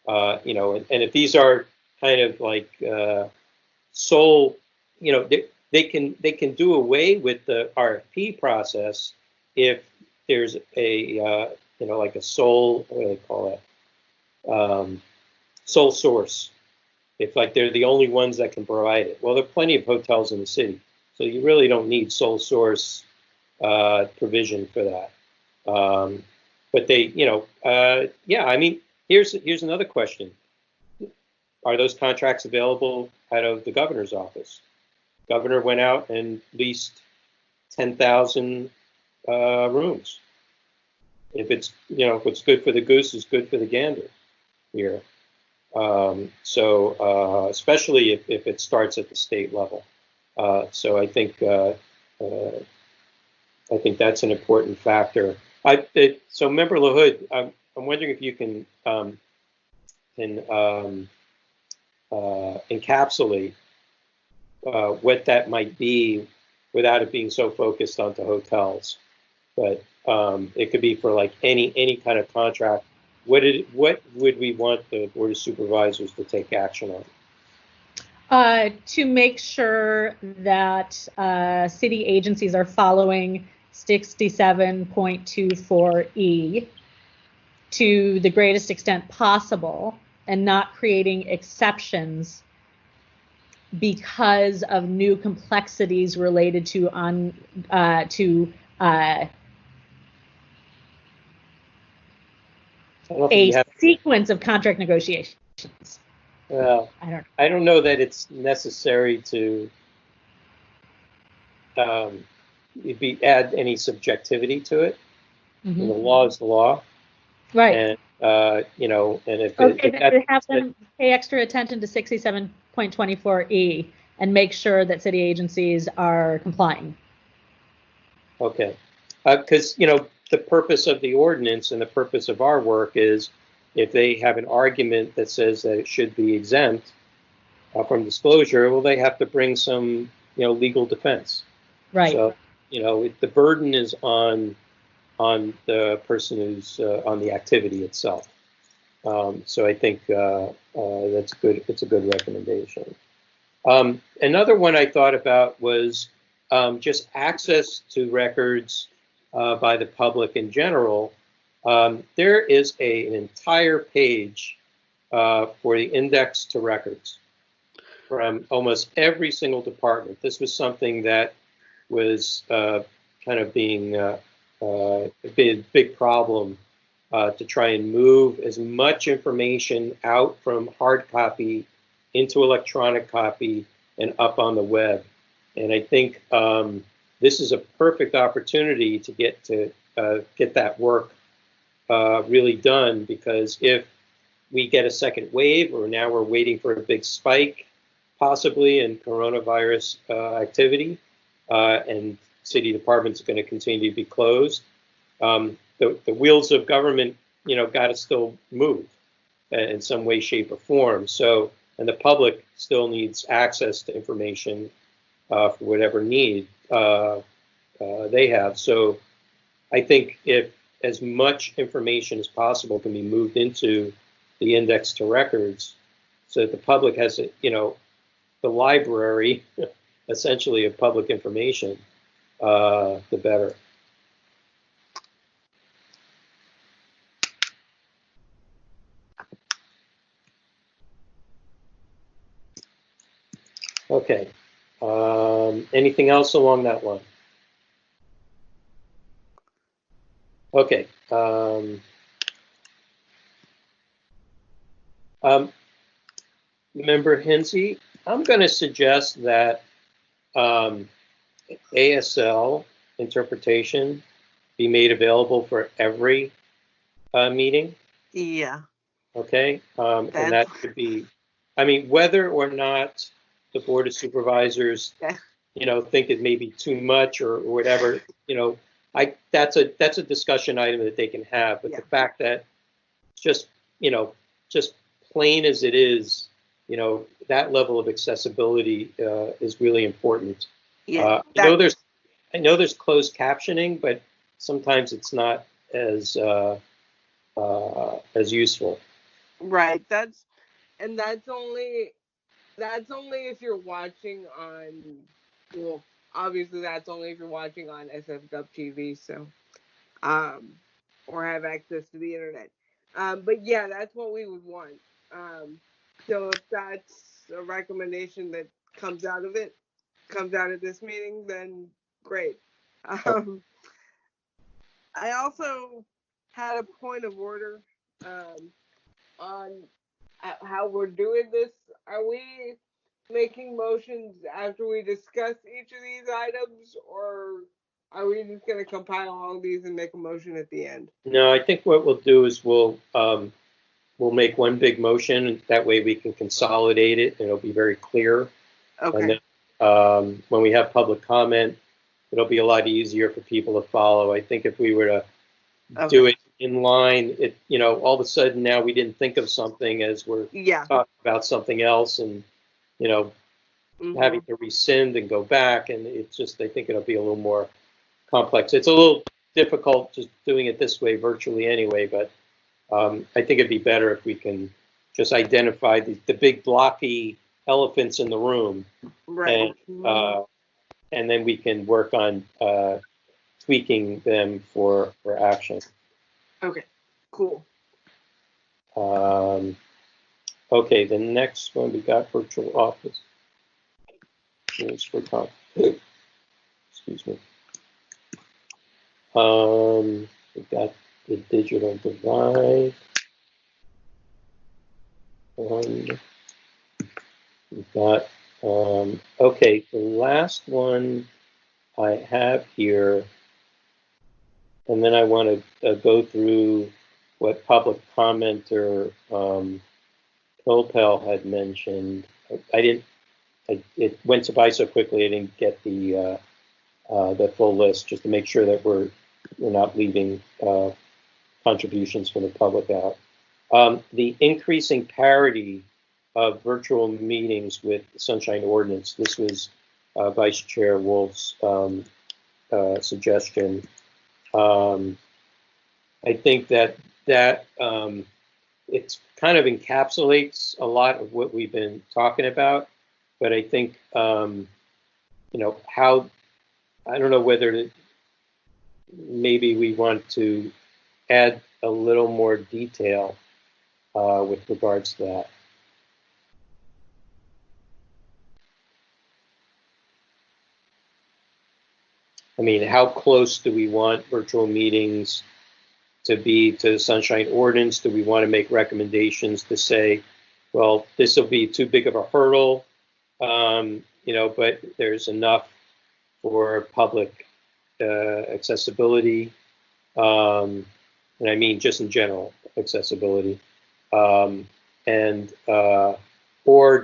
And if these are kind of like sole, they can do away with the RFP process if there's a like a sole, what do they call it? Sole source. If like they're the only ones that can provide it. Well, there are plenty of hotels in the city, so you really don't need sole source provision for that. But they, here's another question. Are those contracts available out of the governor's office? Governor went out and leased 10,000 rooms. If it's what's good for the goose is good for the gander here. Especially if it starts at the state level. So I think that's an important factor. So Member LaHood, I'm wondering if you can encapsulate what that might be without it being so focused onto hotels. But it could be for like any kind of contract. What would we want the Board of Supervisors to take action on? To make sure that city agencies are following 67.24E to the greatest extent possible and not creating exceptions because of new complexities related to a sequence of contract negotiations. Well, I don't know that it's necessary to add any subjectivity to it. Mm-hmm. The law is the law. Right. And, and if have them pay extra attention to 67.24E and make sure that city agencies are complying. Okay. Because, the purpose of the ordinance and the purpose of our work is if they have an argument that says that it should be exempt from disclosure, well, they have to bring some, legal defense. Right. So, the burden is on the person who's on the activity itself. So I think that's good. It's a good recommendation. Another one I thought about was just access to records by the public in general. There is an entire page for the index to records from almost every single department. This was something that was kind of being a big problem to try and move as much information out from hard copy into electronic copy and up on the web. And I think this is a perfect opportunity to get that work really done, because if we get a second wave, or now we're waiting for a big spike possibly in coronavirus activity, and city departments are going to continue to be closed, the wheels of government, got to still move in some way, shape, or form. So, and the public still needs access to information for whatever need they have. So, I think if as much information as possible can be moved into the index to records, so that the public has, the library essentially of public information, the better. Okay. Anything else along that line? Okay. Member Hinsey, I'm going to suggest that ASL interpretation be made available for every meeting. Yeah. Okay. And that could be, whether or not the Board of Supervisors, think it may be too much or whatever, that's a discussion item that they can have. But the fact that just plain as it is, that level of accessibility is really important. Yeah. I know there's closed captioning, but sometimes it's not as useful. Right. That's only if you're watching on, well, obviously that's only if you're watching on SF TV, so or have access to the internet. But yeah, that's what we would want. So if that's a recommendation that comes out of this meeting, then great. I also had a point of order on how we're doing this. Are we making motions after we discuss each of these items, or are we just going to compile all of these and make a motion at the end? No, I think what we'll do is we'll make one big motion. That way we can consolidate it and it'll be very clear. Okay. And then when we have public comment, it'll be a lot easier for people to follow. I think if we were to do it in line, all of a sudden now we didn't think of something as we're talking about something else, and having to rescind and go back, and it's just, I think it'll be a little more complex. It's a little difficult just doing it this way virtually anyway, but I think it'd be better if we can just identify the big blocky elephants in the room, right? And then we can work on tweaking them for action. Okay, cool. Okay, the next one we got virtual office. Excuse me. We got the digital divide. We got okay. The last one I have here, and then I want to go through what public commenter Pilpel had mentioned. It went by so quickly I didn't get the full list, just to make sure that we're not leaving contributions from the public out. The increasing parity of virtual meetings with the Sunshine Ordinance. This was Vice Chair Wolf's suggestion. I think that it kind of encapsulates a lot of what we've been talking about, but I think how, I don't know whether maybe we want to add a little more detail with regards to that. I mean, how close do we want virtual meetings to be to the Sunshine Ordinance? Do we want to make recommendations to say, well, this will be too big of a hurdle, but there's enough for public accessibility, and I mean just in general accessibility, or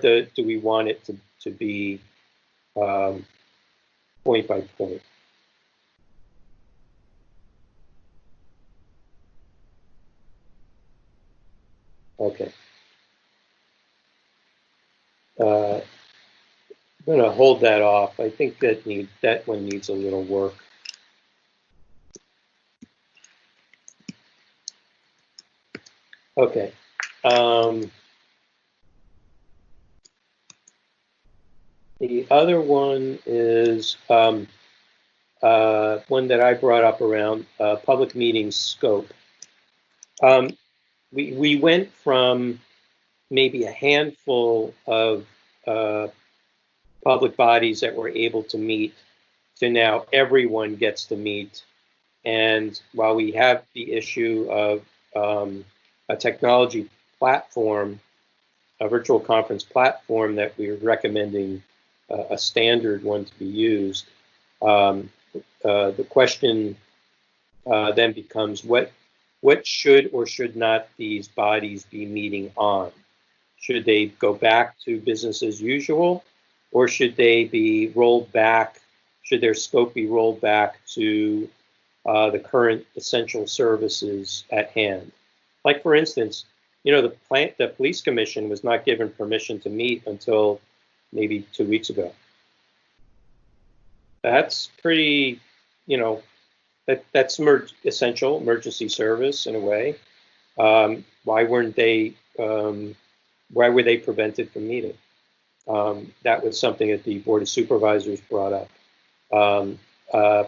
do we want it to be point by point? Okay. I'm going to hold that off. I think that one needs a little work. Okay. The other one is one that I brought up around public meeting scope. We went from maybe a handful of public bodies that were able to meet to now everyone gets to meet. And while we have the issue of a technology platform, a virtual conference platform that we're recommending a standard one to be used, the question then becomes what should or should not these bodies be meeting on? Should they go back to business as usual, or should they be rolled back? Should their scope be rolled back to the current essential services at hand? Like, for instance, the police commission was not given permission to meet until maybe 2 weeks ago. That's pretty, that's essential emergency service in a way. Why were they prevented from meeting? That was something that the Board of Supervisors brought up.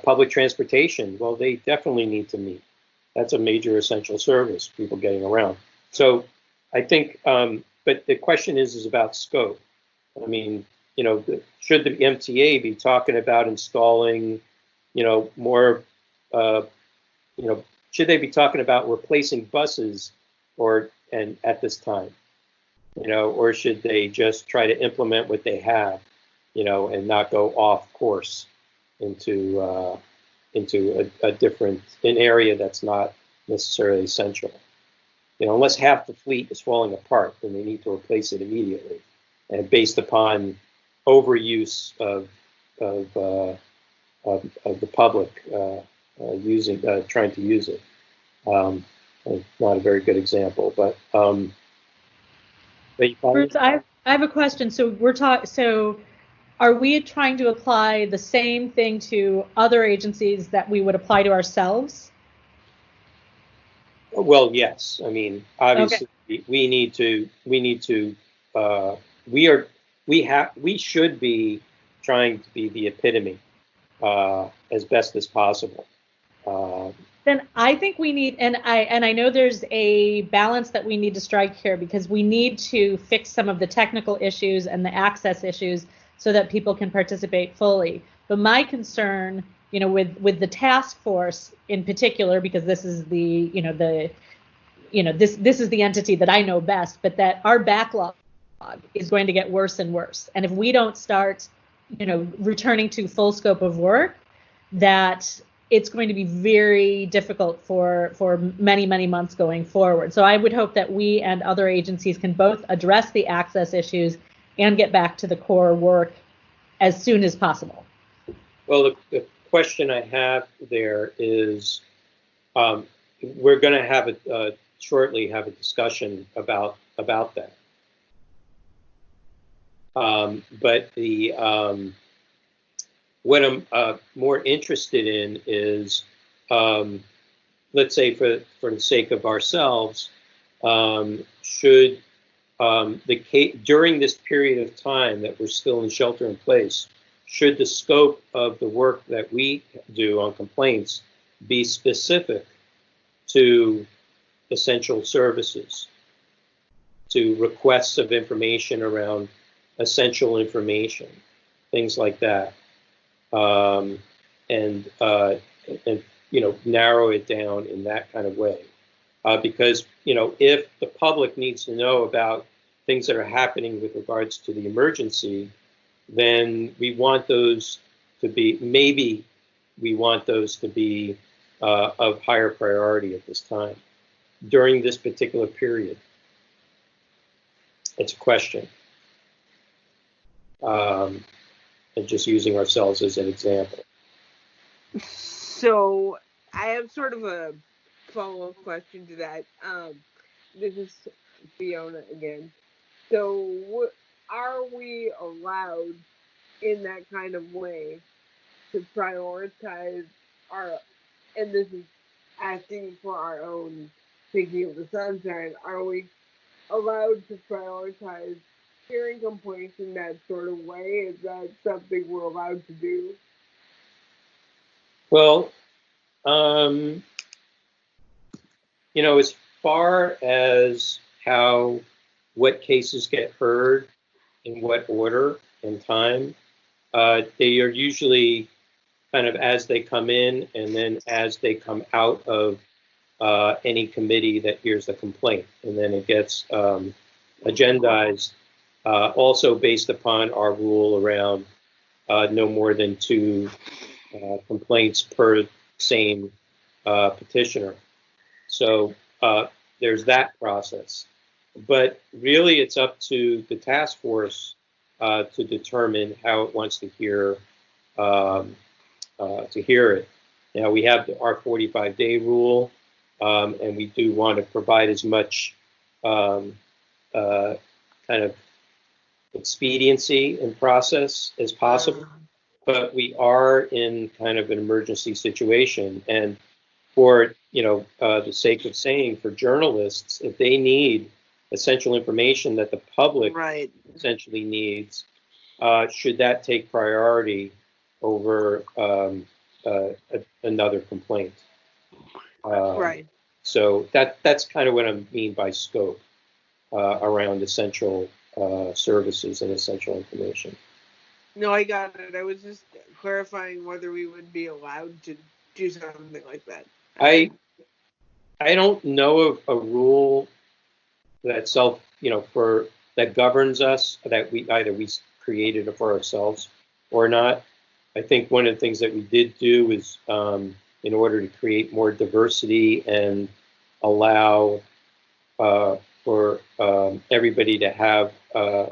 Public transportation, well, they definitely need to meet. That's a major essential service, people getting around. So I think, but the question is about scope. I mean, should the MTA be talking about installing, more, should they be talking about replacing buses and at this time, or should they just try to implement what they have, and not go off course into a different area that's not necessarily essential. Unless half the fleet is falling apart, then they need to replace it immediately, and based upon overuse of the public trying to use it. Not a very good example, but Bruce, I have a question. So are we trying to apply the same thing to other agencies that we would apply to ourselves? Well, yes. I mean, obviously, okay. We should be trying to be the epitome as best as possible. Then I think we need, and I know there's a balance that we need to strike here, because we need to fix some of the technical issues and the access issues so that people can participate fully. But my concern, with the task force in particular, because this is this is the entity that I know best, but that our backlog is going to get worse and worse. And if we don't start, returning to full scope of work, that it's going to be very difficult for many months going forward. So I would hope that we and other agencies can both address the access issues and get back to the core work as soon as possible. Well, the question I have there is, we're going to have shortly have a discussion about that. But what I'm more interested in is, let's say for the sake of ourselves, should during this period of time that we're still in shelter in place, should the scope of the work that we do on complaints be specific to essential services, to requests of information around essential information, things like that, and narrow it down in that kind of way, because if the public needs to know about things that are happening with regards to the emergency, then we want those to be of higher priority at this time during this particular period. It's a question. And just using ourselves as an example. So I have sort of a follow-up question to that. This is Fiona again. So are we allowed in that kind of way to prioritize and this is asking for our own thinking of the sunshine, are we allowed to prioritize hearing complaints in that sort of way? Is that something we're allowed to do? Well, as far as what cases get heard, in what order and time, they are usually kind of as they come in and then as they come out of any committee that hears the complaint. And then it gets agendized, also based upon our rule around no more than 2 complaints per same petitioner. So there's that process. But really, it's up to the task force to determine how it wants to hear it. Now, we have our 45-day rule, and we do want to provide as much kind of expediency in process as possible. But we are in kind of an emergency situation, and for the sake of saying, for journalists, if they need essential information that the public essentially needs, should that take priority over another complaint? So that's kind of what I mean by scope around essential services and essential information. No, I got it. I was just clarifying whether we would be allowed to do something like that. I don't know of a rule that that governs us, that we created it for ourselves or not. I think one of the things that we did do is, in order to create more diversity and allow for everybody to have an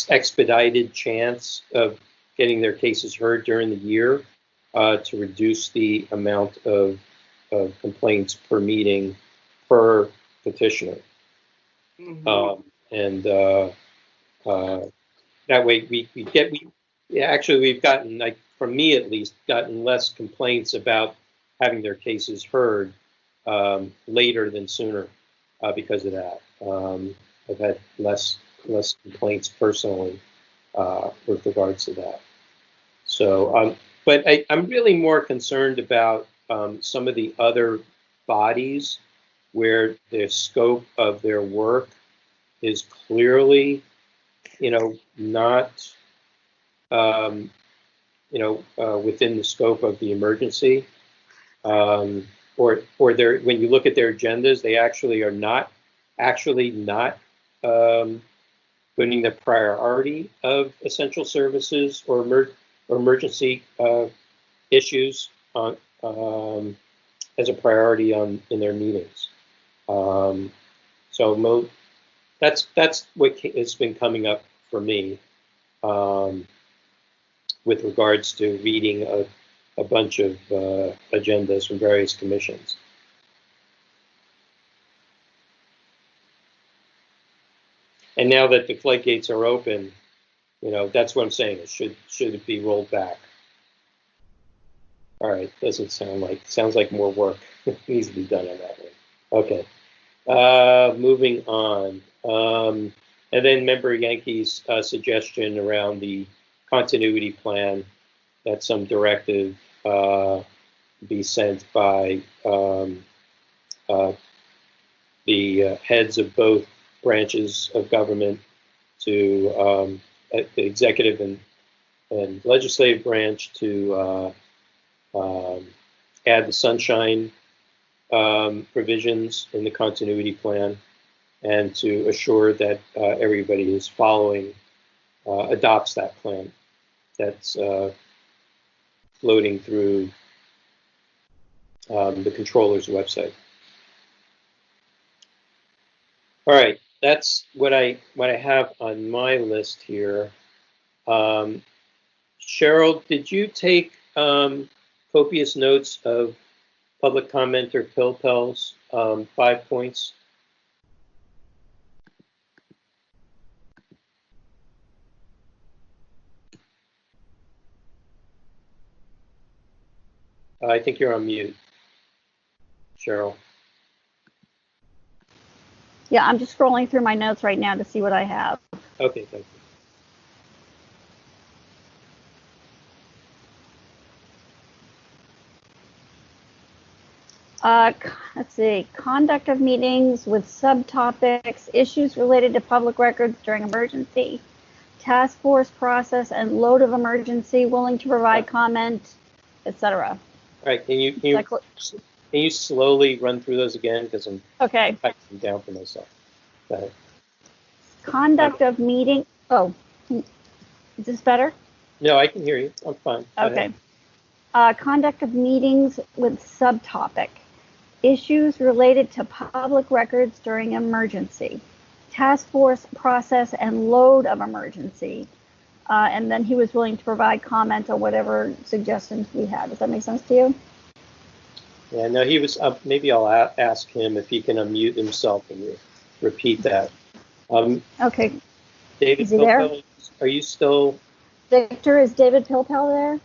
expedited chance of getting their cases heard during the year, to reduce the amount of complaints per meeting per petitioner. And that way we've gotten, like, from me at least, gotten less complaints about having their cases heard later than sooner because of that. I've had less complaints personally with regards to that. So, but I'm really more concerned about some of the other bodies where the scope of their work is clearly, not, within the scope of the emergency, or when you look at their agendas, they actually are not putting the priority of essential services or emergency issues on, as a priority in their meetings. So that's what has been coming up for me with regards to reading a bunch of agendas from various commissions. And now that the floodgates are open, that's what I'm saying. Should it be rolled back? All right, sounds like more work needs to be done on that one. Okay, moving on. And then Member Yankee's suggestion around the continuity plan, that some directive be sent by the heads of both branches of government to the executive and legislative branch to add the sunshine provisions in the continuity plan, and to assure that everybody is adopts that plan that's floating through the controller's website. All right, that's what I have on my list here. Cheryl, did you take copious notes of public commenter Pilpel's 5 points? I think you're on mute, Cheryl. Yeah, I'm just scrolling through my notes right now to see what I have. Okay, thank you. Let's see, conduct of meetings with subtopics, issues related to public records during emergency, task force process and load of emergency, willing to provide comment, etc. All right, can you slowly run through those again, because I'm typing them down for myself. Go ahead. Conduct of meeting. Oh, is this better? No, I can hear you. I'm fine. Okay. Conduct of meetings with subtopic. Issues related to public records during emergency. Task force process and load of emergency. And then he was willing to provide comment on whatever suggestions we had. Does that make sense to you? Yeah, no, he was, maybe I'll ask him if he can unmute himself and repeat that. Okay. David, is he there? Are you still? Victor, is David Pilpel there?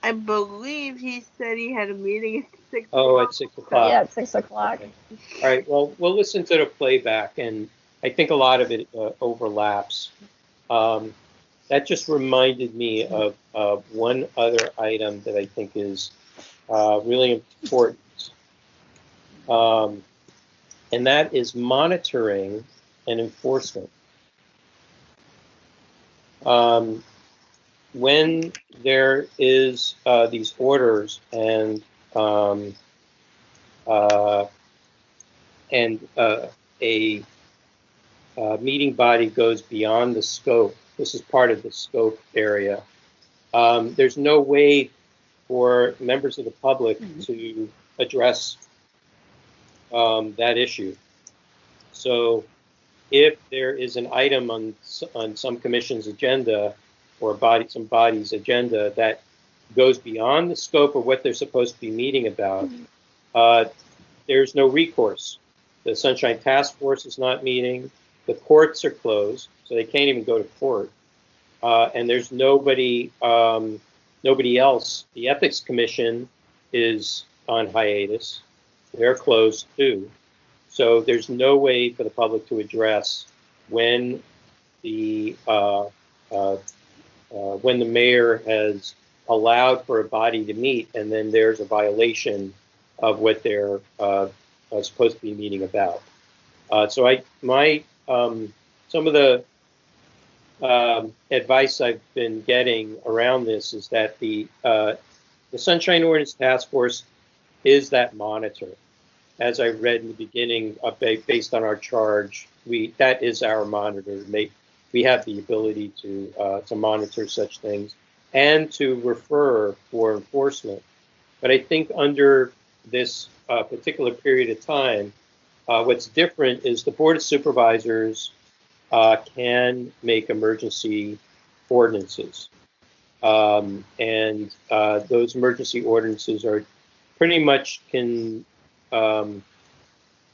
I believe he said he had a meeting at 6 o'clock. Oh, at 6 o'clock. Yeah, at 6 o'clock. Okay. All right, well, we'll listen to the playback, and I think a lot of it overlaps. That just reminded me of one other item that I think is really important. And that is monitoring and enforcement. When there is these orders and a meeting body goes beyond the scope, this is part of the scope area, there's no way for members of the public to address that issue. So if there is an item on some commission's agenda or some body's agenda that goes beyond the scope of what they're supposed to be meeting about, there's no recourse. The Sunshine Task Force is not meeting. The courts are closed, so they can't even go to court. And there's nobody else. The Ethics Commission is on hiatus. They're closed too. So there's no way for the public to address when the mayor has allowed for a body to meet, and then there's a violation of what they're supposed to be meeting about. So some of the advice I've been getting around this is that the Sunshine Ordinance Task Force is that monitor. as I read in the beginning, based on our charge, that is our monitor. We have the ability to monitor such things and to refer for enforcement. But I think under this particular period of time, what's different is the Board of Supervisors can make emergency ordinances. And those emergency ordinances are pretty much can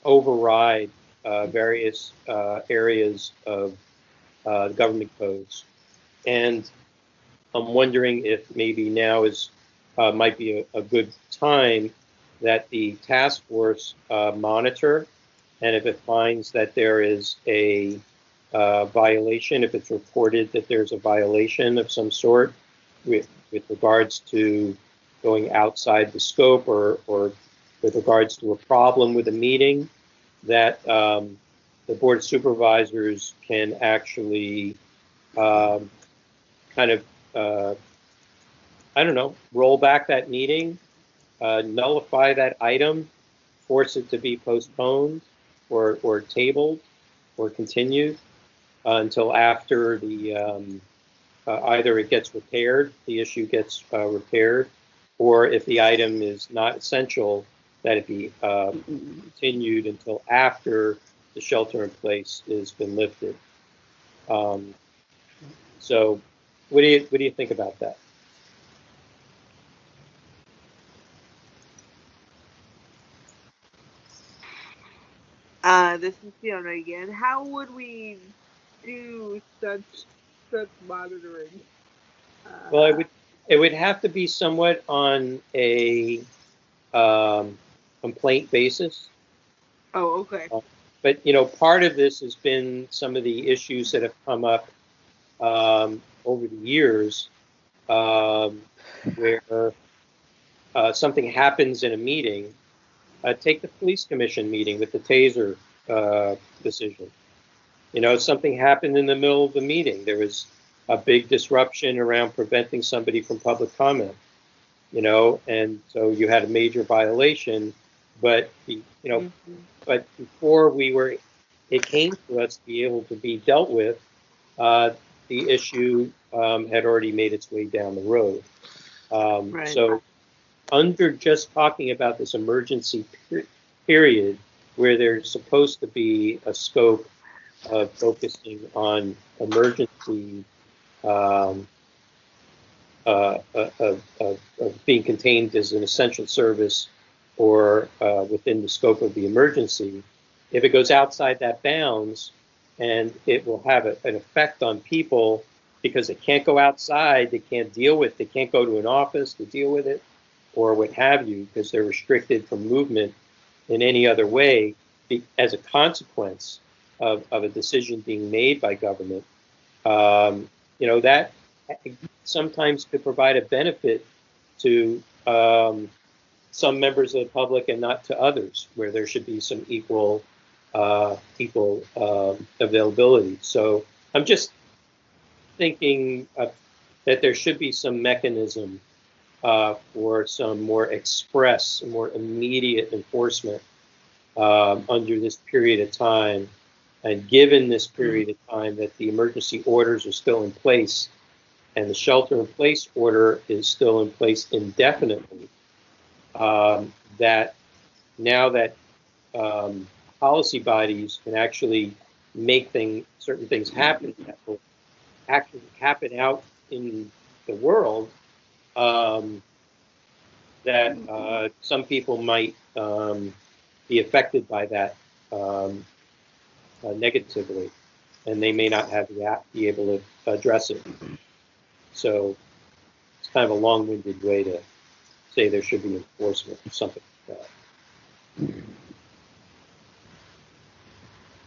override various areas of government codes. And I'm wondering if maybe now might be a good time that the task force monitor, and if it finds that there is a violation, if it's reported that there's a violation of some sort with regards to going outside the scope or with regards to a problem with a meeting, that the Board of Supervisors can actually kind of, roll back that meeting, nullify that item, force it to be postponed or tabled or continued until after the either it gets repaired, the issue gets repaired, or if the item is not essential, that it be continued until after the shelter in place has been lifted. So, what do you think about that? This is Fiona again. How would we do such monitoring? Well, it would have to be somewhat on a complaint basis. Oh, okay. But part of this has been some of the issues that have come up over the years, where something happens in a meeting. Take the police commission meeting with the taser decision. Something happened in the middle of the meeting. There was a big disruption around preventing somebody from public comment. And so you had a major violation, but but before it came to us to be able to be dealt with, the issue had already made its way down the road. Right. So under just talking about this emergency period, where there's supposed to be a scope of focusing on emergency of being contained as an essential service or within the scope of the emergency, if it goes outside that bounds, and it will have an effect on people because they can't go outside, they can't go to an office to deal with it, or what have you, because they're restricted from movement in any other way as a consequence of a decision being made by government. That sometimes could provide a benefit to some members of the public and not to others, where there should be some equal availability. So I'm just thinking that there should be some mechanism for some more express, more immediate enforcement under this period of time. And given this period of time that the emergency orders are still in place and the shelter in place order is still in place indefinitely, that now that policy bodies can actually make certain things happen that will actually happen out in the world, that some people might be affected by that negatively, and they may not be able to address it. So it's kind of a long-winded way to say there should be enforcement or something like that.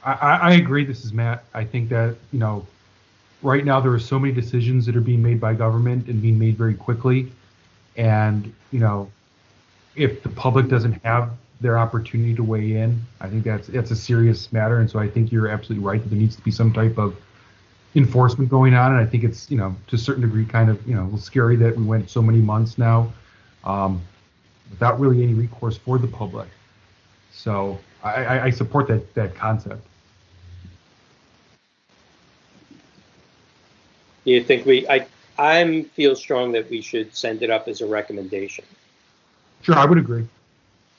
I agree. This is Matt. I think that, right now there are so many decisions that are being made by government and being made very quickly. And, if the public doesn't have their opportunity to weigh in, I think that's a serious matter. And so I think you're absolutely right that there needs to be some type of enforcement going on. And I think it's, to a certain degree, kind of, a little scary that we went so many months now without really any recourse for the public. So I support that concept. Do you think I feel strong that we should send it up as a recommendation. Sure, I would agree.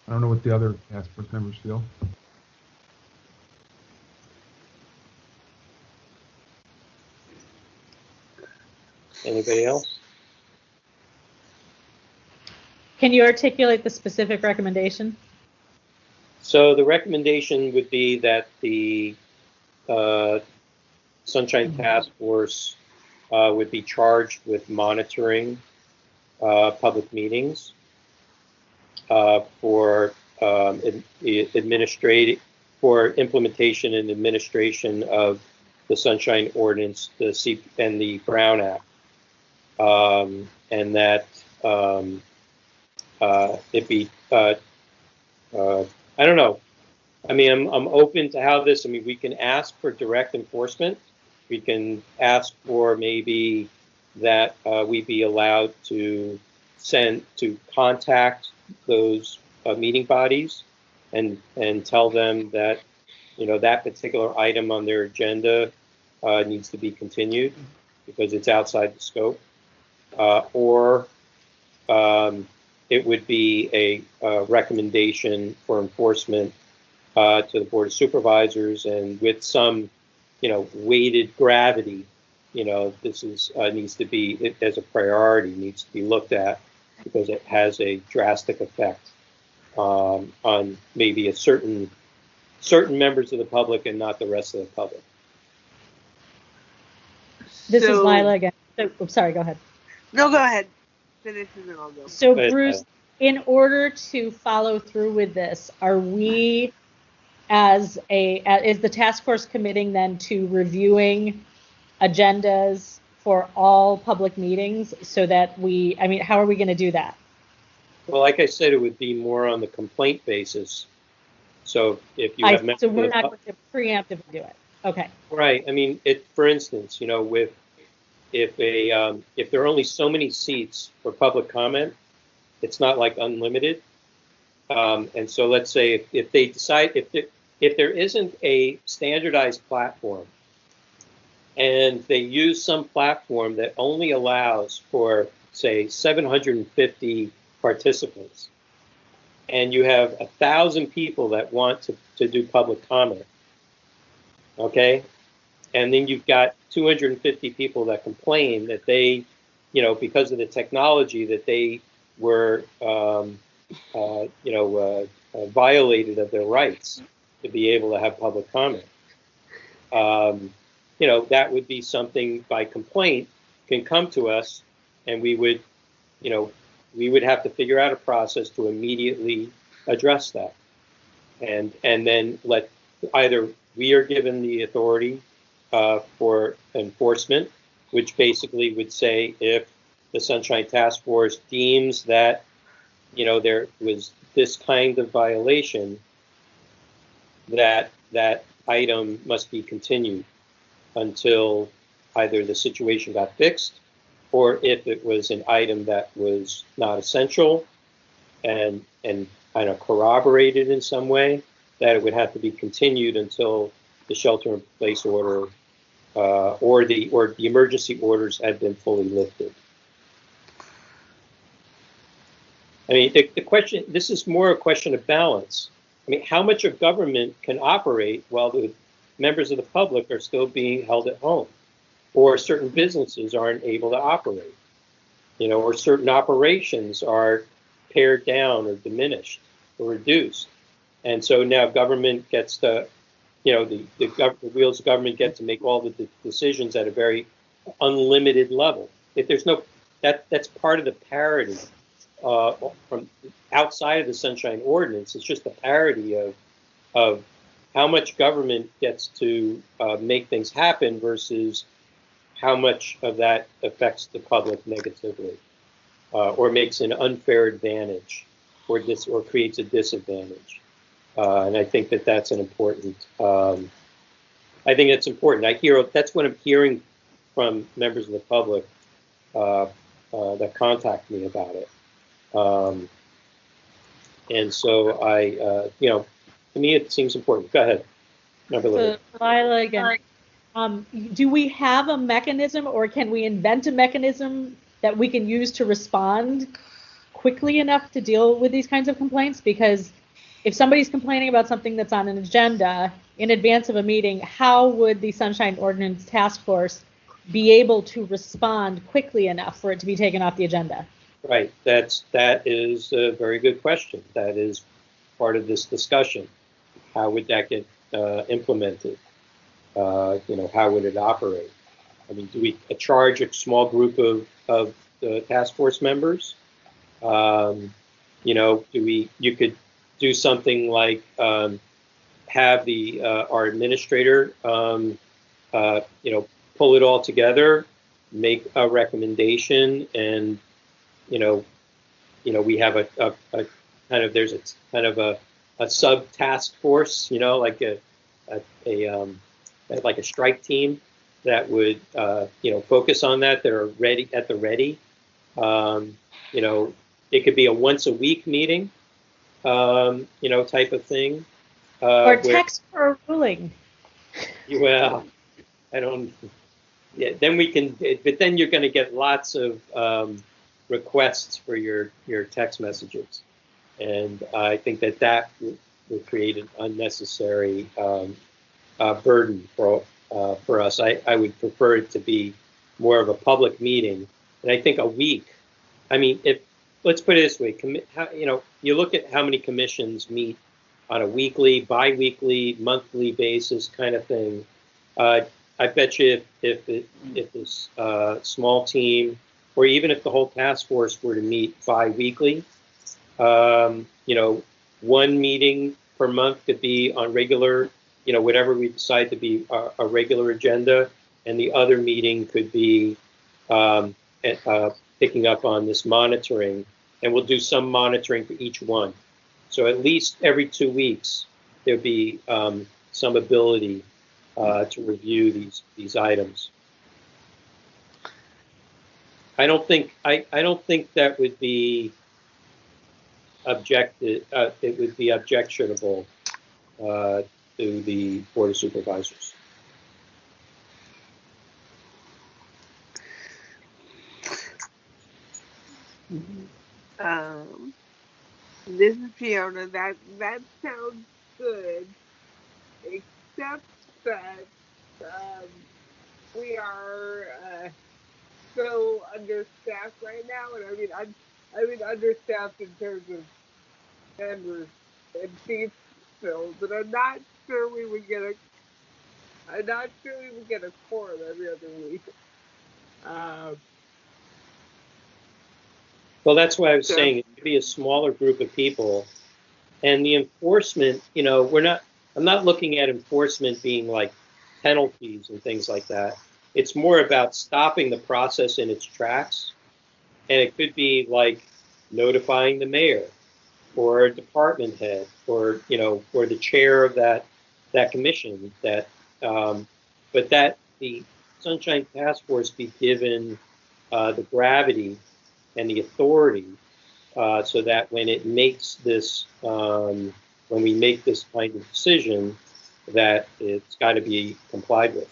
I don't know what the other task force members feel. Anybody else? Can you articulate the specific recommendation? So the recommendation would be that the Sunshine Task Force would be charged with monitoring public meetings for implementation and administration of the Sunshine Ordinance, and the Brown Act, and that it be I don't know. I mean, I'm open to how this. I mean, we can ask for direct enforcement. We can ask for maybe that we be allowed to contact those meeting bodies and tell them that, you know, that particular item on their agenda needs to be continued because it's outside the scope, or it would be a recommendation for enforcement to the Board of Supervisors, and with some, you know, weighted gravity, you know, this is needs to be, as a priority, needs to be looked at because it has a drastic effect on maybe certain members of the public and not the rest of the public. This is Lila again. So, sorry, go ahead. No, go ahead. Finish and then I'll go. So, Bruce, in order to follow through with this, are we, is the task force committing then to reviewing agendas for all public meetings so that how are we going to do that? Well, like I said, it would be more on the complaint basis. So if you have members, so we're not going to preemptively do it. Okay. Right. I mean, for instance, you know, if there are only so many seats for public comment, it's not like unlimited. And so let's say if they decide, if there isn't a standardized platform and they use some platform that only allows for, say, 750 participants, and you have 1,000 people that want to do public comment, okay? And then you've got 250 people that complain that they, you know, because of the technology, that they were, violated of their rights to be able to have public comment. You know, that would be something by complaint can come to us, and we would, you know, we would have to figure out a process to immediately address that. And then either we are given the authority for enforcement, which basically would say if the Sunshine Task Force deems that, you know, there was this kind of violation, that item must be continued until either the situation got fixed, or if it was an item that was not essential and kind of corroborated in some way, that it would have to be continued until the shelter-in-place order or the emergency orders had been fully lifted. I mean, the question, this is more a question of balance. I mean, how much of government can operate while the members of the public are still being held at home, or certain businesses aren't able to operate, you know, or certain operations are pared down or diminished or reduced. And so now government gets to, you know, the wheels of government get to make all the decisions at a very unlimited level. If there's no, that's part of the parity from outside of the Sunshine Ordinance. It's just the parity of how much government gets to make things happen versus how much of that affects the public negatively, or makes an unfair advantage, or creates a disadvantage. And I think that's an important. I think it's important. That's what I'm hearing from members of the public that contact me about it. And so to me, it seems important. Go ahead. So, Lila, again, do we have a mechanism, or can we invent a mechanism that we can use to respond quickly enough to deal with these kinds of complaints? Because if somebody's complaining about something that's on an agenda in advance of a meeting, how would the Sunshine Ordinance Task Force be able to respond quickly enough for it to be taken off the agenda? Right. That is a very good question. That is part of this discussion. How would that get implemented? How would it operate? I mean, do we charge a small group of the task force members? You could do something like have our administrator, pull it all together, make a recommendation, and we have a kind of, there's a kind of a sub task force, like like a strike team that would focus on that. They're ready at the ready. It could be a once a week meeting, type of thing. Or text for a ruling. Well, I don't. Yeah, then we can. But then you're going to get lots of requests for your text messages, and I think that would create an unnecessary burden for us. I would prefer it to be more of a public meeting, and I think a week. I mean, let's put it this way, you look at how many commissions meet on a weekly, bi-weekly, monthly basis kind of thing. I bet you if this small team, or even if the whole task force were to meet bi-weekly, one meeting per month could be on regular, whatever we decide to be a regular agenda, and the other meeting could be picking up on this monitoring, and we'll do some monitoring for each one. So at least every 2 weeks, there'd be some ability to review these items. I don't think that would be objected. It would be objectionable to the Board of Supervisors. This is Fiona. That sounds good, except that we are so understaffed right now, and I mean understaffed in terms of members and seats filled, but I'm not sure we would get a quorum every other week. Well, that's why I was saying it could be a smaller group of people, and the enforcement. I'm not looking at enforcement being like penalties and things like that. It's more about stopping the process in its tracks, and it could be like notifying the mayor, or a department head, or or the chair of that commission. But that the Sunshine Task Force be given the gravity and the authority, so that when it makes this, when we make this kind of decision, that it's got to be complied with.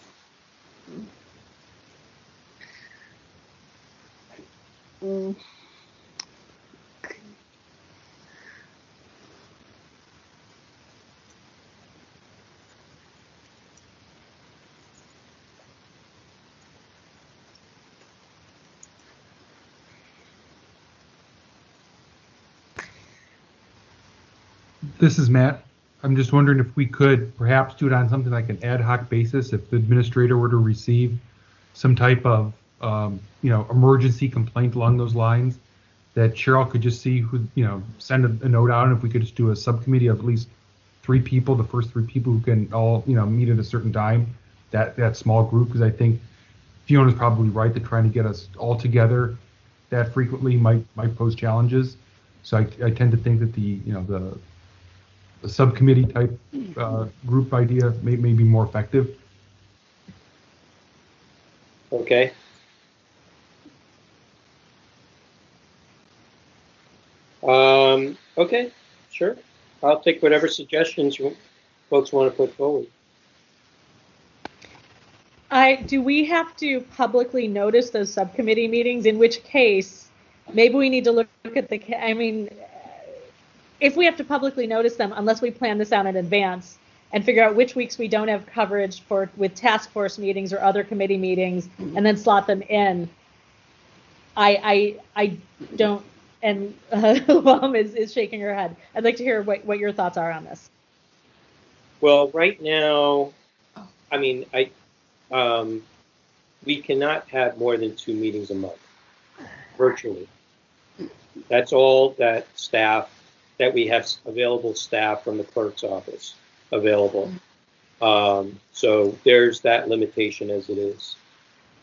This is Matt. I'm just wondering if we could perhaps do it on something like an ad hoc basis. If the administrator were to receive some type of, emergency complaint along those lines, that Cheryl could just see who, send a note out, and if we could just do a subcommittee of at least 3 people, the first 3 people who can all, meet at a certain time, that small group, because I think Fiona's probably right that trying to get us all together that frequently might pose challenges. So I tend to think that the subcommittee type group idea may be more effective. Okay. Okay, sure. I'll take whatever suggestions you folks want to put forward. Do we have to publicly notice those subcommittee meetings? In which case, maybe we need to look at I mean, if we have to publicly notice them, unless we plan this out in advance and figure out which weeks we don't have coverage with task force meetings or other committee meetings, and then slot them in. I don't, and Mom is shaking her head. I'd like to hear what your thoughts are on this. Well, right now, I mean, we cannot have more than 2 meetings a month, virtually. That's all that we have available staff from the clerk's office available. So there's that limitation as it is.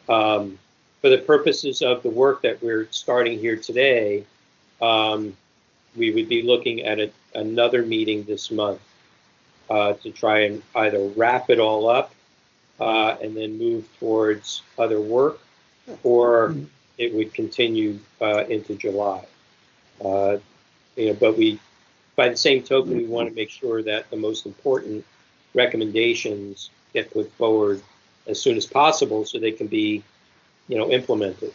For the purposes of the work that we're starting here today, we would be looking at another meeting this month to try and either wrap it all up and then move towards other work, or it would continue into July. But by the same token, we want to make sure that the most important recommendations get put forward as soon as possible so they can be, implemented.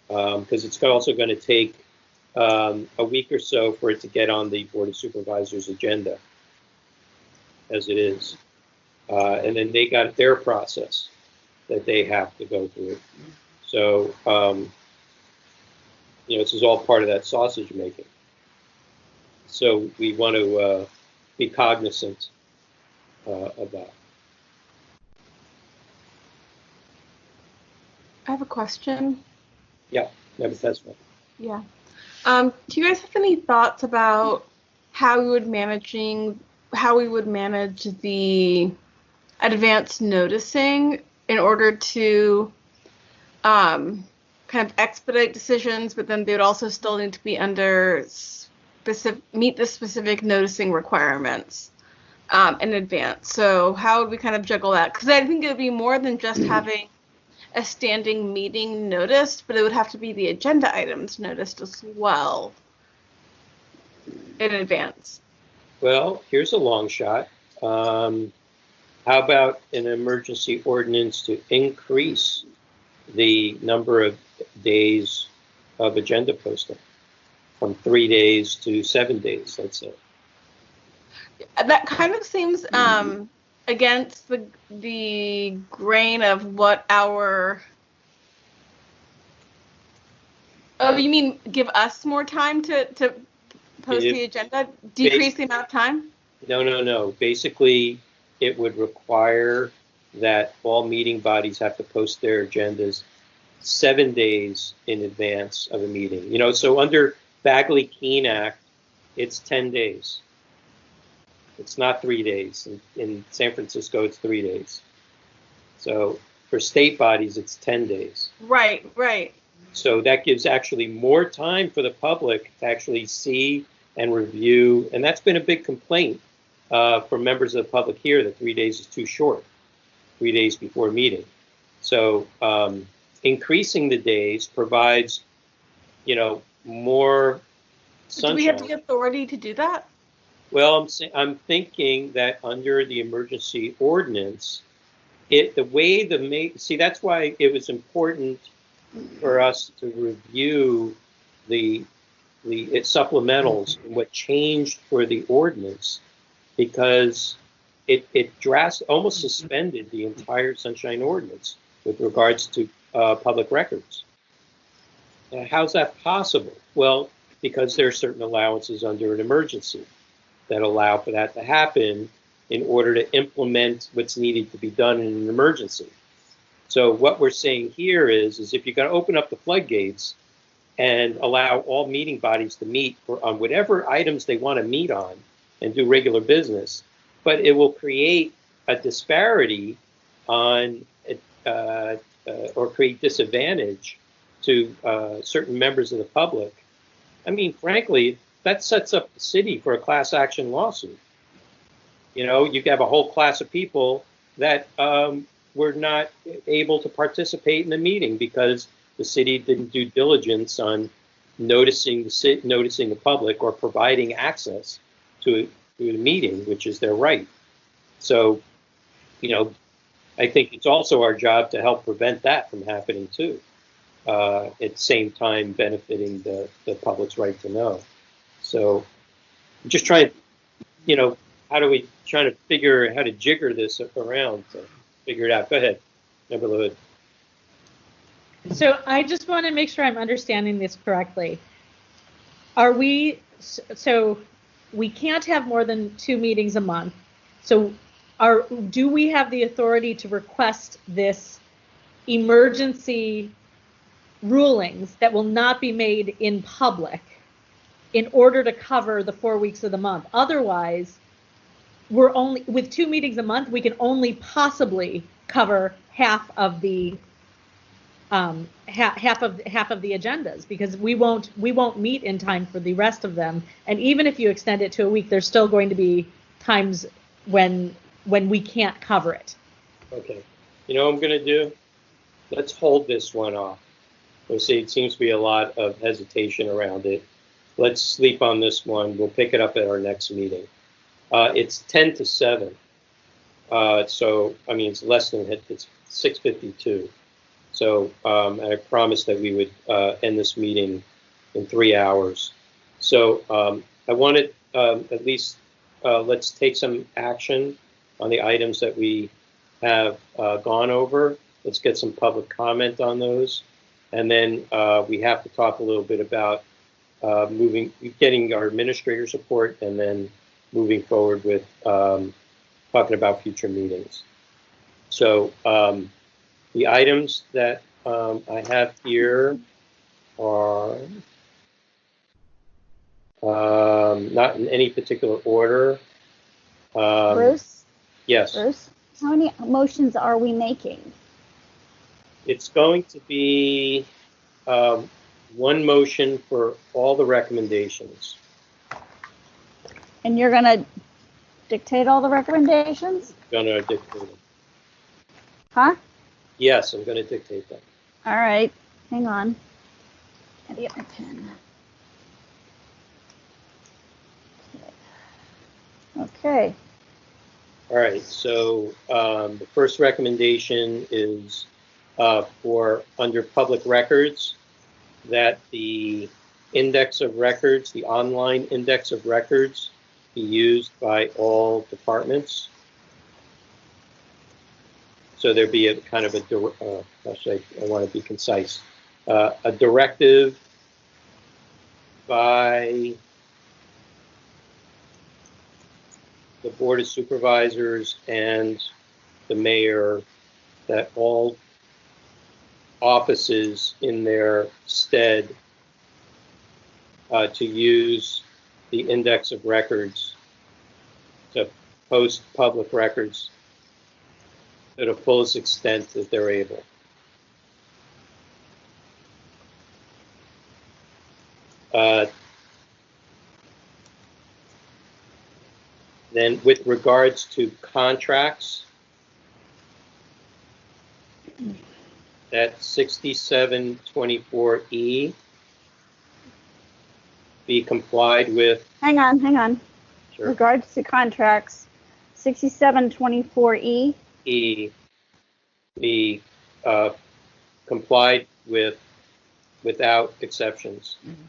Because it's also going to take a week or so for it to get on the Board of Supervisors agenda, as it is. And then they got their process that they have to go through. So, this is all part of that sausage making. So we want to be cognizant of that. I have a question. Yeah, that's one. Yeah. Do you guys have any thoughts about how we would manage the advanced noticing in order to kind of expedite decisions, but then they would also still need to be under meet the specific noticing requirements in advance? So how would we kind of juggle that? Because I think it would be more than just having a standing meeting noticed, but it would have to be the agenda items noticed as well in advance. Well, here's a long shot. How about an emergency ordinance to increase the number of days of agenda posting from 3 days to 7 days, let's say? That kind of seems against the grain of what our... Oh, you mean give us more time to post the agenda? Decrease the amount of time? No. Basically, it would require that all meeting bodies have to post their agendas 7 days in advance of a meeting. So under Bagley-Keene Act, it's 10 days. It's not 3 days. In San Francisco, it's 3 days. So for state bodies, it's 10 days. Right. So that gives actually more time for the public to actually see and review. And that's been a big complaint from members of the public here, that 3 days is too short, 3 days before a meeting. So increasing the days provides, more sunshine. Do we have the authority to do that? Well, I'm thinking that under the emergency ordinance, that's why it was important for us to review the supplementals and what changed for the ordinance, because it almost suspended the entire Sunshine Ordinance with regards to public records. How's that possible? Well, because there are certain allowances under an emergency that allow for that to happen in order to implement what's needed to be done in an emergency. So what we're saying here is if you're going to open up the floodgates and allow all meeting bodies to meet on whatever items they want to meet on and do regular business, but it will create a disparity on or create disadvantage to certain members of the public. I mean, frankly, that sets up the city for a class action lawsuit. You have a whole class of people that were not able to participate in the meeting because the city didn't do diligence on noticing the public or providing access to to the meeting, which is their right. So, I think it's also our job to help prevent that from happening too. At the same time, benefiting the public's right to know. So, I'm just trying, how do we trying to figure how to jigger this around to figure it out? Go ahead, Member LaHood. So I just want to make sure I'm understanding this correctly. So we can't have more than 2 meetings a month. So do we have the authority to request this emergency rulings that will not be made in public in order to cover the 4 weeks of the month? Otherwise, we're only, with 2 meetings a month, we can only possibly cover half of the half of the agendas, because we won't meet in time for the rest of them. And even if you extend it to a week, there's still going to be times when we can't cover it. Okay. You know what I'm going to do? Let's hold this one off. Let's see, it seems to be a lot of hesitation around it. Let's sleep on this one. We'll pick it up at our next meeting. It's 10 to 7. So, I mean, it's less than, it's 6:52. So I promised that we would end this meeting in 3 hours. So I wanted at least let's take some action on the items that we have gone over. Let's get some public comment on those. And then we have to talk a little bit about getting our administrator support, and then moving forward with talking about future meetings. So the items that I have here are not in any particular order. Bruce? Yes. Bruce, how many motions are we making? It's going to be one motion for all the recommendations. And you're going to dictate all the recommendations? Going to dictate them. Huh? Yes, I'm going to dictate them. All right. Hang on. Gotta get my pen. Okay. All right. So the first recommendation is for under public records, that the index of records, the online index of records, be used by all departments. So there'd be a kind of a, I want to be concise, a directive by the Board of Supervisors and the mayor that all offices in their stead to use the index of records to post public records to the fullest extent that they're able. Then with regards to contracts, that 6724E be complied with. Hang on. Sure. Regards to contracts, 6724E. E be complied with without exceptions. Mm-hmm.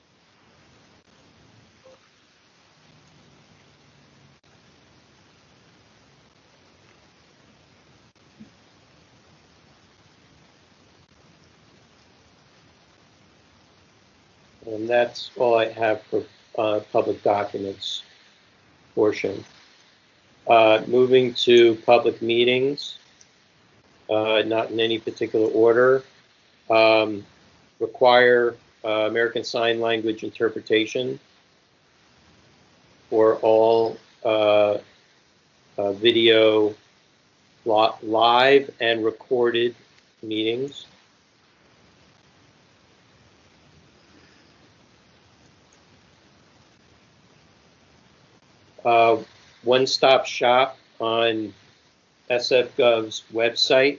And that's all I have for public documents portion. Moving to public meetings, not in any particular order. Require American Sign Language interpretation for all video live and recorded meetings. One-stop shop on SFGov's website,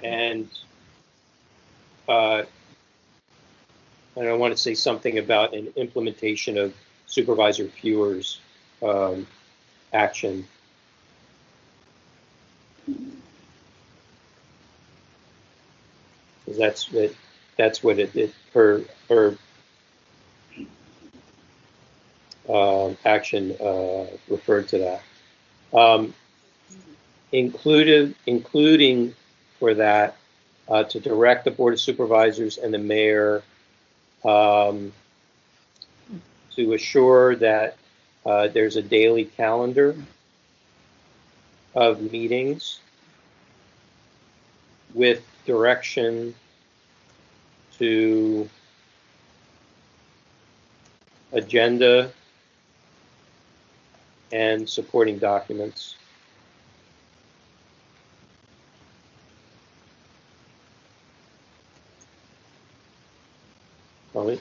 and I want to say something about an implementation of Supervisor Feuer's action. That's what it her action referred to that. Including for that to direct the Board of Supervisors and the mayor to assure that there's a daily calendar of meetings with direction to agenda and supporting documents.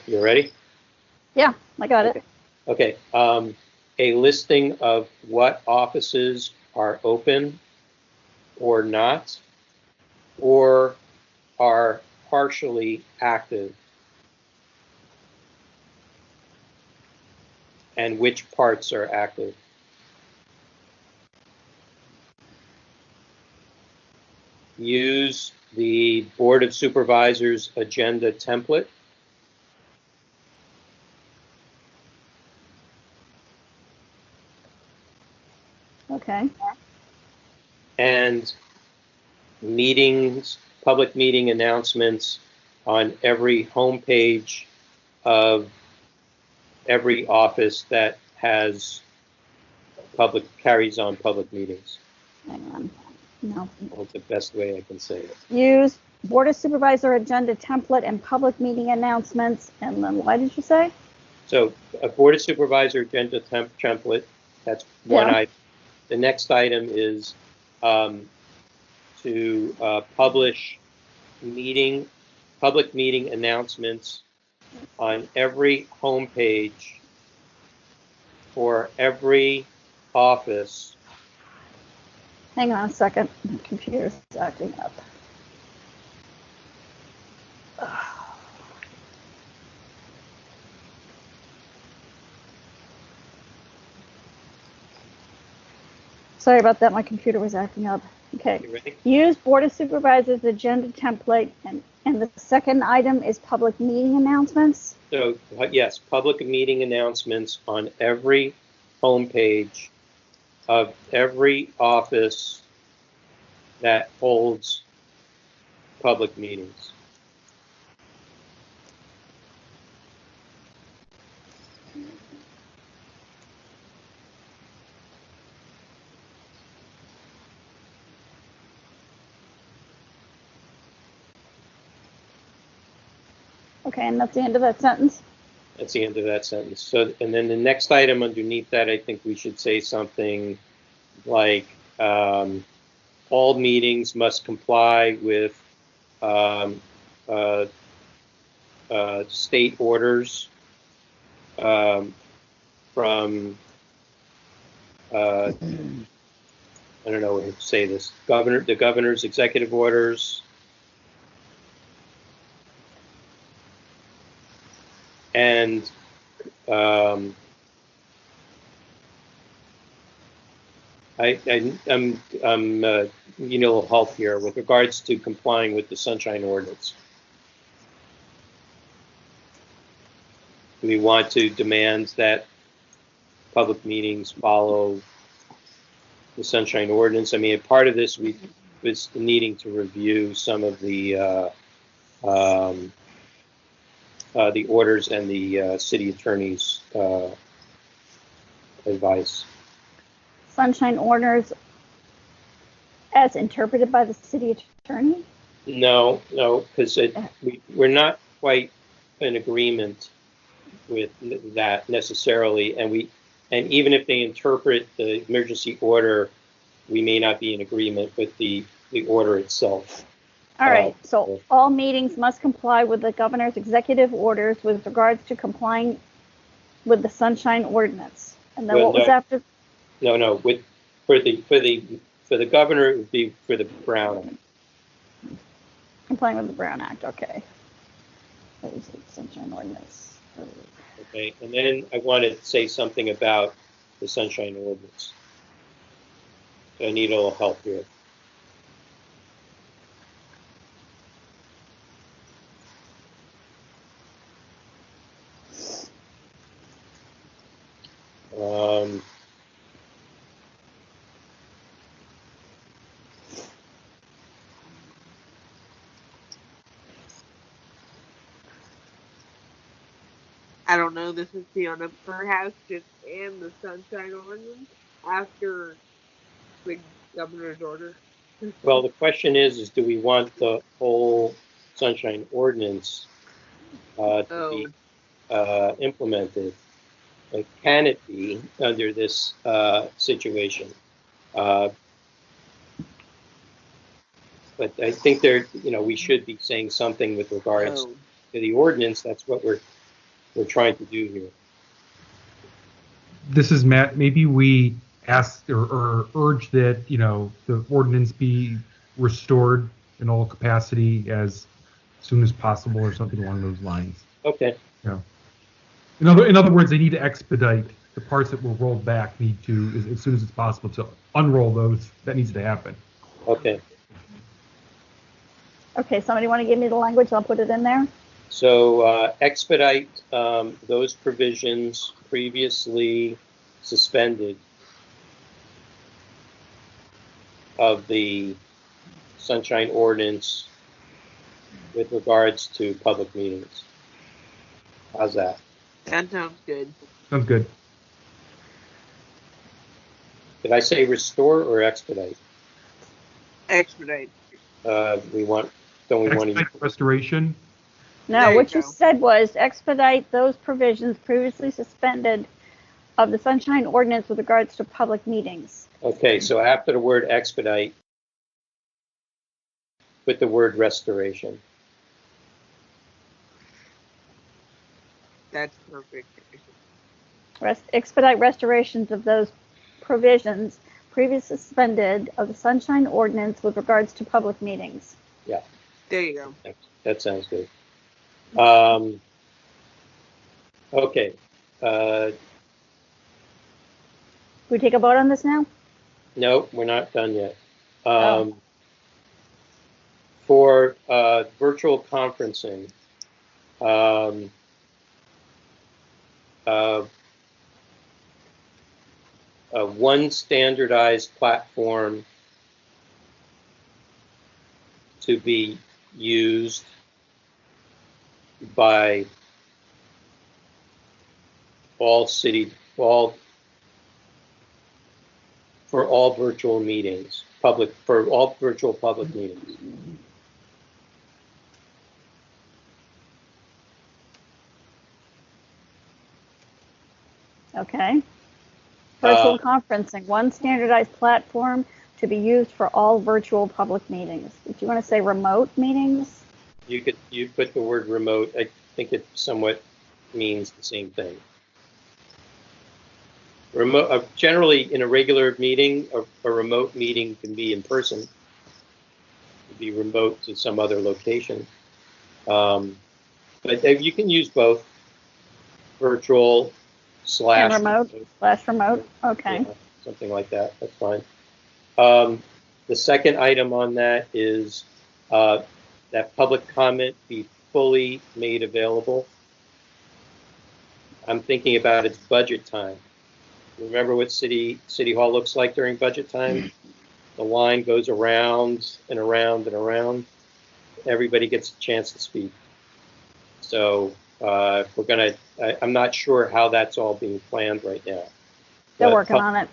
You ready? Yeah, I got it. Okay. A listing of what offices are open or not, or are partially active, and which parts are active. Use the Board of Supervisors agenda template. Okay. And meetings, public meeting announcements on every homepage of every office that has carries on public meetings. Hang on. No. That's the best way I can say it. Use Board of Supervisor agenda template and public meeting announcements. And then what did you say? So a Board of Supervisor agenda template, that's one item. The next item is to publish public meeting announcements on every homepage for every office. Hang on a second. My computer's acting up. Sorry about that. My computer was acting up. Okay. You ready? Use Board of Supervisors agenda template, and the second item is public meeting announcements. So yes, public meeting announcements on every homepage of every office that holds public meetings. Okay, and that's the end of that sentence? That's the end of that sentence. So, and then the next item underneath that, I think we should say something like all meetings must comply with state orders from I don't know how to say this. The governor's executive orders. And I'm you know, help here with regards to complying with the Sunshine Ordinance. We want to demand that public meetings follow the Sunshine Ordinance. I mean, part of this was needing to review some of the orders and the city attorney's advice. Sunshine orders as interpreted by the city attorney? No, because we're not quite in agreement with that necessarily, and even if they interpret the emergency order, we may not be in agreement with the order itself. All right, so all meetings must comply with the governor's executive orders with regards to complying with the Sunshine Ordinance. And then what was after? No, for the governor, it would be for the Brown Act. Complying with the Brown Act, okay. That was the Sunshine Ordinance. Okay, and then I want to say something about the Sunshine Ordinance. So I need a little help here. I don't know. This is Fiona. Perhaps just end the Sunshine Ordinance after the governor's order. Well, the question is do we want the whole Sunshine Ordinance to be implemented? And can it be under this situation? But I think we should be saying something with regards to the ordinance. That's what we're trying to do here. This is Matt. Maybe we ask or urge that the ordinance be restored in all capacity as soon as possible, or something along those lines. Okay. Yeah. In other words, they need to expedite the parts that were rolled back. Need to as soon as it's possible to unroll those. That needs to happen. Okay. Okay. Somebody want to give me the language? I'll put it in there. So expedite those provisions previously suspended of the Sunshine Ordinance with regards to public meetings. How's that? That sounds good. Sounds good. Did I say restore or expedite? Expedite. Don't we want to restoration? No, what you said was expedite those provisions previously suspended of the Sunshine Ordinance with regards to public meetings. Okay, so after the word expedite, put the word restoration. That's perfect. Expedite restorations of those provisions previously suspended of the Sunshine Ordinance with regards to public meetings. Yeah. There you go. That sounds good. Okay. We take a vote on this now? No, we're not done yet. For virtual conferencing, one standardized platform to be used by for all virtual meetings, for all virtual public meetings. Okay. Virtual conferencing, one standardized platform to be used for all virtual public meetings. Did you want to say remote meetings? You put the word remote. I think it somewhat means the same thing. Remote, generally, in a regular meeting, a remote meeting can be in person. It can be remote to some other location. But you can use both virtual / and remote / remote. Okay. Yeah, something like that. That's fine. The second item on that is that public comment be fully made available. I'm thinking about its budget time. Remember what City Hall looks like during budget time? The line goes around and around and around. Everybody gets a chance to speak. So I'm not sure how that's all being planned right now. They're working on it.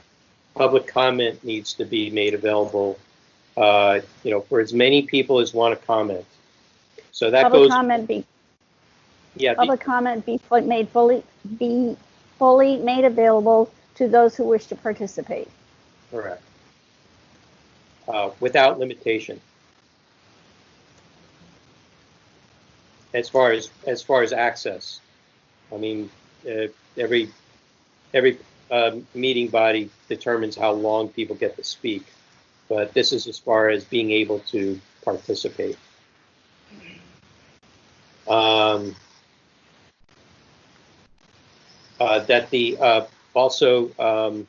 Public comment needs to be made available, for as many people as want to comment. So that public goes. Comment be. Yeah. Public comment be fully made available to those who wish to participate. Correct. Without limitation. As far as access, I mean, every meeting body determines how long people get to speak, but this is as far as being able to participate. That the Also,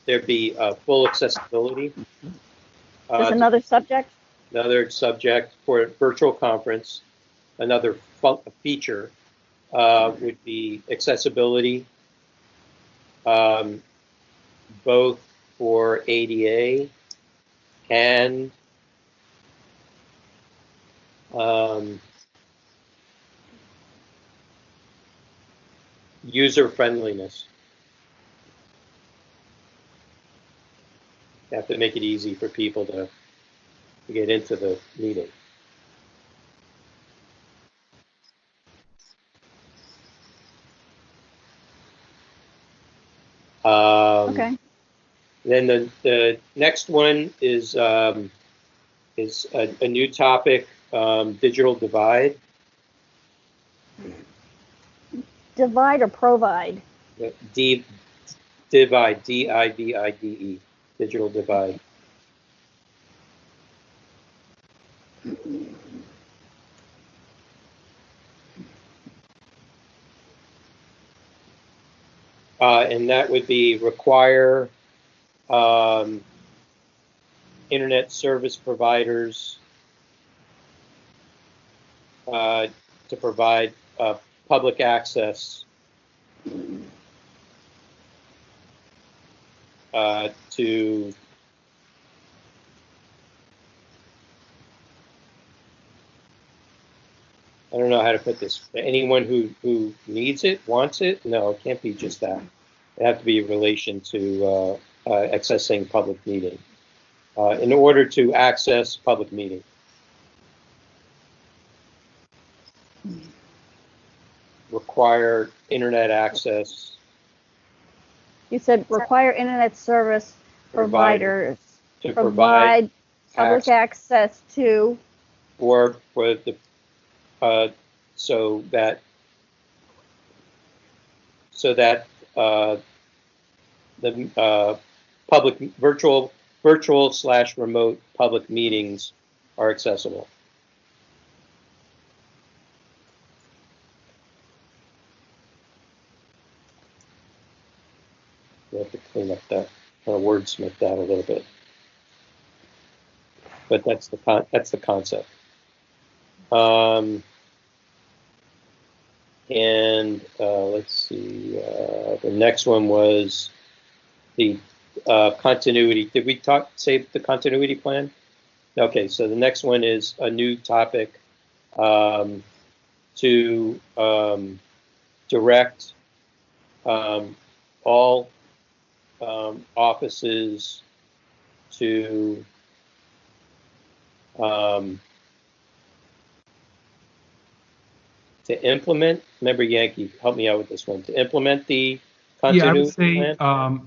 there'd be full accessibility. Is another subject? Another subject for a virtual conference. Another feature would be accessibility, both for ADA and user friendliness. You have to make it easy for people to get into the meeting. Okay. Then the next one is a new topic, digital divide. Divide or provide? Divide, D-I-V-I-D-E, digital divide. And that would be require internet service providers to provide public access to I don't know how to put this. Anyone who needs it, wants it? No, it can't be just that. It have to be in relation to accessing public meeting. In order to access public meeting. Require internet access. You said require internet service providers to provide public access to. For the so that the public virtual/remote public meetings are accessible. We have to clean up that, wordsmith that a little bit, but that's the concept. And let's see, the next one was the continuity. Did we say the continuity plan? Okay, so the next one is a new topic to direct all offices to implement. Remember, Yankee, help me out with this one. To implement the continuity plan?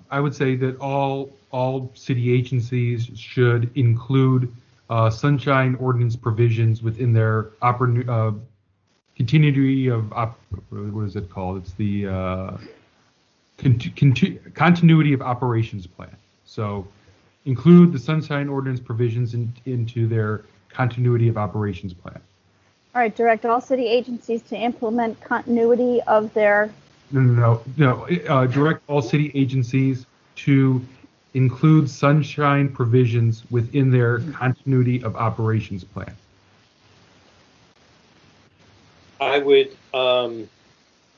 I would say that all city agencies should include sunshine ordinance provisions within their continuity of what is it called? It's the continuity of operations plan. So include the sunshine ordinance provisions into their continuity of operations plan. All right, direct all city agencies to implement continuity of their. No. Direct all city agencies to include sunshine provisions within their continuity of operations plan. I would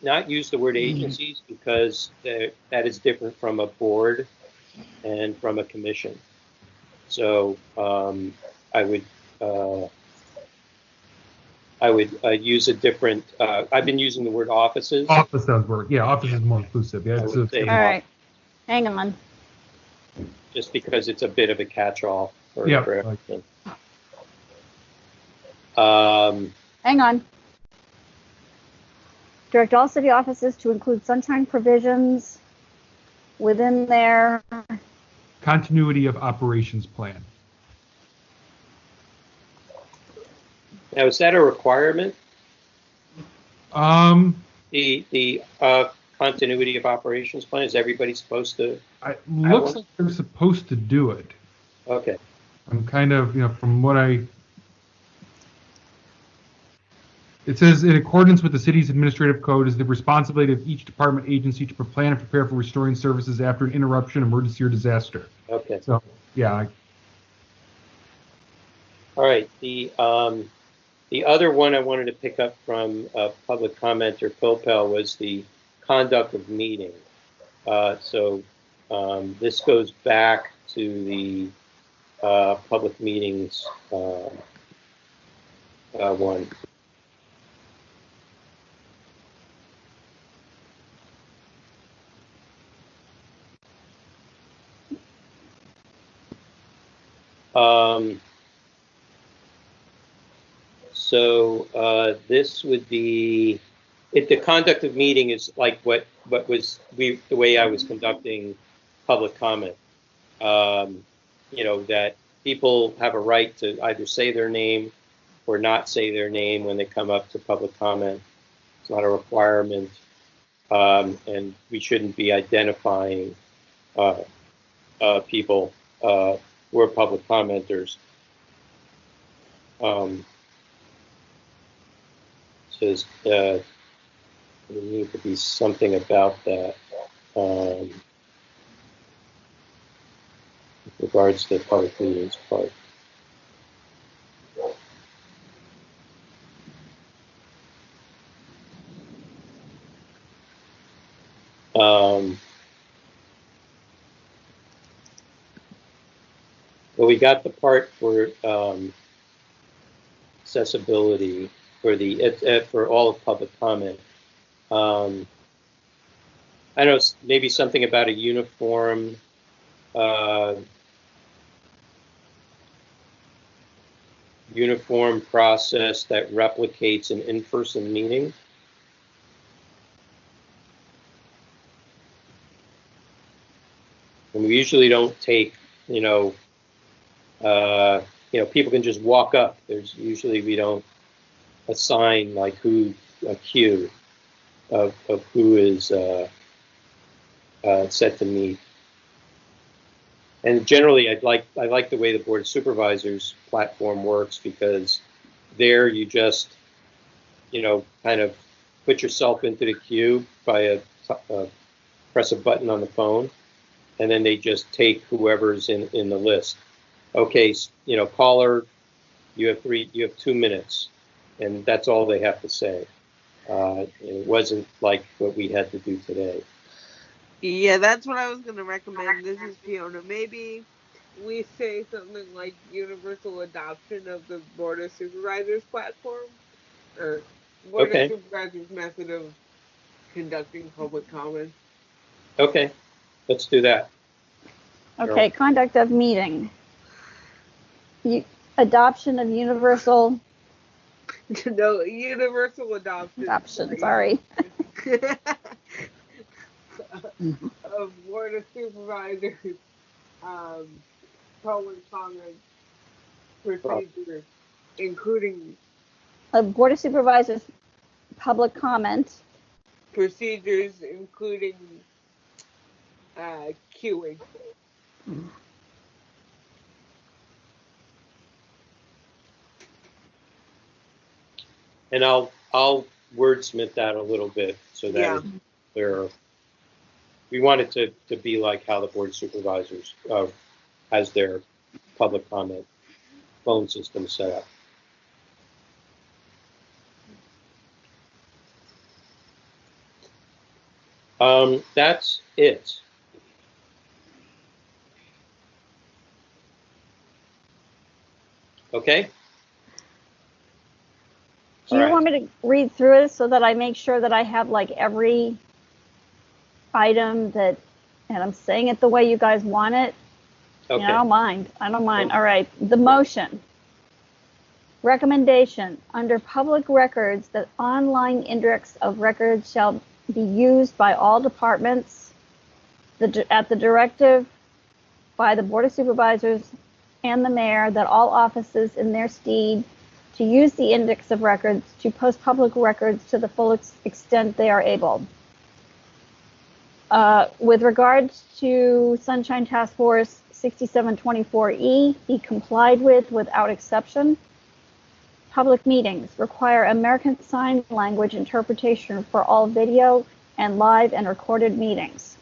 not use the word agencies because that is different from a board and from a commission. So I would use a different. I've been using the word offices. Office does work. Yeah, office is more inclusive. Yeah. All right. Hang on. Just because it's a bit of a catch-all for everything. Hang on. Direct all city offices to include sunshine provisions within their continuity of operations plan. Now, is that a requirement? The continuity of operations plan, is everybody supposed to? It looks like they're supposed to do it. Okay. I'm kind of, from what I. It says, in accordance with the city's administrative code, is the responsibility of each department agency to plan and prepare for restoring services after an interruption, emergency, or disaster. Okay. So, yeah. All right. The other one I wanted to pick up from public commenter Pilpel was the conduct of meeting. This goes back to the public meetings one. This would be, if the conduct of meeting is like what was the way I was conducting public comment. That people have a right to either say their name or not say their name when they come up to public comment. It's not a requirement, and we shouldn't be identifying people who are public commenters. Says there needs to be something about that with regards to the public meetings part. Well, we got the part for accessibility for all of public comment. I know maybe something about a uniform process that replicates an in-person meeting. And we usually don't take, people can just walk up. We don't assign like a queue of who is set to meet. And generally, I like the way the Board of Supervisors platform works, because there you just, kind of put yourself into the queue by press a button on the phone, and then they just take whoever's in the list. Okay, caller, you have 2 minutes, and that's all they have to say. It wasn't like what we had to do today. Yeah, that's what I was going to recommend. This is Fiona. Maybe we say something like universal adoption of the Board of Supervisors platform, or Board of Supervisors method of conducting public comment. Okay, let's do that. Okay, conduct of meeting. Adoption of universal. No, universal adoption. Adoption, sorry. Of Board of Supervisors, public comment procedures, including Board of Supervisors public comment procedures, including queuing. And I'll wordsmith that a little bit so that it's clearer. We want it to be like how the Board of Supervisors has their public comment phone system set up. That's it. Okay. Do you want me to read through it so that I make sure that I have like every item and I'm saying it the way you guys want it? Okay. I don't mind. All right. The motion. Recommendation. Under public records, the online index of records shall be used by all departments at the directive by the Board of Supervisors and the mayor, that all offices in their stead to use the index of records to post public records to the full extent they are able. With regards to Sunshine Task Force 6724E, be complied with without exception. Public meetings require American Sign Language interpretation for all video and live and recorded meetings.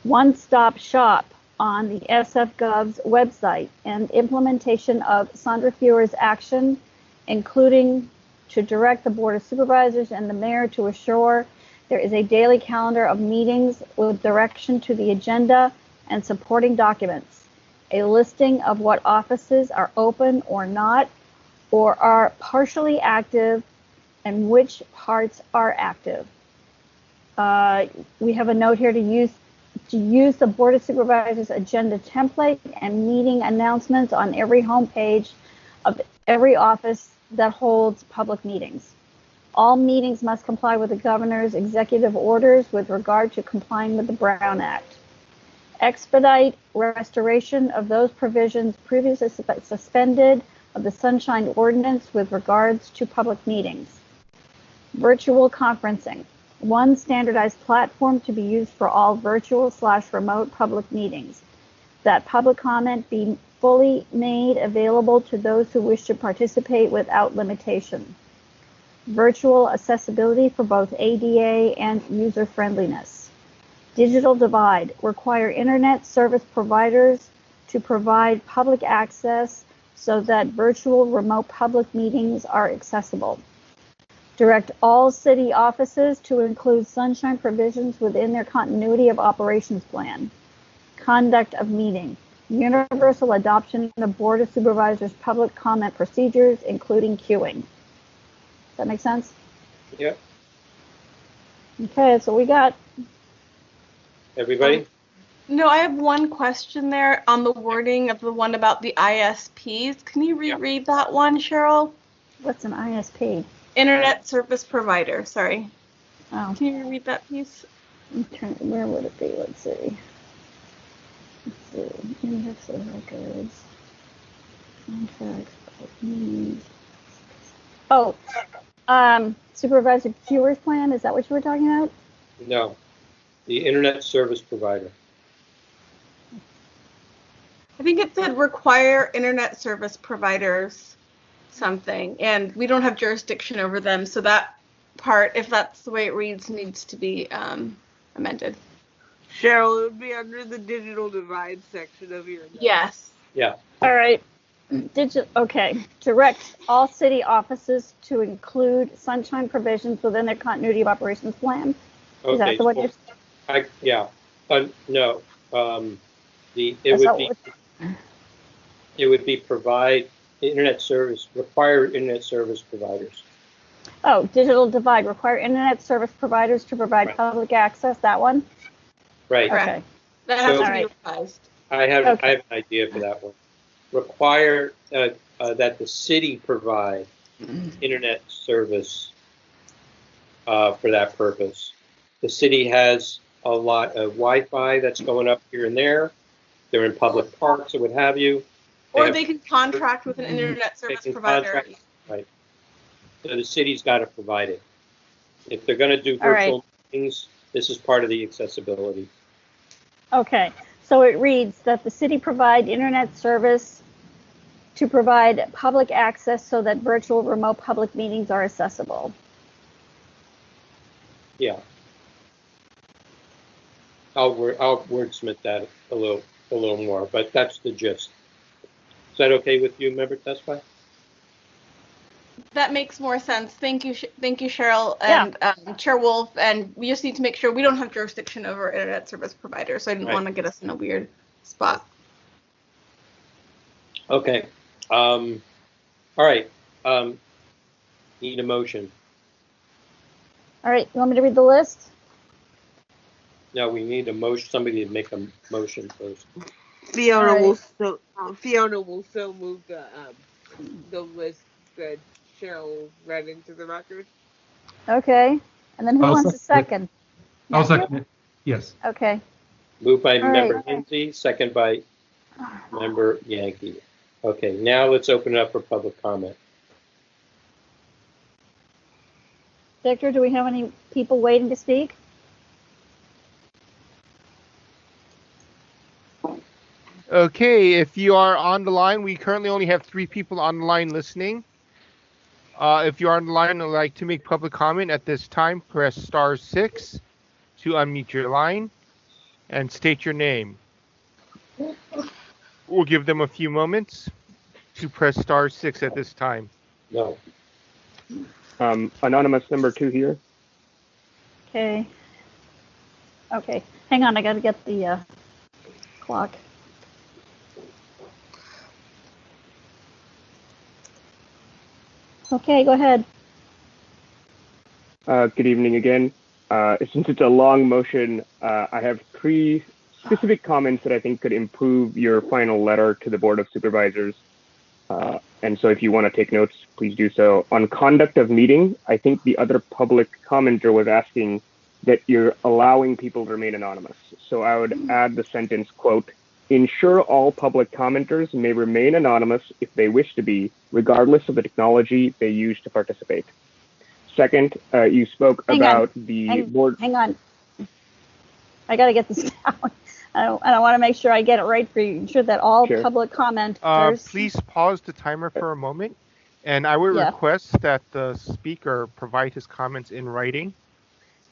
One-stop shop on the SF.gov's website and implementation of Sandra Feuer's action, including to direct the Board of Supervisors and the Mayor to assure there is a daily calendar of meetings with direction to the agenda and supporting documents, a listing of what offices are open or not, or are partially active, and which parts are active. We have a note here to use the Board of Supervisors agenda template and meeting announcements on every homepage of every office that holds public meetings. All meetings must comply with the governor's executive orders with regard to complying with the Brown Act. Expedite restoration of those provisions previously suspended of the Sunshine Ordinance with regards to public meetings. Virtual conferencing. One standardized platform to be used for all virtual/remote public meetings. That public comment be fully made available to those who wish to participate without limitation. Virtual accessibility for both ADA and user friendliness. Digital divide. Require internet service providers to provide public access so that virtual remote public meetings are accessible. Direct all city offices to include sunshine provisions within their continuity of operations plan. Conduct of meeting. Universal adoption of the Board of Supervisors public comment procedures, including queuing. Does that make sense? Yep. Okay, that's what we got. Everybody? No, I have one question there on the wording of the one about the ISPs. Can you reread that one, Cheryl? What's an ISP? Internet Service Provider, sorry. Oh. Can you reread that piece? Where would it be? Let's see. Index of records. Contracts. Meetings. Oh, Supervisor Queuer's plan, is that what you were talking about? No. The Internet Service Provider. I think it said require internet service providers something, and we don't have jurisdiction over them, so that part, if that's the way it reads, needs to be amended. Cheryl, it would be under the digital divide section of your notes. Yes. Yeah. All right. Okay. Direct all city offices to include sunshine provisions within their continuity of operations plan. Is that the one you're saying? Yeah. No. It would be provide internet service, require internet service providers. Oh, digital divide, require internet service providers to provide public access, that one? Right. Okay. That has to be revised. I have an idea for that one. Require that the city provide internet service for that purpose. The city has a lot of Wi-Fi that's going up here and there. They're in public parks or what have you. Or they can contract with an internet service provider. Right. So the city's got to provide it. If they're going to do virtual meetings, this is part of the accessibility. Okay. So it reads that the city provide internet service to provide public access so that virtual remote public meetings are accessible. Yeah. I'll wordsmith that a little more, but that's the gist. Is that okay with you, Member Tesfaye? That makes more sense. Thank you, Cheryl and Chair Wolf. And we just need to make sure we don't have jurisdiction over internet service providers, so I didn't want to get us in a weird spot. Okay. All right. Need a motion. All right. You want me to read the list? No, we need a motion. Somebody to make a motion first. Fiona will still move the list that Cheryl read into the record. Okay. And then who wants a second? I'll second it. Yes. Okay. Moved by Member Lindsay, second by Member Yankee. Okay, now let's open it up for public comment. Victor, do we have any people waiting to speak? Okay, if you are on the line, we currently only have 3 people on the line listening. If you're online and would like to make public comment at this time, press *6 to unmute your line and state your name. We'll give them a few moments to press *6 at this time. No. Anonymous number 2 here. Okay. Okay. Hang on. I got to get the clock. Okay, go ahead. Good evening again. Since it's a long motion, I have 3 specific comments that I think could improve your final letter to the Board of Supervisors. And so if you want to take notes, please do so. On conduct of meeting, I think the other public commenter was asking that you're allowing people to remain anonymous. So I would add the sentence, quote, ensure all public commenters may remain anonymous if they wish to be, regardless of the technology they use to participate. Second, you spoke about the board. Hang on. I got to get this down. I want to make sure I get it right for you. Ensure that all public commenters. Please pause the timer for a moment. And I would request that the speaker provide his comments in writing.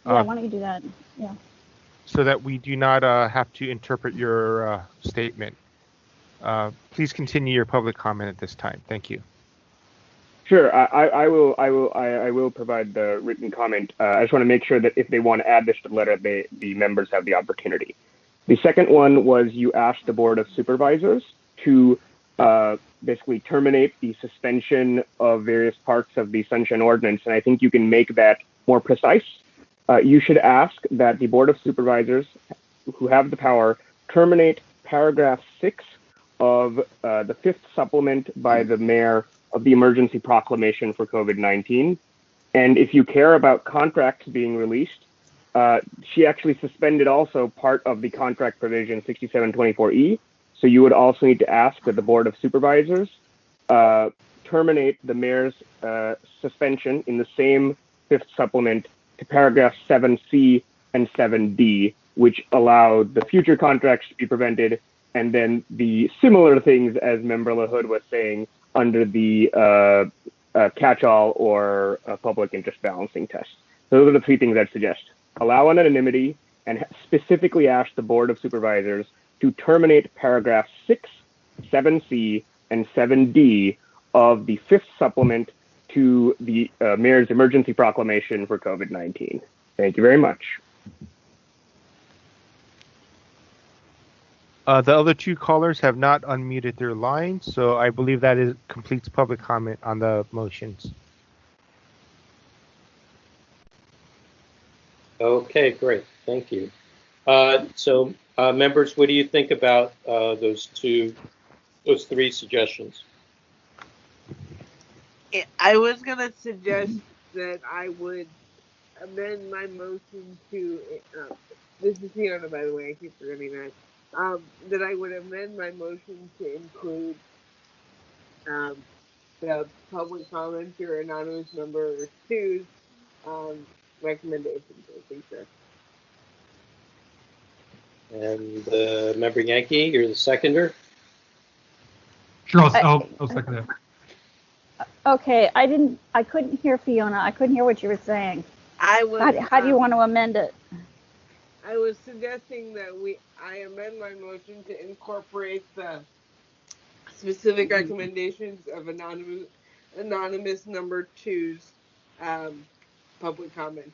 Yeah, why don't you do that? Yeah. So that we do not have to interpret your statement. Please continue your public comment at this time. Thank you. Sure, I will provide the written comment. I just want to make sure that if they want to add this to the letter, the members have the opportunity. The second one was you asked the Board of Supervisors to basically terminate the suspension of various parts of the Sunshine Ordinance, and I think you can make that more precise. You should ask that the Board of Supervisors, who have the power, terminate paragraph 6 of the 5th supplement by the mayor of the emergency proclamation for COVID-19. And if you care about contracts being released, she actually suspended also part of the contract provision 6724E. So you would also need to ask that the Board of Supervisors terminate the mayor's suspension in the same 5th supplement to paragraph 7C and 7D, which allowed the future contracts to be prevented, and then the similar things as Member LaHood was saying under the catch-all or public interest balancing test. Those are the 3 things I'd suggest. Allow anonymity and specifically ask the Board of Supervisors to terminate paragraph 6, 7C, and 7D of the 5th supplement to the mayor's emergency proclamation for COVID-19. Thank you very much. The other 2 callers have not unmuted their lines, so I believe that completes public comment on the motions. Okay, great. Thank you. So, members, what do you think about those 3 suggestions? I was going to suggest that I would amend my motion to, this is Fiona, by the way, I keep forgetting that. That I would amend my motion to include the public comment or anonymous number 2's recommendations. I think so. And Member Yankee, you're the seconder. Sure, I'll second that. Okay, I couldn't hear Fiona. I couldn't hear what you were saying. How do you want to amend it? I was suggesting that I amend my motion to incorporate the specific recommendations of anonymous number 2's public comment.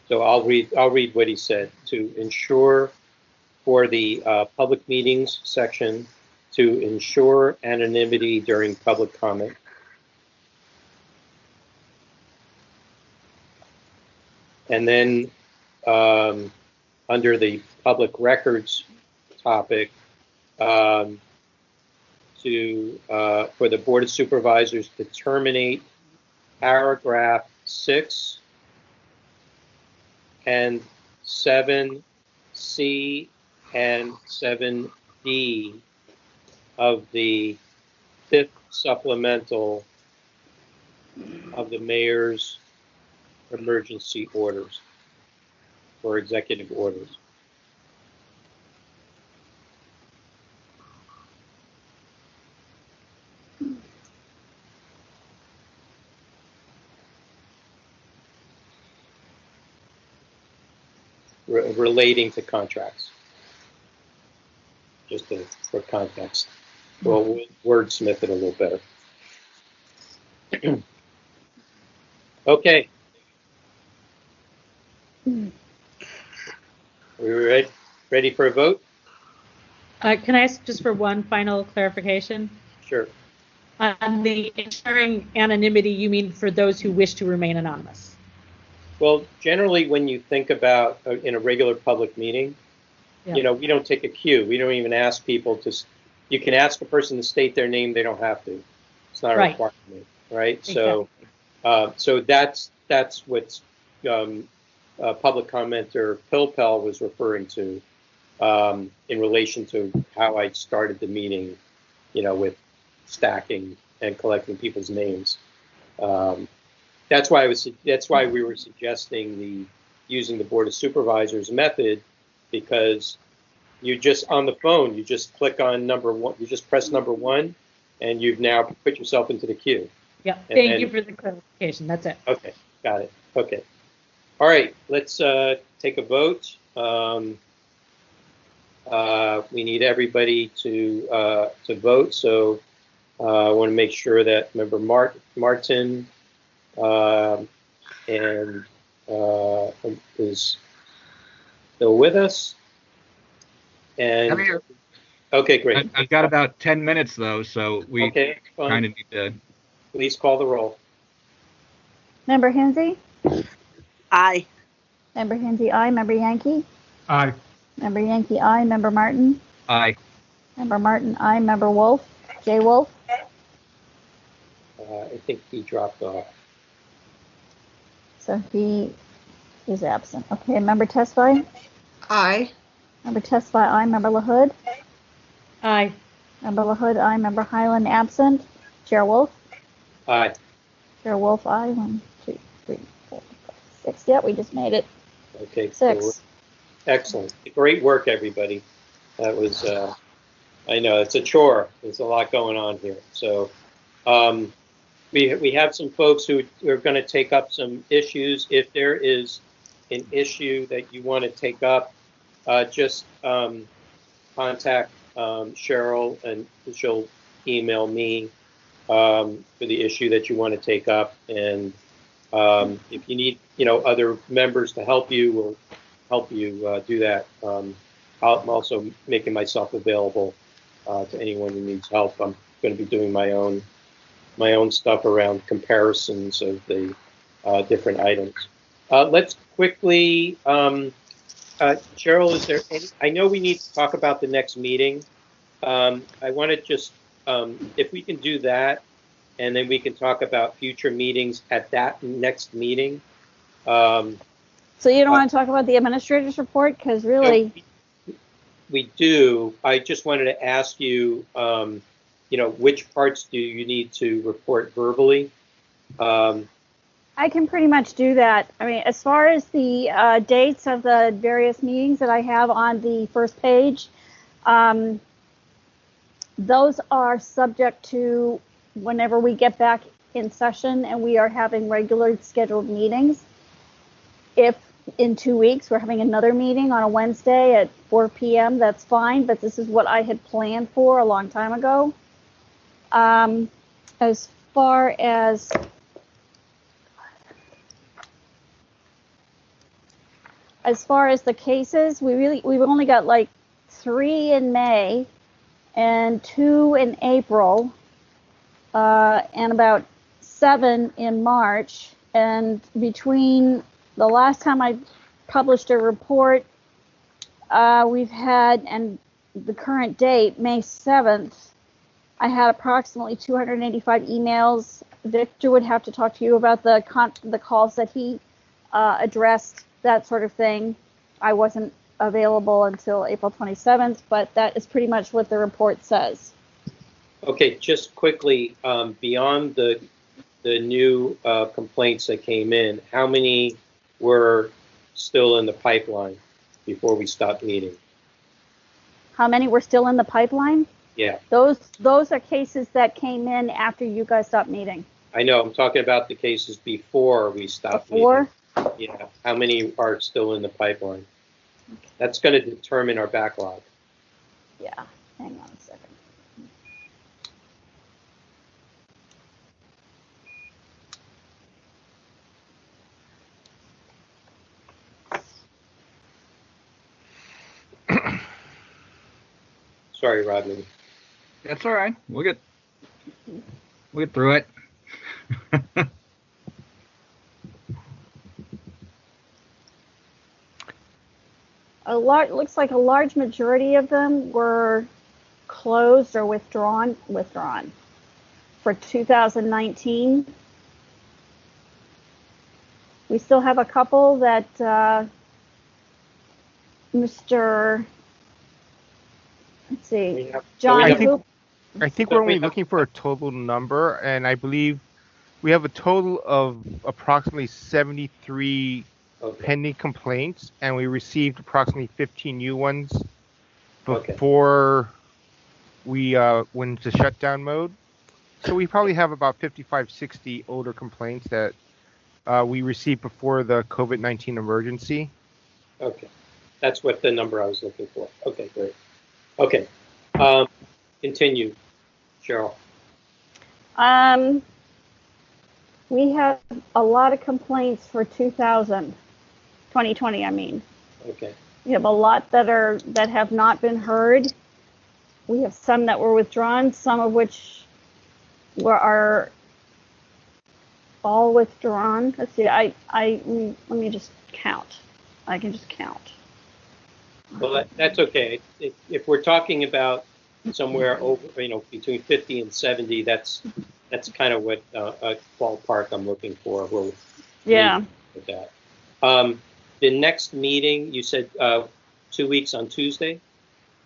So I'll read what he said. To ensure for the public meetings section, to ensure anonymity during public comment. And then under the public records topic, for the Board of Supervisors to terminate paragraph 6 and 7C and 7D of the 5th supplemental of the mayor's emergency orders or executive orders. relating to contracts. Just for context. We'll wordsmith it a little better. Okay. We ready for a vote? Can I ask just for one final clarification? Sure. On the ensuring anonymity, you mean for those who wish to remain anonymous? Well, generally, when you think about in a regular public meeting, Yeah. you know, we don't take a cue. We don't even ask people to. You can ask a person to state their name; they don't have to. It's not a Right. requirement, right? Exactly. So that's what public commenter Pilpel was referring to in relation to how I started the meeting, you know, with stacking and collecting people's names. That's why we were suggesting using the Board of Supervisors method, because you just on the phone, you just click on number one, you just press number one, and you've now put yourself into the queue. Yeah, thank you for the clarification. That's it. Okay, got it. Okay. All right, let's take a vote. We need everybody to vote, so I want to make sure that member Martin is still with us. And I'm here. Okay, great. I've got about 10 minutes though, so we kind of need to. Please call the roll. Member Hinsey? Aye. Member Hinsey, aye. Member Yankee? Aye. Member Yankee, aye. Member Martin? Aye. Member Martin, aye. Member Wolf? Jay Wolf? I think he dropped off. So he is absent. Okay, Member Tesfaye? Aye. Member Tesfaye, aye. Member LaHood? Aye. Member LaHood, aye. Member Highland, absent. Chair Wolf? Aye. Chair Wolf, aye. 1, 2, 3, 4, 5, 6. Yeah, we just made it. Okay. 6. Cool. Excellent. Great work, everybody. That was, I know, it's a chore. There's a lot going on here. So we have some folks who are going to take up some issues. If there is an issue that you want to take up, just contact Cheryl, and she'll email me for the issue that you want to take up. And if you need, other members to help you, we'll help you do that. I'm also making myself available to anyone who needs help. I'm going to be doing my own stuff around comparisons of the different items. Let's quickly, Cheryl, is there any, I know we need to talk about the next meeting. I want to just, if we can do that, and then we can talk about future meetings at that next meeting. So you don't want to talk about the administrator's report? Because really... We do. I just wanted to ask you, which parts do you need to report verbally? I can pretty much do that. I mean, as far as the dates of the various meetings that I have on the first page, those are subject to whenever we get back in session and we are having regularly scheduled meetings. If in 2 weeks we're having another meeting on a Wednesday at 4 p.m., that's fine, but this is what I had planned for a long time ago. As far as the cases, we've only got like 3 in May and 2 in April, and about 7 in March. And between the last time I published a report, we've had, and the current date, May 7th, I had approximately 285 emails. Victor would have to talk to you about the calls that he addressed, that sort of thing. I wasn't available until April 27th, but that is pretty much what the report says. Okay, just quickly, beyond the new complaints that came in, how many were still in the pipeline before we stopped meeting? How many were still in the pipeline? Yeah. Those are cases that came in after you guys stopped meeting. I know, I'm talking about the cases before we stopped meeting. Yeah. How many are still in the pipeline? That's going to determine our backlog. Yeah, hang on a second. Sorry, Rodney. That's all right. We'll get through it. Looks like a large majority of them were closed or withdrawn for 2019. We still have a couple that Mr. Let's see, John. I think we're only looking for a total number, and I believe we have a total of approximately 73 pending complaints, and we received approximately 15 new ones before we went into shutdown mode. So we probably have about 55, 60 older complaints that we received before the COVID-19 emergency. Okay, that's what the number I was looking for. Okay, great. Okay, continue, Cheryl. We have a lot of complaints for 2020, I mean. Okay. We have a lot that have not been heard. We have some that were withdrawn, some of which are all withdrawn. Let's see, let me just count. I can just count. Well, that's okay. If we're talking about somewhere over, between 50 and 70, that's kind of what a ballpark I'm looking for. Yeah. With that. The next meeting, you said 2 weeks on Tuesday.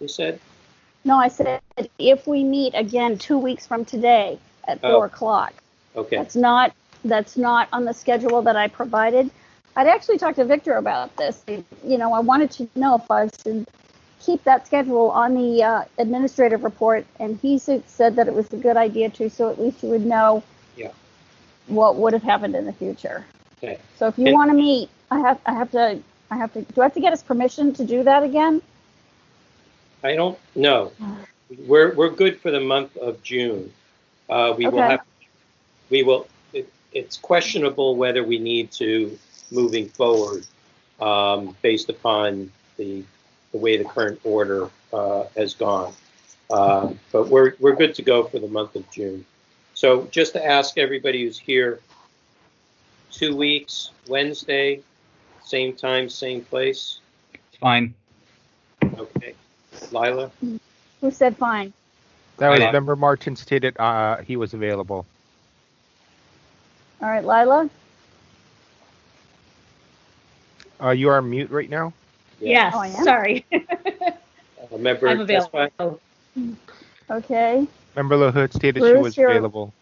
You said. No, I said if we meet again 2 weeks from today at 4 o'clock. Okay. That's not on the schedule that I provided. I'd actually talked to Victor about this. I wanted to know if I should keep that schedule on the administrative report, and he said that it was a good idea too, so at least you would know what would have happened in the future. Okay. So if you want to meet, I have to. Do I have to get his permission to do that again? I don't know. We're good for the month of June. It's questionable whether we need to moving forward based upon the way the current order has gone. But we're good to go for the month of June. So just to ask everybody who's here, 2 weeks, Wednesday, same time, same place. It's fine. Okay. Lila? Who said fine? That was Member Martin stated he was available. All right, Lila? You are on mute right now? Yes, Oh, I am? sorry. Member I'm available. Okay. Member LaHood stated Bruce, she was available.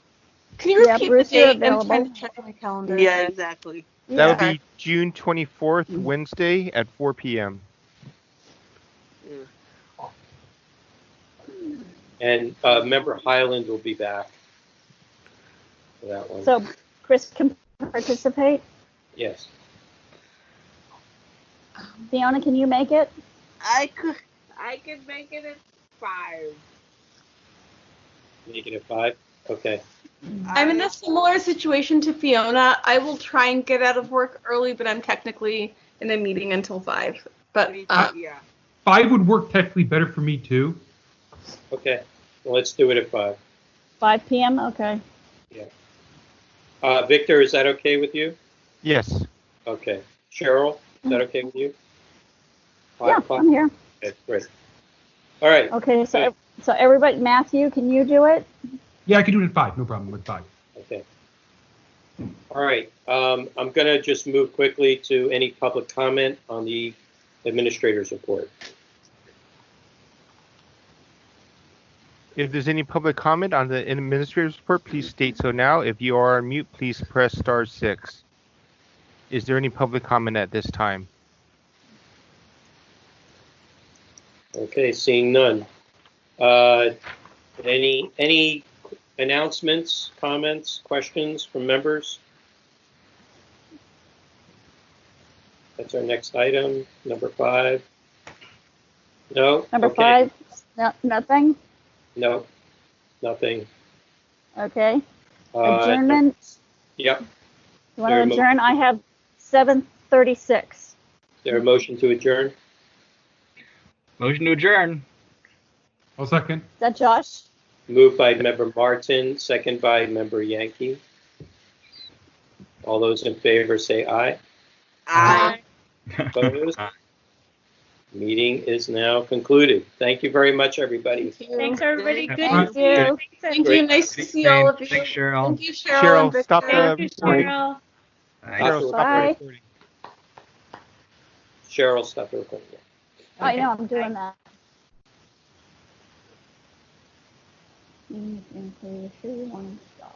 Can you repeat Bruce, the you're date? I'm trying available. to check my calendar. Yeah, exactly. That would be June 24th, Wednesday at 4 p.m. And Member Highland will be back for that one. So Chris can participate? Yes. Fiona, can you make it? I could make it at 5. Make it at 5? Okay. I'm in a similar situation to Fiona. I will try and get out of work early, but I'm technically in a meeting until 5. But yeah. 5 would work technically better for me too. Okay. Well, let's do it at 5. 5 p.m. Okay. Yeah. Victor, is that okay with you? Yes. Okay. Cheryl, is that okay with you? 5 Yeah, o'clock? I'm here. Okay, great. All right. Okay, so everybody, Matthew, can you do it? Yeah, I can do it at 5. No problem with 5. Okay. All right. I'm going to just move quickly to any public comment on the administrator's report. If there's any public comment on the administrator's report, please state so now. If you are on mute, please press *6. Is there any public comment at this time? Okay, seeing none. Any announcements, comments, questions from members? That's our next item. Number 5. No. Number Okay. 5, no, nothing. No. Nothing. Okay. Uh, Adjournment. Yep. You want to adjourn? I have 7:36. Is there a motion to adjourn? Motion to adjourn. I'll second. Is that Josh? Moved by member Martin, second by member Yankee. All those in favor say aye. Aye. Opposed? Meeting is now concluded. Thank you very much, everybody. Thanks, everybody. Good Thank to see you. you. Thank you. Nice to see all of you. Thanks, Cheryl. Thank you, Cheryl. Cheryl, and stop Victor. the Thank you, recording. Cheryl. Cheryl, stop the Bye. recording. Cheryl, stop the recording. I know, I'm doing that. Sure you want to stop.